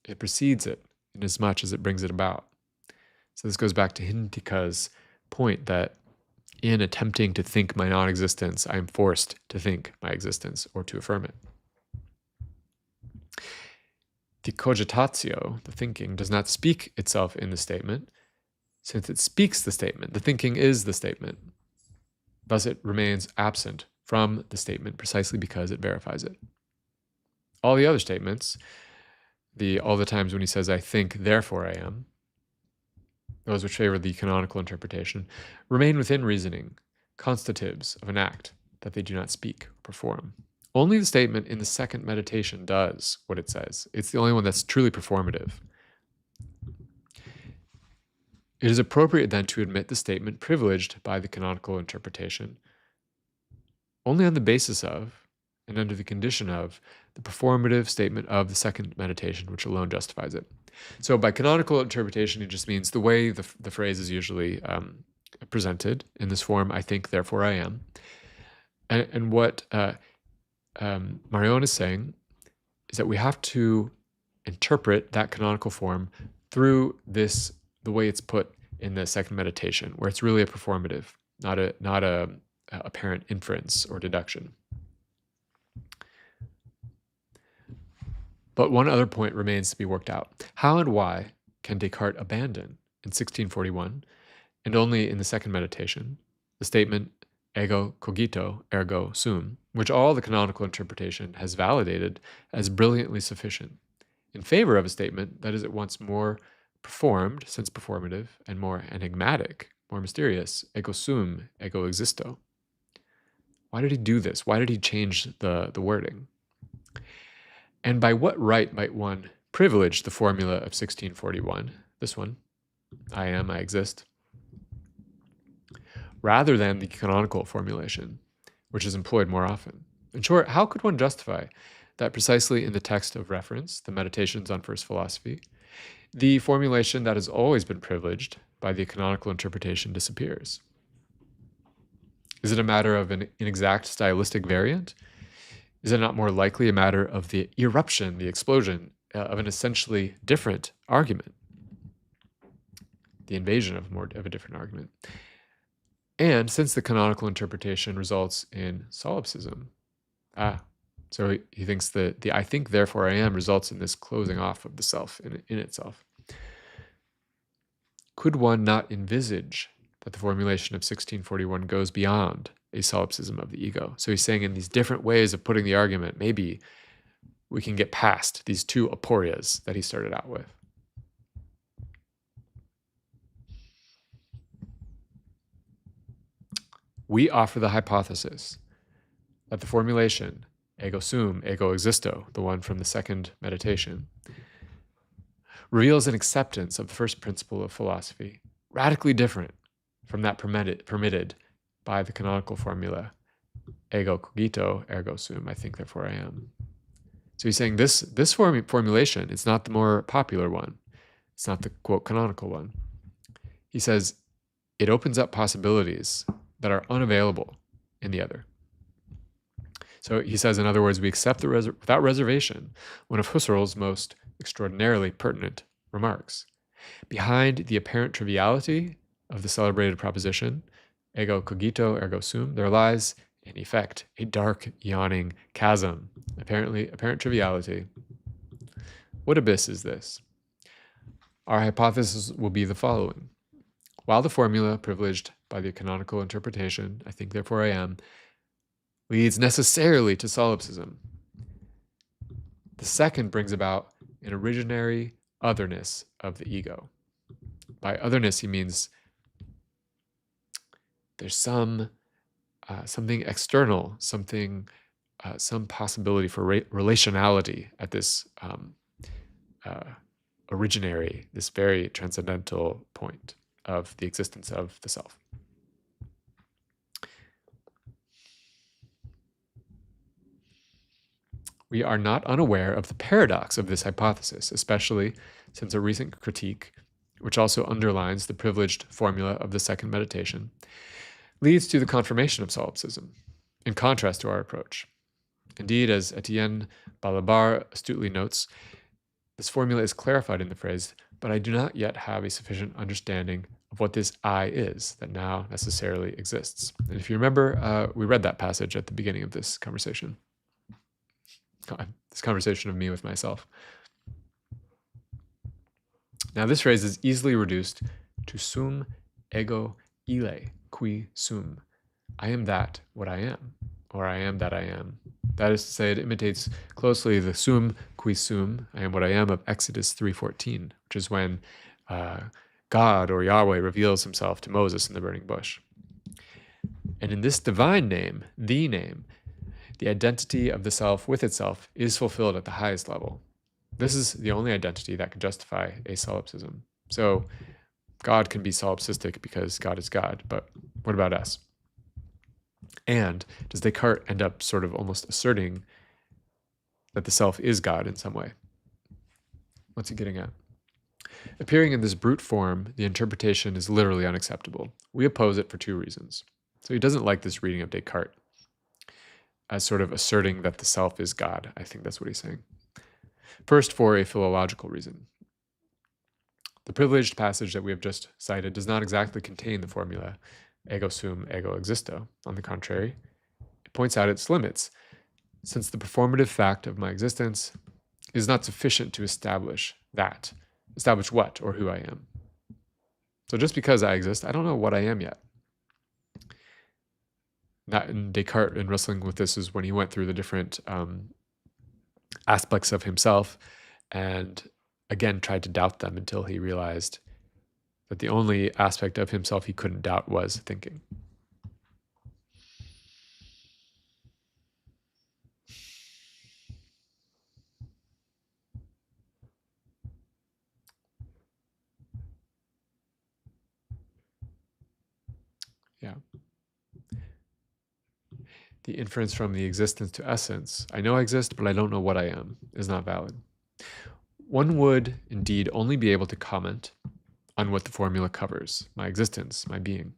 It precedes it, inasmuch as it brings it about. So this goes back to Hintikka's point that in attempting to think my non-existence, I am forced to think my existence or to affirm it. The cogitatio, the thinking, does not speak itself in the statement. Since it speaks the statement, the thinking is the statement. Thus it remains absent from the statement precisely because it verifies it. All the other statements, all the times when he says, I think, therefore I am, those which favor the canonical interpretation, remain within reasoning, constitutives of an act that they do not speak or perform. Only the statement in the second meditation does what it says. It's the only one that's truly performative. It is appropriate then to admit the statement privileged by the canonical interpretation only on the basis of, and under the condition of, the performative statement of the second meditation, which alone justifies it. So by canonical interpretation, it just means the way the phrase is usually presented in this form, I think, therefore I am. And what Marion is saying is that we have to interpret that canonical form through the way it's put in the second meditation, where it's really a performative, not a apparent inference or deduction. But one other point remains to be worked out. How and why can Descartes abandon in 1641, and only in the second meditation, the statement ego cogito, ergo sum, which all the canonical interpretation has validated as brilliantly sufficient, in favor of a statement that is at once more performed, since performative, and more enigmatic, more mysterious, ego sum, ego existo? Why did he do this? Why did he change the wording? And by what right might one privilege the formula of 1641, this one, I am, I exist, rather than the canonical formulation, which is employed more often? In short, how could one justify that precisely in the text of reference, the Meditations on First Philosophy, the formulation that has always been privileged by the canonical interpretation disappears? Is it a matter of an inexact stylistic variant? Is it not more likely a matter of the eruption, the explosion of an essentially different argument? The invasion of a different argument. And since the canonical interpretation results in solipsism, so he thinks that the I think, therefore I am results in this closing off of the self in itself. Could one not envisage that the formulation of 1641 goes beyond a solipsism of the ego? So he's saying in these different ways of putting the argument, maybe we can get past these two aporias that he started out with. We offer the hypothesis that the formulation, ego sum, ego existo, the one from the second meditation, reveals an acceptance of the first principle of philosophy, radically different from that permitted by the canonical formula, ego cogito, ergo sum, I think, therefore I am. So he's saying this formulation, it's not the more popular one. It's not the, quote, canonical one. He says it opens up possibilities that are unavailable in the other. So he says, in other words, we accept without reservation one of Husserl's most extraordinarily pertinent remarks. Behind the apparent triviality of the celebrated proposition, ego cogito, ergo sum, there lies, in effect, a dark, yawning chasm, apparent triviality. What abyss is this? Our hypothesis will be the following. While the formula privileged by the canonical interpretation, I think, therefore I am, leads necessarily to solipsism, the second brings about an originary otherness of the ego. By otherness, he means there's something external, some possibility for relationality at this originary, this very transcendental point of the existence of the self. We are not unaware of the paradox of this hypothesis, especially since a recent critique, which also underlines the privileged formula of the second meditation, leads to the confirmation of solipsism, in contrast to our approach. Indeed, as Etienne Balabar astutely notes, this formula is clarified in the phrase, but I do not yet have a sufficient understanding of what this I is that now necessarily exists. And if you remember, we read that passage at the beginning of this conversation. This conversation of me with myself. Now, this phrase is easily reduced to sum ego ille qui sum. I am that, what I am, or I am that I am. That is to say, it imitates closely the sum qui sum, I am what I am, of Exodus 3:14, which is when God or Yahweh reveals himself to Moses in the burning bush. And in this divine name, the identity of the self with itself is fulfilled at the highest level. This is the only identity that can justify a solipsism. So God can be solipsistic because God is God, but what about us? And does Descartes end up sort of almost asserting that the self is God in some way? What's he getting at? Appearing in this brute form, the interpretation is literally unacceptable. We oppose it for two reasons. So he doesn't like this reading of Descartes as sort of asserting that the self is God. I think that's what he's saying. First, for a philological reason. The privileged passage that we have just cited does not exactly contain the formula ego sum, ego existo. On the contrary, it points out its limits, since the performative fact of my existence is not sufficient to establish that. Establish what or who I am. So just because I exist, I don't know what I am yet. That in Descartes, in wrestling with this, is when he went through the different aspects of himself and again tried to doubt them until he realized that the only aspect of himself he couldn't doubt was thinking. Yeah. The inference from the existence to essence, I know I exist, but I don't know what I am, is not valid. One would indeed only be able to comment on what the formula covers, my existence, my being,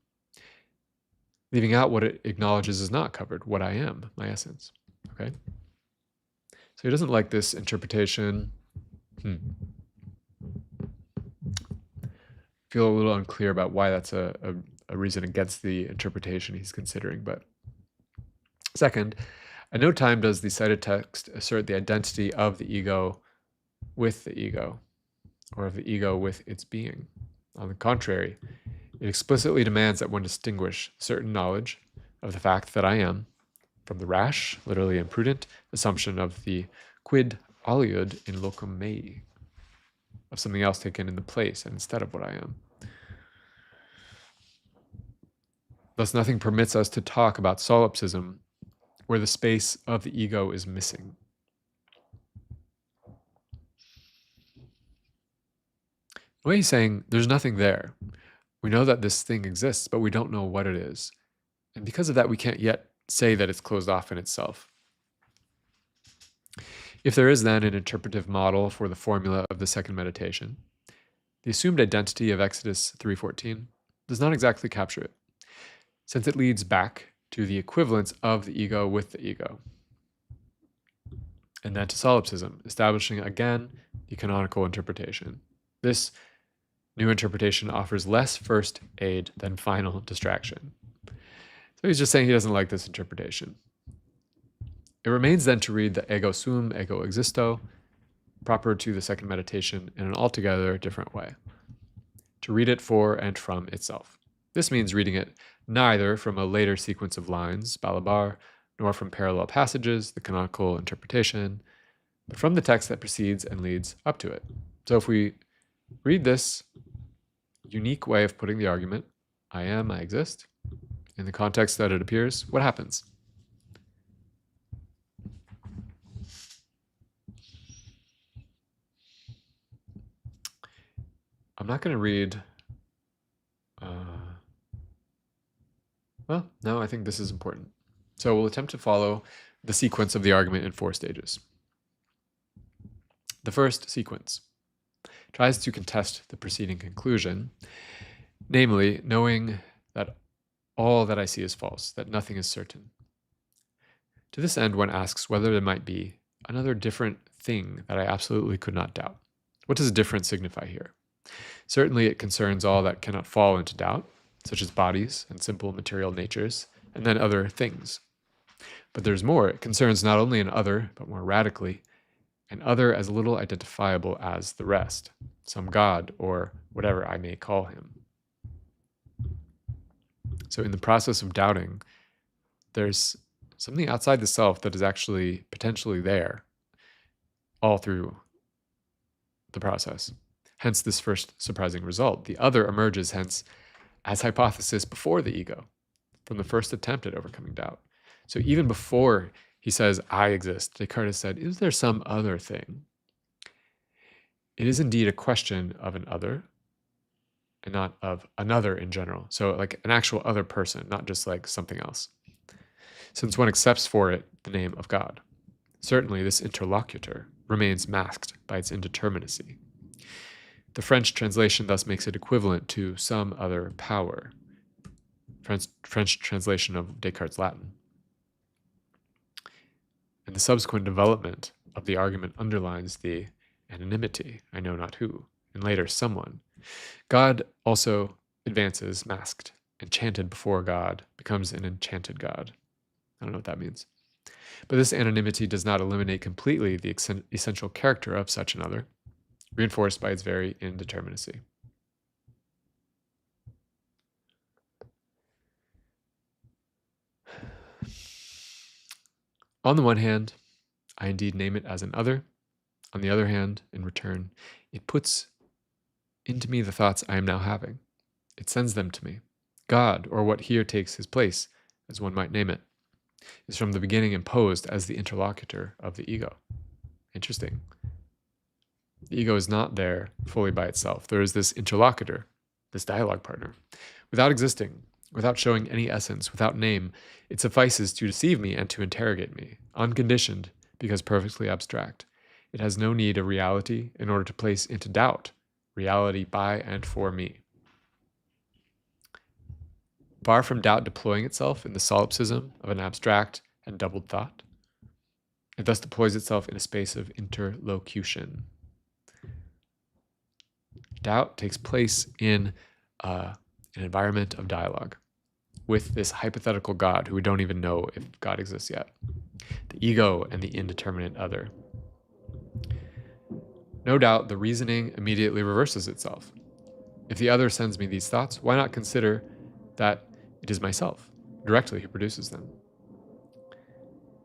leaving out what it acknowledges is not covered, what I am, my essence. Okay? So he doesn't like this interpretation. Feel a little unclear about why that's a reason against the interpretation he's considering, but second, at no time does the cited text assert the identity of the ego with the ego, or of the ego with its being. On the contrary, it explicitly demands that one distinguish certain knowledge of the fact that I am from the rash, literally imprudent, assumption of the quid aliud in locum mei, of something else taken in the place and instead of what I am. Thus, nothing permits us to talk about solipsism where the space of the ego is missing. The way he's saying, there's nothing there. We know that this thing exists, but we don't know what it is. And because of that, we can't yet say that it's closed off in itself. If there is then an interpretive model for the formula of the second meditation, the assumed identity of Exodus 3:14 does not exactly capture it, since it leads back to the equivalence of the ego with the ego, and then to solipsism, establishing again the canonical interpretation. This new interpretation offers less first aid than final distraction. So he's just saying he doesn't like this interpretation. It remains then to read the ego sum, ego existo, proper to the second meditation in an altogether different way, to read it for and from itself. This means reading it neither from a later sequence of lines, Balabar, nor from parallel passages, the canonical interpretation, but from the text that precedes and leads up to it. So if we read this unique way of putting the argument, I am, I exist, in the context that it appears, what happens? I'm not going to read Well, no, I think this is important. So we'll attempt to follow the sequence of the argument in 4 stages. The first sequence tries to contest the preceding conclusion, namely, knowing that all that I see is false, that nothing is certain. To this end, one asks whether there might be another different thing that I absolutely could not doubt. What does different signify here? Certainly it concerns all that cannot fall into doubt, such as bodies and simple material natures, and then other things. But there's more. It concerns not only an other, but more radically, an other as little identifiable as the rest, some God, or whatever I may call him. So in the process of doubting, there's something outside the self that is actually potentially there all through the process. Hence this first surprising result. The other emerges hence as hypothesis before the ego, from the first attempt at overcoming doubt. So even before he says, I exist, Descartes has said, is there some other thing? It is indeed a question of an other and not of another in general. So like an actual other person, not just like something else. Since one accepts for it the name of God. Certainly this interlocutor remains masked by its indeterminacy. The French translation thus makes it equivalent to some other power. French translation of Descartes' Latin. And the subsequent development of the argument underlines the anonymity, I know not who, and later someone. God also advances masked, enchanted before God, becomes an enchanted God. I don't know what that means. But this anonymity does not eliminate completely the essential character of such another, reinforced by its very indeterminacy. On the one hand, I indeed name it as an other. On the other hand, in return, it puts into me the thoughts I am now having. It sends them to me. God, or what here takes his place, as one might name it, is from the beginning imposed as the interlocutor of the ego. Interesting. The ego is not there fully by itself. There is this interlocutor, this dialogue partner. Without existing, without showing any essence, without name, it suffices to deceive me and to interrogate me, unconditioned because perfectly abstract. It has no need of reality in order to place into doubt reality by and for me. Far from doubt deploying itself in the solipsism of an abstract and doubled thought, it thus deploys itself in a space of interlocution. Doubt takes place in an environment of dialogue with this hypothetical God who we don't even know if God exists yet, the ego and the indeterminate other. No doubt the reasoning immediately reverses itself. If the other sends me these thoughts, why not consider that it is myself, directly who produces them?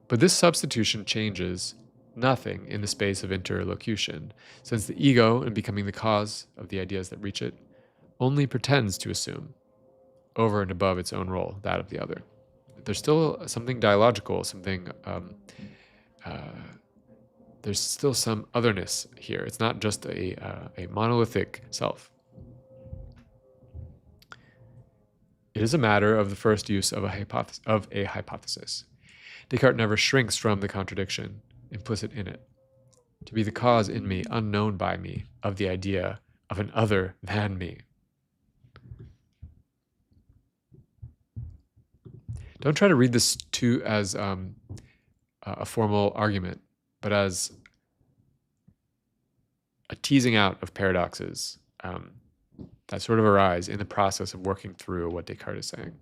But this substitution changes nothing in the space of interlocution, since the ego, in becoming the cause of the ideas that reach it, only pretends to assume, over and above its own role, that of the other. There's still something dialogical, something, there's still some otherness here. It's not just a monolithic self. It is a matter of the first use of a hypothesis. Descartes never shrinks from the contradiction implicit in it, to be the cause in me, unknown by me, of the idea of an other than me. Don't try to read this too as a formal argument, but as a teasing out of paradoxes that sort of arise in the process of working through what Descartes is saying.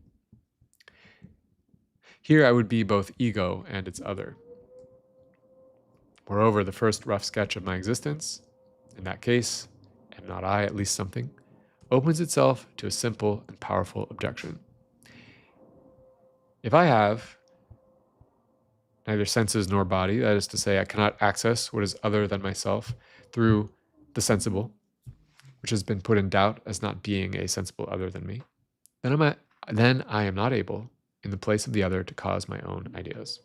Here I would be both ego and its other. Moreover, the first rough sketch of my existence, in that case, am not I at least something, opens itself to a simple and powerful objection. If I have neither senses nor body, that is to say, I cannot access what is other than myself through the sensible, which has been put in doubt as not being a sensible other than me, then I am not able, in the place of the other, to cause my own ideas.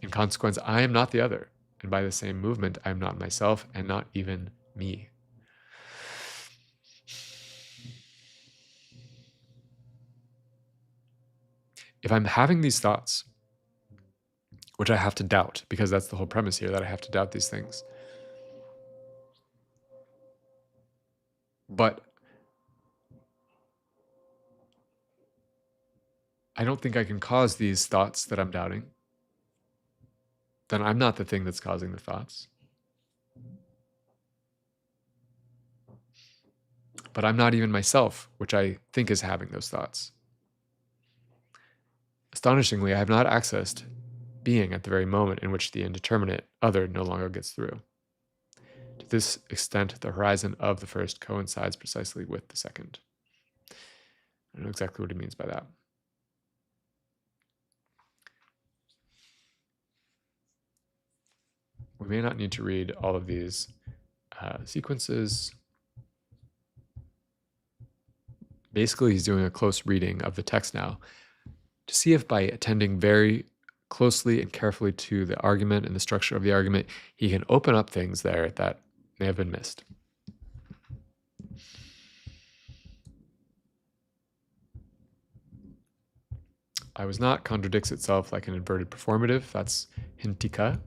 In consequence, I am not the other, and by the same movement, I am not myself and not even me. if I'm having these thoughts, which I have to doubt, because that's the whole premise here, that I have to doubt these things. But I don't think I can cause these thoughts that I'm doubting. Then I'm not the thing that's causing the thoughts. But I'm not even myself, which I think is having those thoughts. Astonishingly, I have not accessed being at the very moment in which the indeterminate other no longer gets through. To this extent, the horizon of the first coincides precisely with the second. I don't know exactly what he means by that. We may not need to read all of these sequences. Basically, he's doing a close reading of the text now to see if by attending very closely and carefully to the argument and the structure of the argument, he can open up things there that may have been missed. I was not contradicts itself like an inverted performative. That's Hintikka.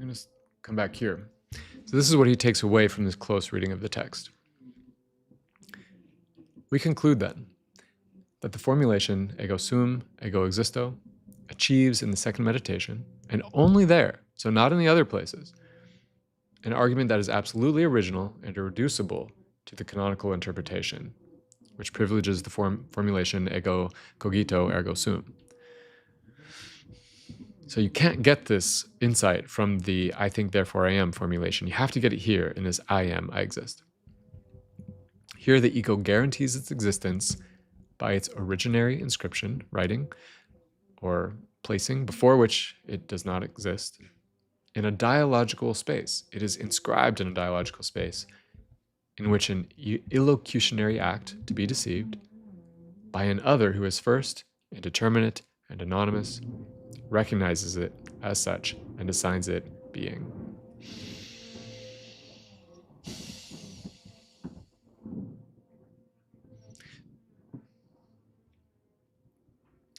I'm going to come back here. So this is what he takes away from this close reading of the text. We conclude then that the formulation ego sum, ego existo achieves in the second meditation, and only there, so not in the other places, an argument that is absolutely original and irreducible to the canonical interpretation, which privileges the formulation ego cogito ergo sum. So you can't get this insight from the I think, therefore I am formulation. You have to get it here in this I am, I exist. Here the ego guarantees its existence by its originary inscription, writing, or placing, before which it does not exist, in a dialogical space. It is inscribed in a dialogical space in which an illocutionary act, to be deceived, by an other who is first, indeterminate, and anonymous, recognizes it as such and assigns it being.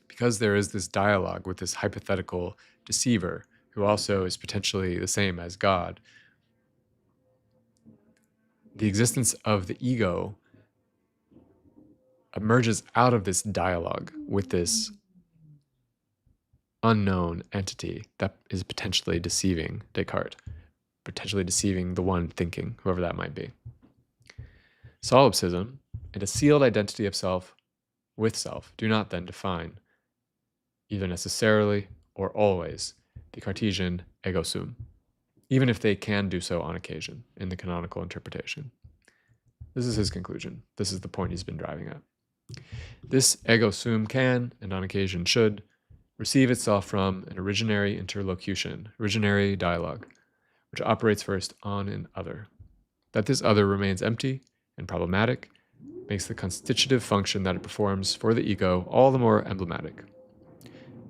Because there is this dialogue with this hypothetical deceiver who also is potentially the same as God, the existence of the ego emerges out of this dialogue with this unknown entity that is potentially deceiving Descartes, potentially deceiving the one thinking, whoever that might be. Solipsism and a sealed identity of self with self do not then define, either necessarily or always, the Cartesian ego sum, even if they can do so on occasion in the canonical interpretation. This is his conclusion. This is the point he's been driving at. This ego sum can, and on occasion should, receive itself from an originary interlocution, originary dialogue, which operates first on an other. That this other remains empty and problematic makes the constitutive function that it performs for the ego all the more emblematic.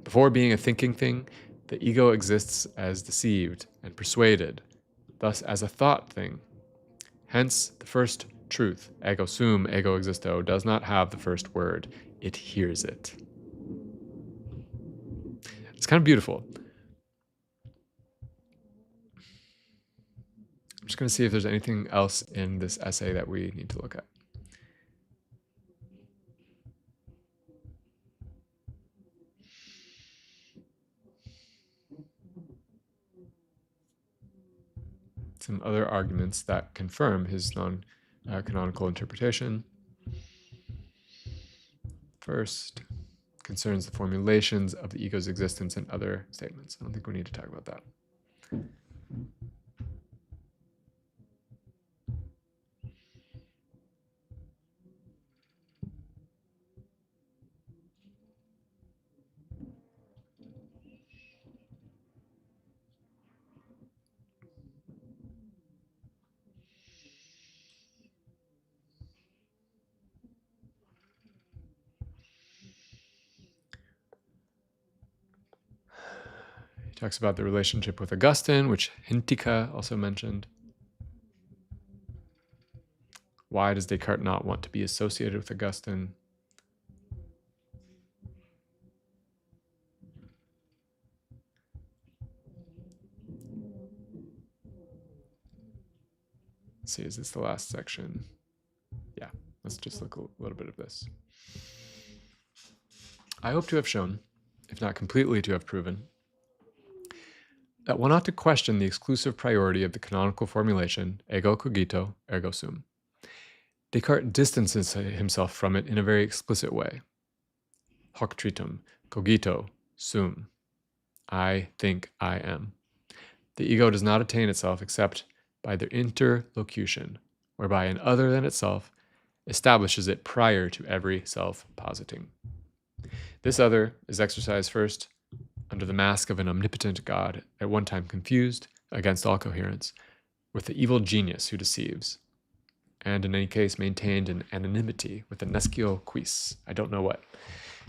Before being a thinking thing, the ego exists as deceived and persuaded, thus as a thought thing. Hence, the first truth, ego sum, ego existo, does not have the first word. It hears it. It's kind of beautiful. I'm just going to see if there's anything else in this essay that we need to look at. Some other arguments that confirm his non-canonical interpretation. First, concerns the formulations of the ego's existence and other statements. I don't think we need to talk about that. He talks about the relationship with Augustine, which Hintikka also mentioned. Why does Descartes not want to be associated with Augustine? Let's see, is this the last section? Yeah, let's just look a little bit of this. I hope to have shown, if not completely to have proven, that one ought to question the exclusive priority of the canonical formulation, ego cogito, ergo sum. Descartes distances himself from it in a very explicit way. Hoc tritum, cogito, sum. I think I am. The ego does not attain itself except by the interlocution, whereby an other than itself establishes it prior to every self-positing. This other is exercised first under the mask of an omnipotent God, at one time confused, against all coherence, with the evil genius who deceives, and in any case maintained in anonymity with the nescio quis, I don't know what.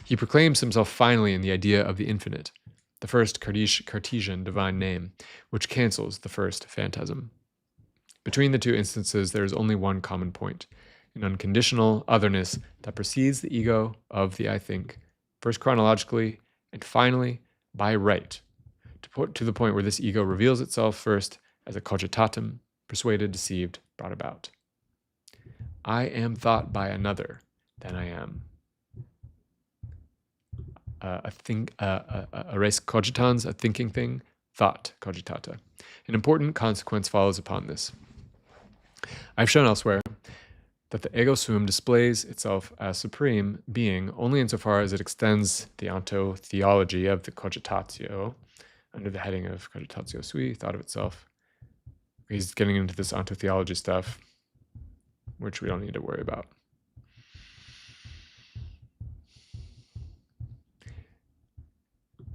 He proclaims himself finally in the idea of the infinite, the first Cartesian divine name, which cancels the first phantasm. Between the two instances, there is only one common point, an unconditional otherness that precedes the ego of the I think, first chronologically, and finally, by right, to the point where this ego reveals itself first as a cogitatum, persuaded, deceived, brought about. I am thought by another than I am. Res cogitans, a thinking thing, thought cogitata. An important consequence follows upon this. I've shown elsewhere that the ego sum displays itself as supreme being only insofar as it extends the ontotheology of the cogitatio under the heading of cogitatio sui, thought of itself. He's getting into this ontotheology stuff, which we don't need to worry about.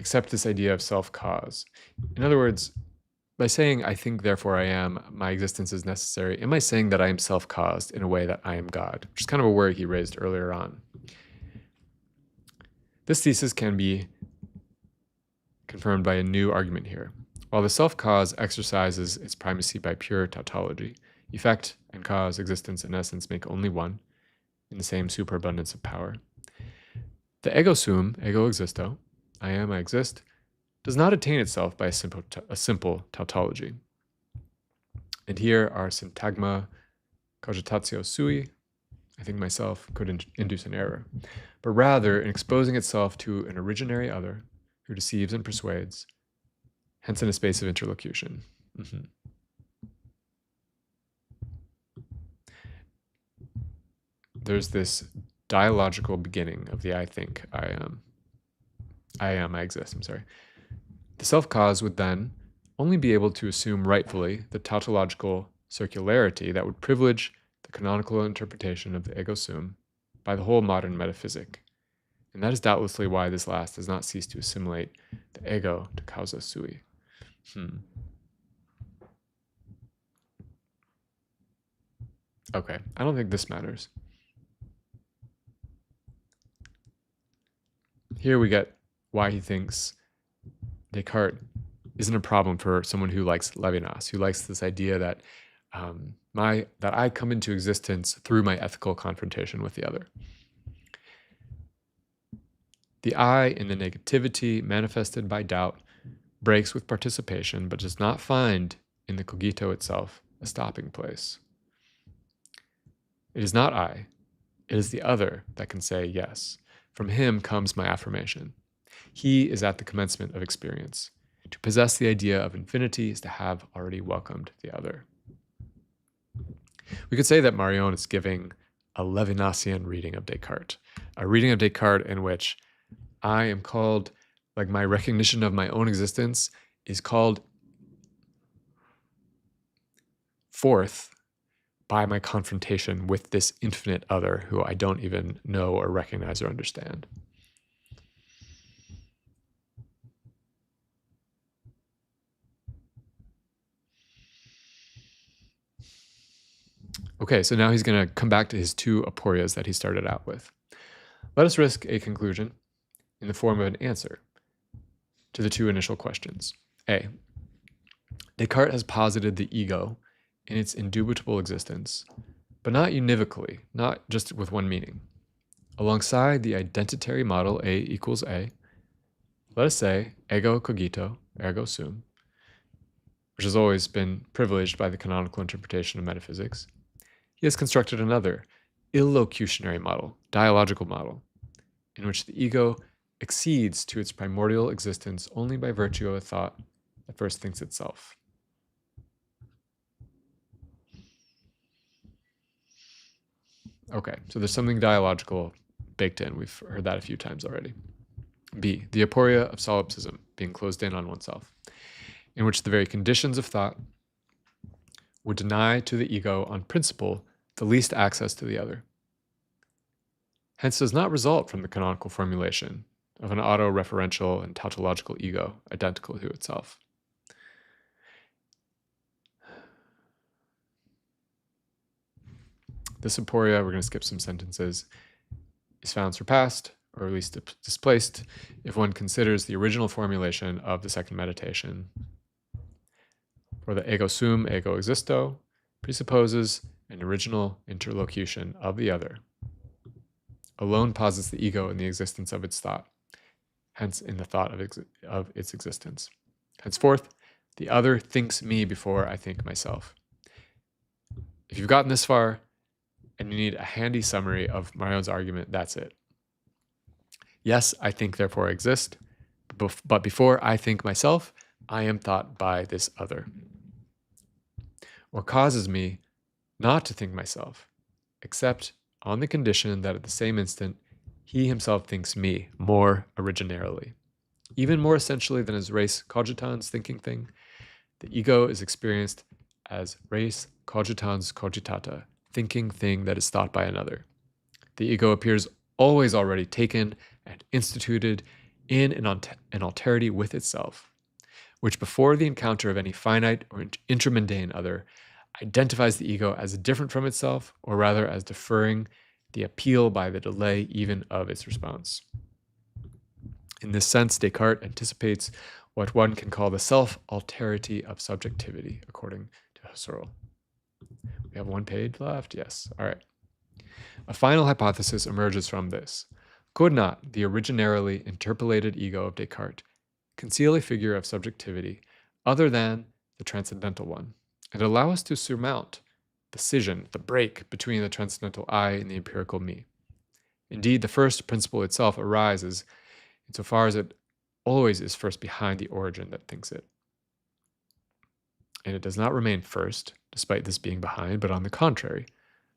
Except this idea of self-cause. In other words, by saying, I think, therefore I am, my existence is necessary, am I saying that I am self-caused in a way that I am God? Which is kind of a worry he raised earlier on. This thesis can be confirmed by a new argument here. While the self-cause exercises its primacy by pure tautology, effect and cause, existence and essence make only one, in the same superabundance of power. The ego sum, ego existo, I am, I exist, does not attain itself by a simple tautology. And here our syntagma cogitatio sui, I think myself, could induce an error, but rather in exposing itself to an originary other who deceives and persuades, hence in a space of interlocution. There's this dialogical beginning of the I think, I am, I exist, The self-cause would then only be able to assume rightfully the tautological circularity that would privilege the canonical interpretation of the ego sum by the whole modern metaphysic. And that is doubtlessly why this last does not cease to assimilate the ego to causa sui. Okay, I don't think this matters. Here we get why he thinks Descartes isn't a problem for someone who likes Levinas, who likes this idea that that I come into existence through my ethical confrontation with the other. The I in the negativity manifested by doubt breaks with participation, but does not find in the cogito itself a stopping place. It is not I, it is the other that can say yes. From him comes my affirmation. He is at the commencement of experience. To possess the idea of infinity is to have already welcomed the other. We could say that Marion is giving a Levinasian reading of Descartes, a reading of Descartes in which I am called, like my recognition of my own existence is called forth by my confrontation with this infinite other who I don't even know or recognize or understand. Okay, so now he's going to come back to his two aporias that he started out with. Let us risk a conclusion in the form of an answer to the two initial questions. A. Descartes has posited the ego in its indubitable existence, but not univocally, not just with one meaning. Alongside the identitary model A equals A, let us say ego cogito, ergo sum, which has always been privileged by the canonical interpretation of metaphysics, he has constructed another illocutionary model, dialogical model, in which the ego accedes to its primordial existence only by virtue of a thought that first thinks itself. Okay, so there's something dialogical baked in. We've heard that a few times already. B, the aporia of solipsism, being closed in on oneself, in which the very conditions of thought would deny to the ego on principle the least access to the other. Hence does not result from the canonical formulation of an auto-referential and tautological ego identical to itself. This aporia, we're going to skip some sentences, is found surpassed, or at least displaced, if one considers the original formulation of the second meditation. For the ego sum, ego existo, presupposes an original interlocution of the other. Alone posits the ego in the existence of its thought, hence in the thought of its existence. Henceforth, the other thinks me before I think myself. If you've gotten this far and you need a handy summary of Marion's argument, that's it. Yes, I think, therefore I exist, but before I think myself, I am thought by this other. Or causes me not to think myself, except on the condition that at the same instant, he himself thinks me more originarily. Even more essentially than as res cogitans thinking thing, the ego is experienced as res cogitans cogitata, thinking thing that is thought by another. The ego appears always already taken and instituted in an alterity with itself, which before the encounter of any finite or intramundane other identifies the ego as different from itself, or rather as deferring the appeal by the delay even of its response. In this sense, Descartes anticipates what one can call the self-alterity of subjectivity, according to Husserl. We have one page left? Yes. All right. A final hypothesis emerges from this. Could not the originarily interpolated ego of Descartes conceal a figure of subjectivity other than the transcendental one, and allow us to surmount the scission, the break between the transcendental I and the empirical me? Indeed, the first principle itself arises insofar as it always is first behind the origin that thinks it. And it does not remain first, despite this being behind, but on the contrary,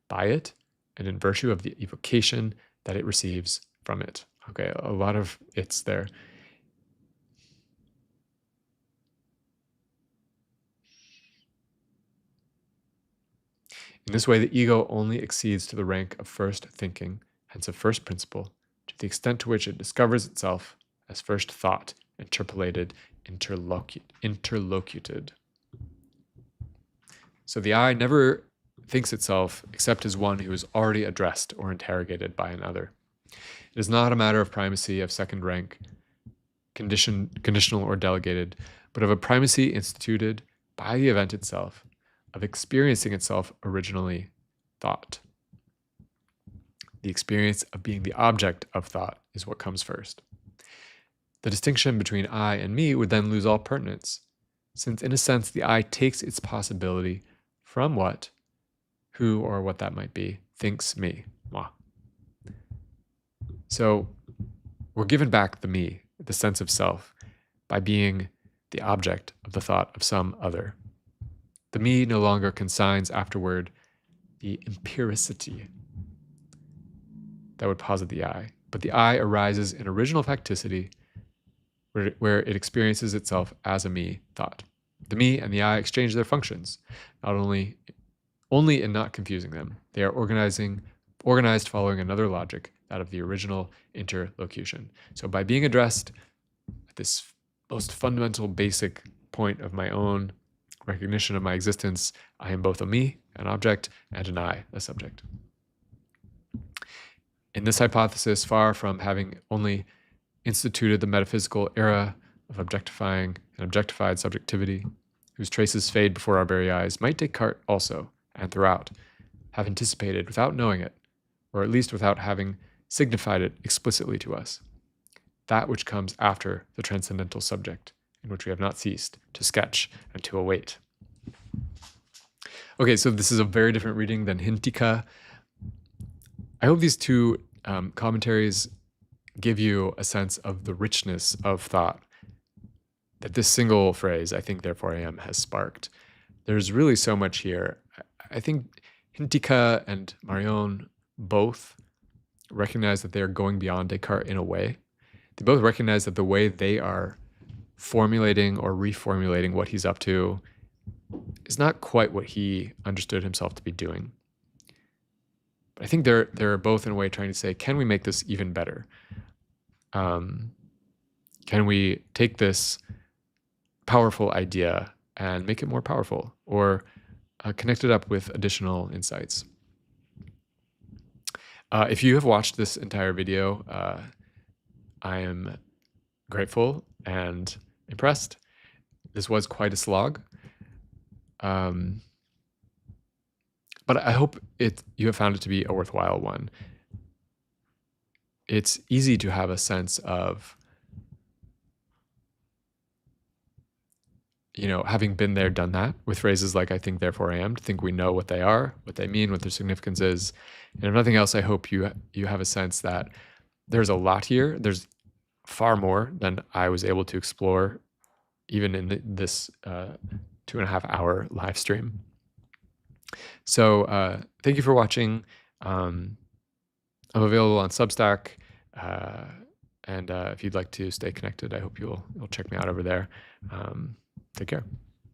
by it and in virtue of the evocation that it receives from it. Okay, a lot of it's there. In this way, the ego only accedes to the rank of first thinking, hence of first principle, to the extent to which it discovers itself as first thought, interpolated, interlocuted. So the I never thinks itself except as one who is already addressed or interrogated by another. It is not a matter of primacy of second rank, conditional or delegated, but of a primacy instituted by the event itself, of experiencing itself originally thought. The experience of being the object of thought is what comes first. The distinction between I and me would then lose all pertinence, since in a sense the I takes its possibility from what, who or what that might be, thinks me, moi. So we're given back the me, the sense of self, by being the object of the thought of some other. The me no longer consigns afterward the empiricity that would posit the I, but the I arises in original facticity where it experiences itself as a me thought. The me and the I exchange their functions, only in not confusing them. They are organized following another logic, that of the original interlocution. So by being addressed at this most fundamental, basic point of my own recognition of my existence, I am both a me, an object, and an I, a subject. In this hypothesis, far from having only instituted the metaphysical era of objectifying and objectified subjectivity, whose traces fade before our very eyes, might Descartes also, and throughout, have anticipated without knowing it, or at least without having signified it explicitly to us, that which comes after the transcendental subject, in which we have not ceased to sketch and to await. Okay, so this is a very different reading than Hintikka. I hope these two commentaries give you a sense of the richness of thought that this single phrase, I think, therefore I am, has sparked. There's really so much here. I think Hintikka and Marion both recognize that they are going beyond Descartes in a way. They both recognize that the way they are formulating or reformulating what he's up to is not quite what he understood himself to be doing. But I think they're both in a way trying to say, can we make this even better? Can we take this powerful idea and make it more powerful, or connect it up with additional insights? If you have watched this entire video, I am grateful and impressed. This was quite a slog. But I hope you have found it to be a worthwhile one. It's easy to have a sense of, having been there, done that, with phrases like I think, therefore I am, to think we know what they are, what they mean, what their significance is. And if nothing else, I hope you have a sense that there's a lot here. There's far more than I was able to explore even in this 2.5-hour live stream. So thank you for watching. I'm available on Substack. And if you'd like to stay connected, I hope you'll check me out over there. Take care.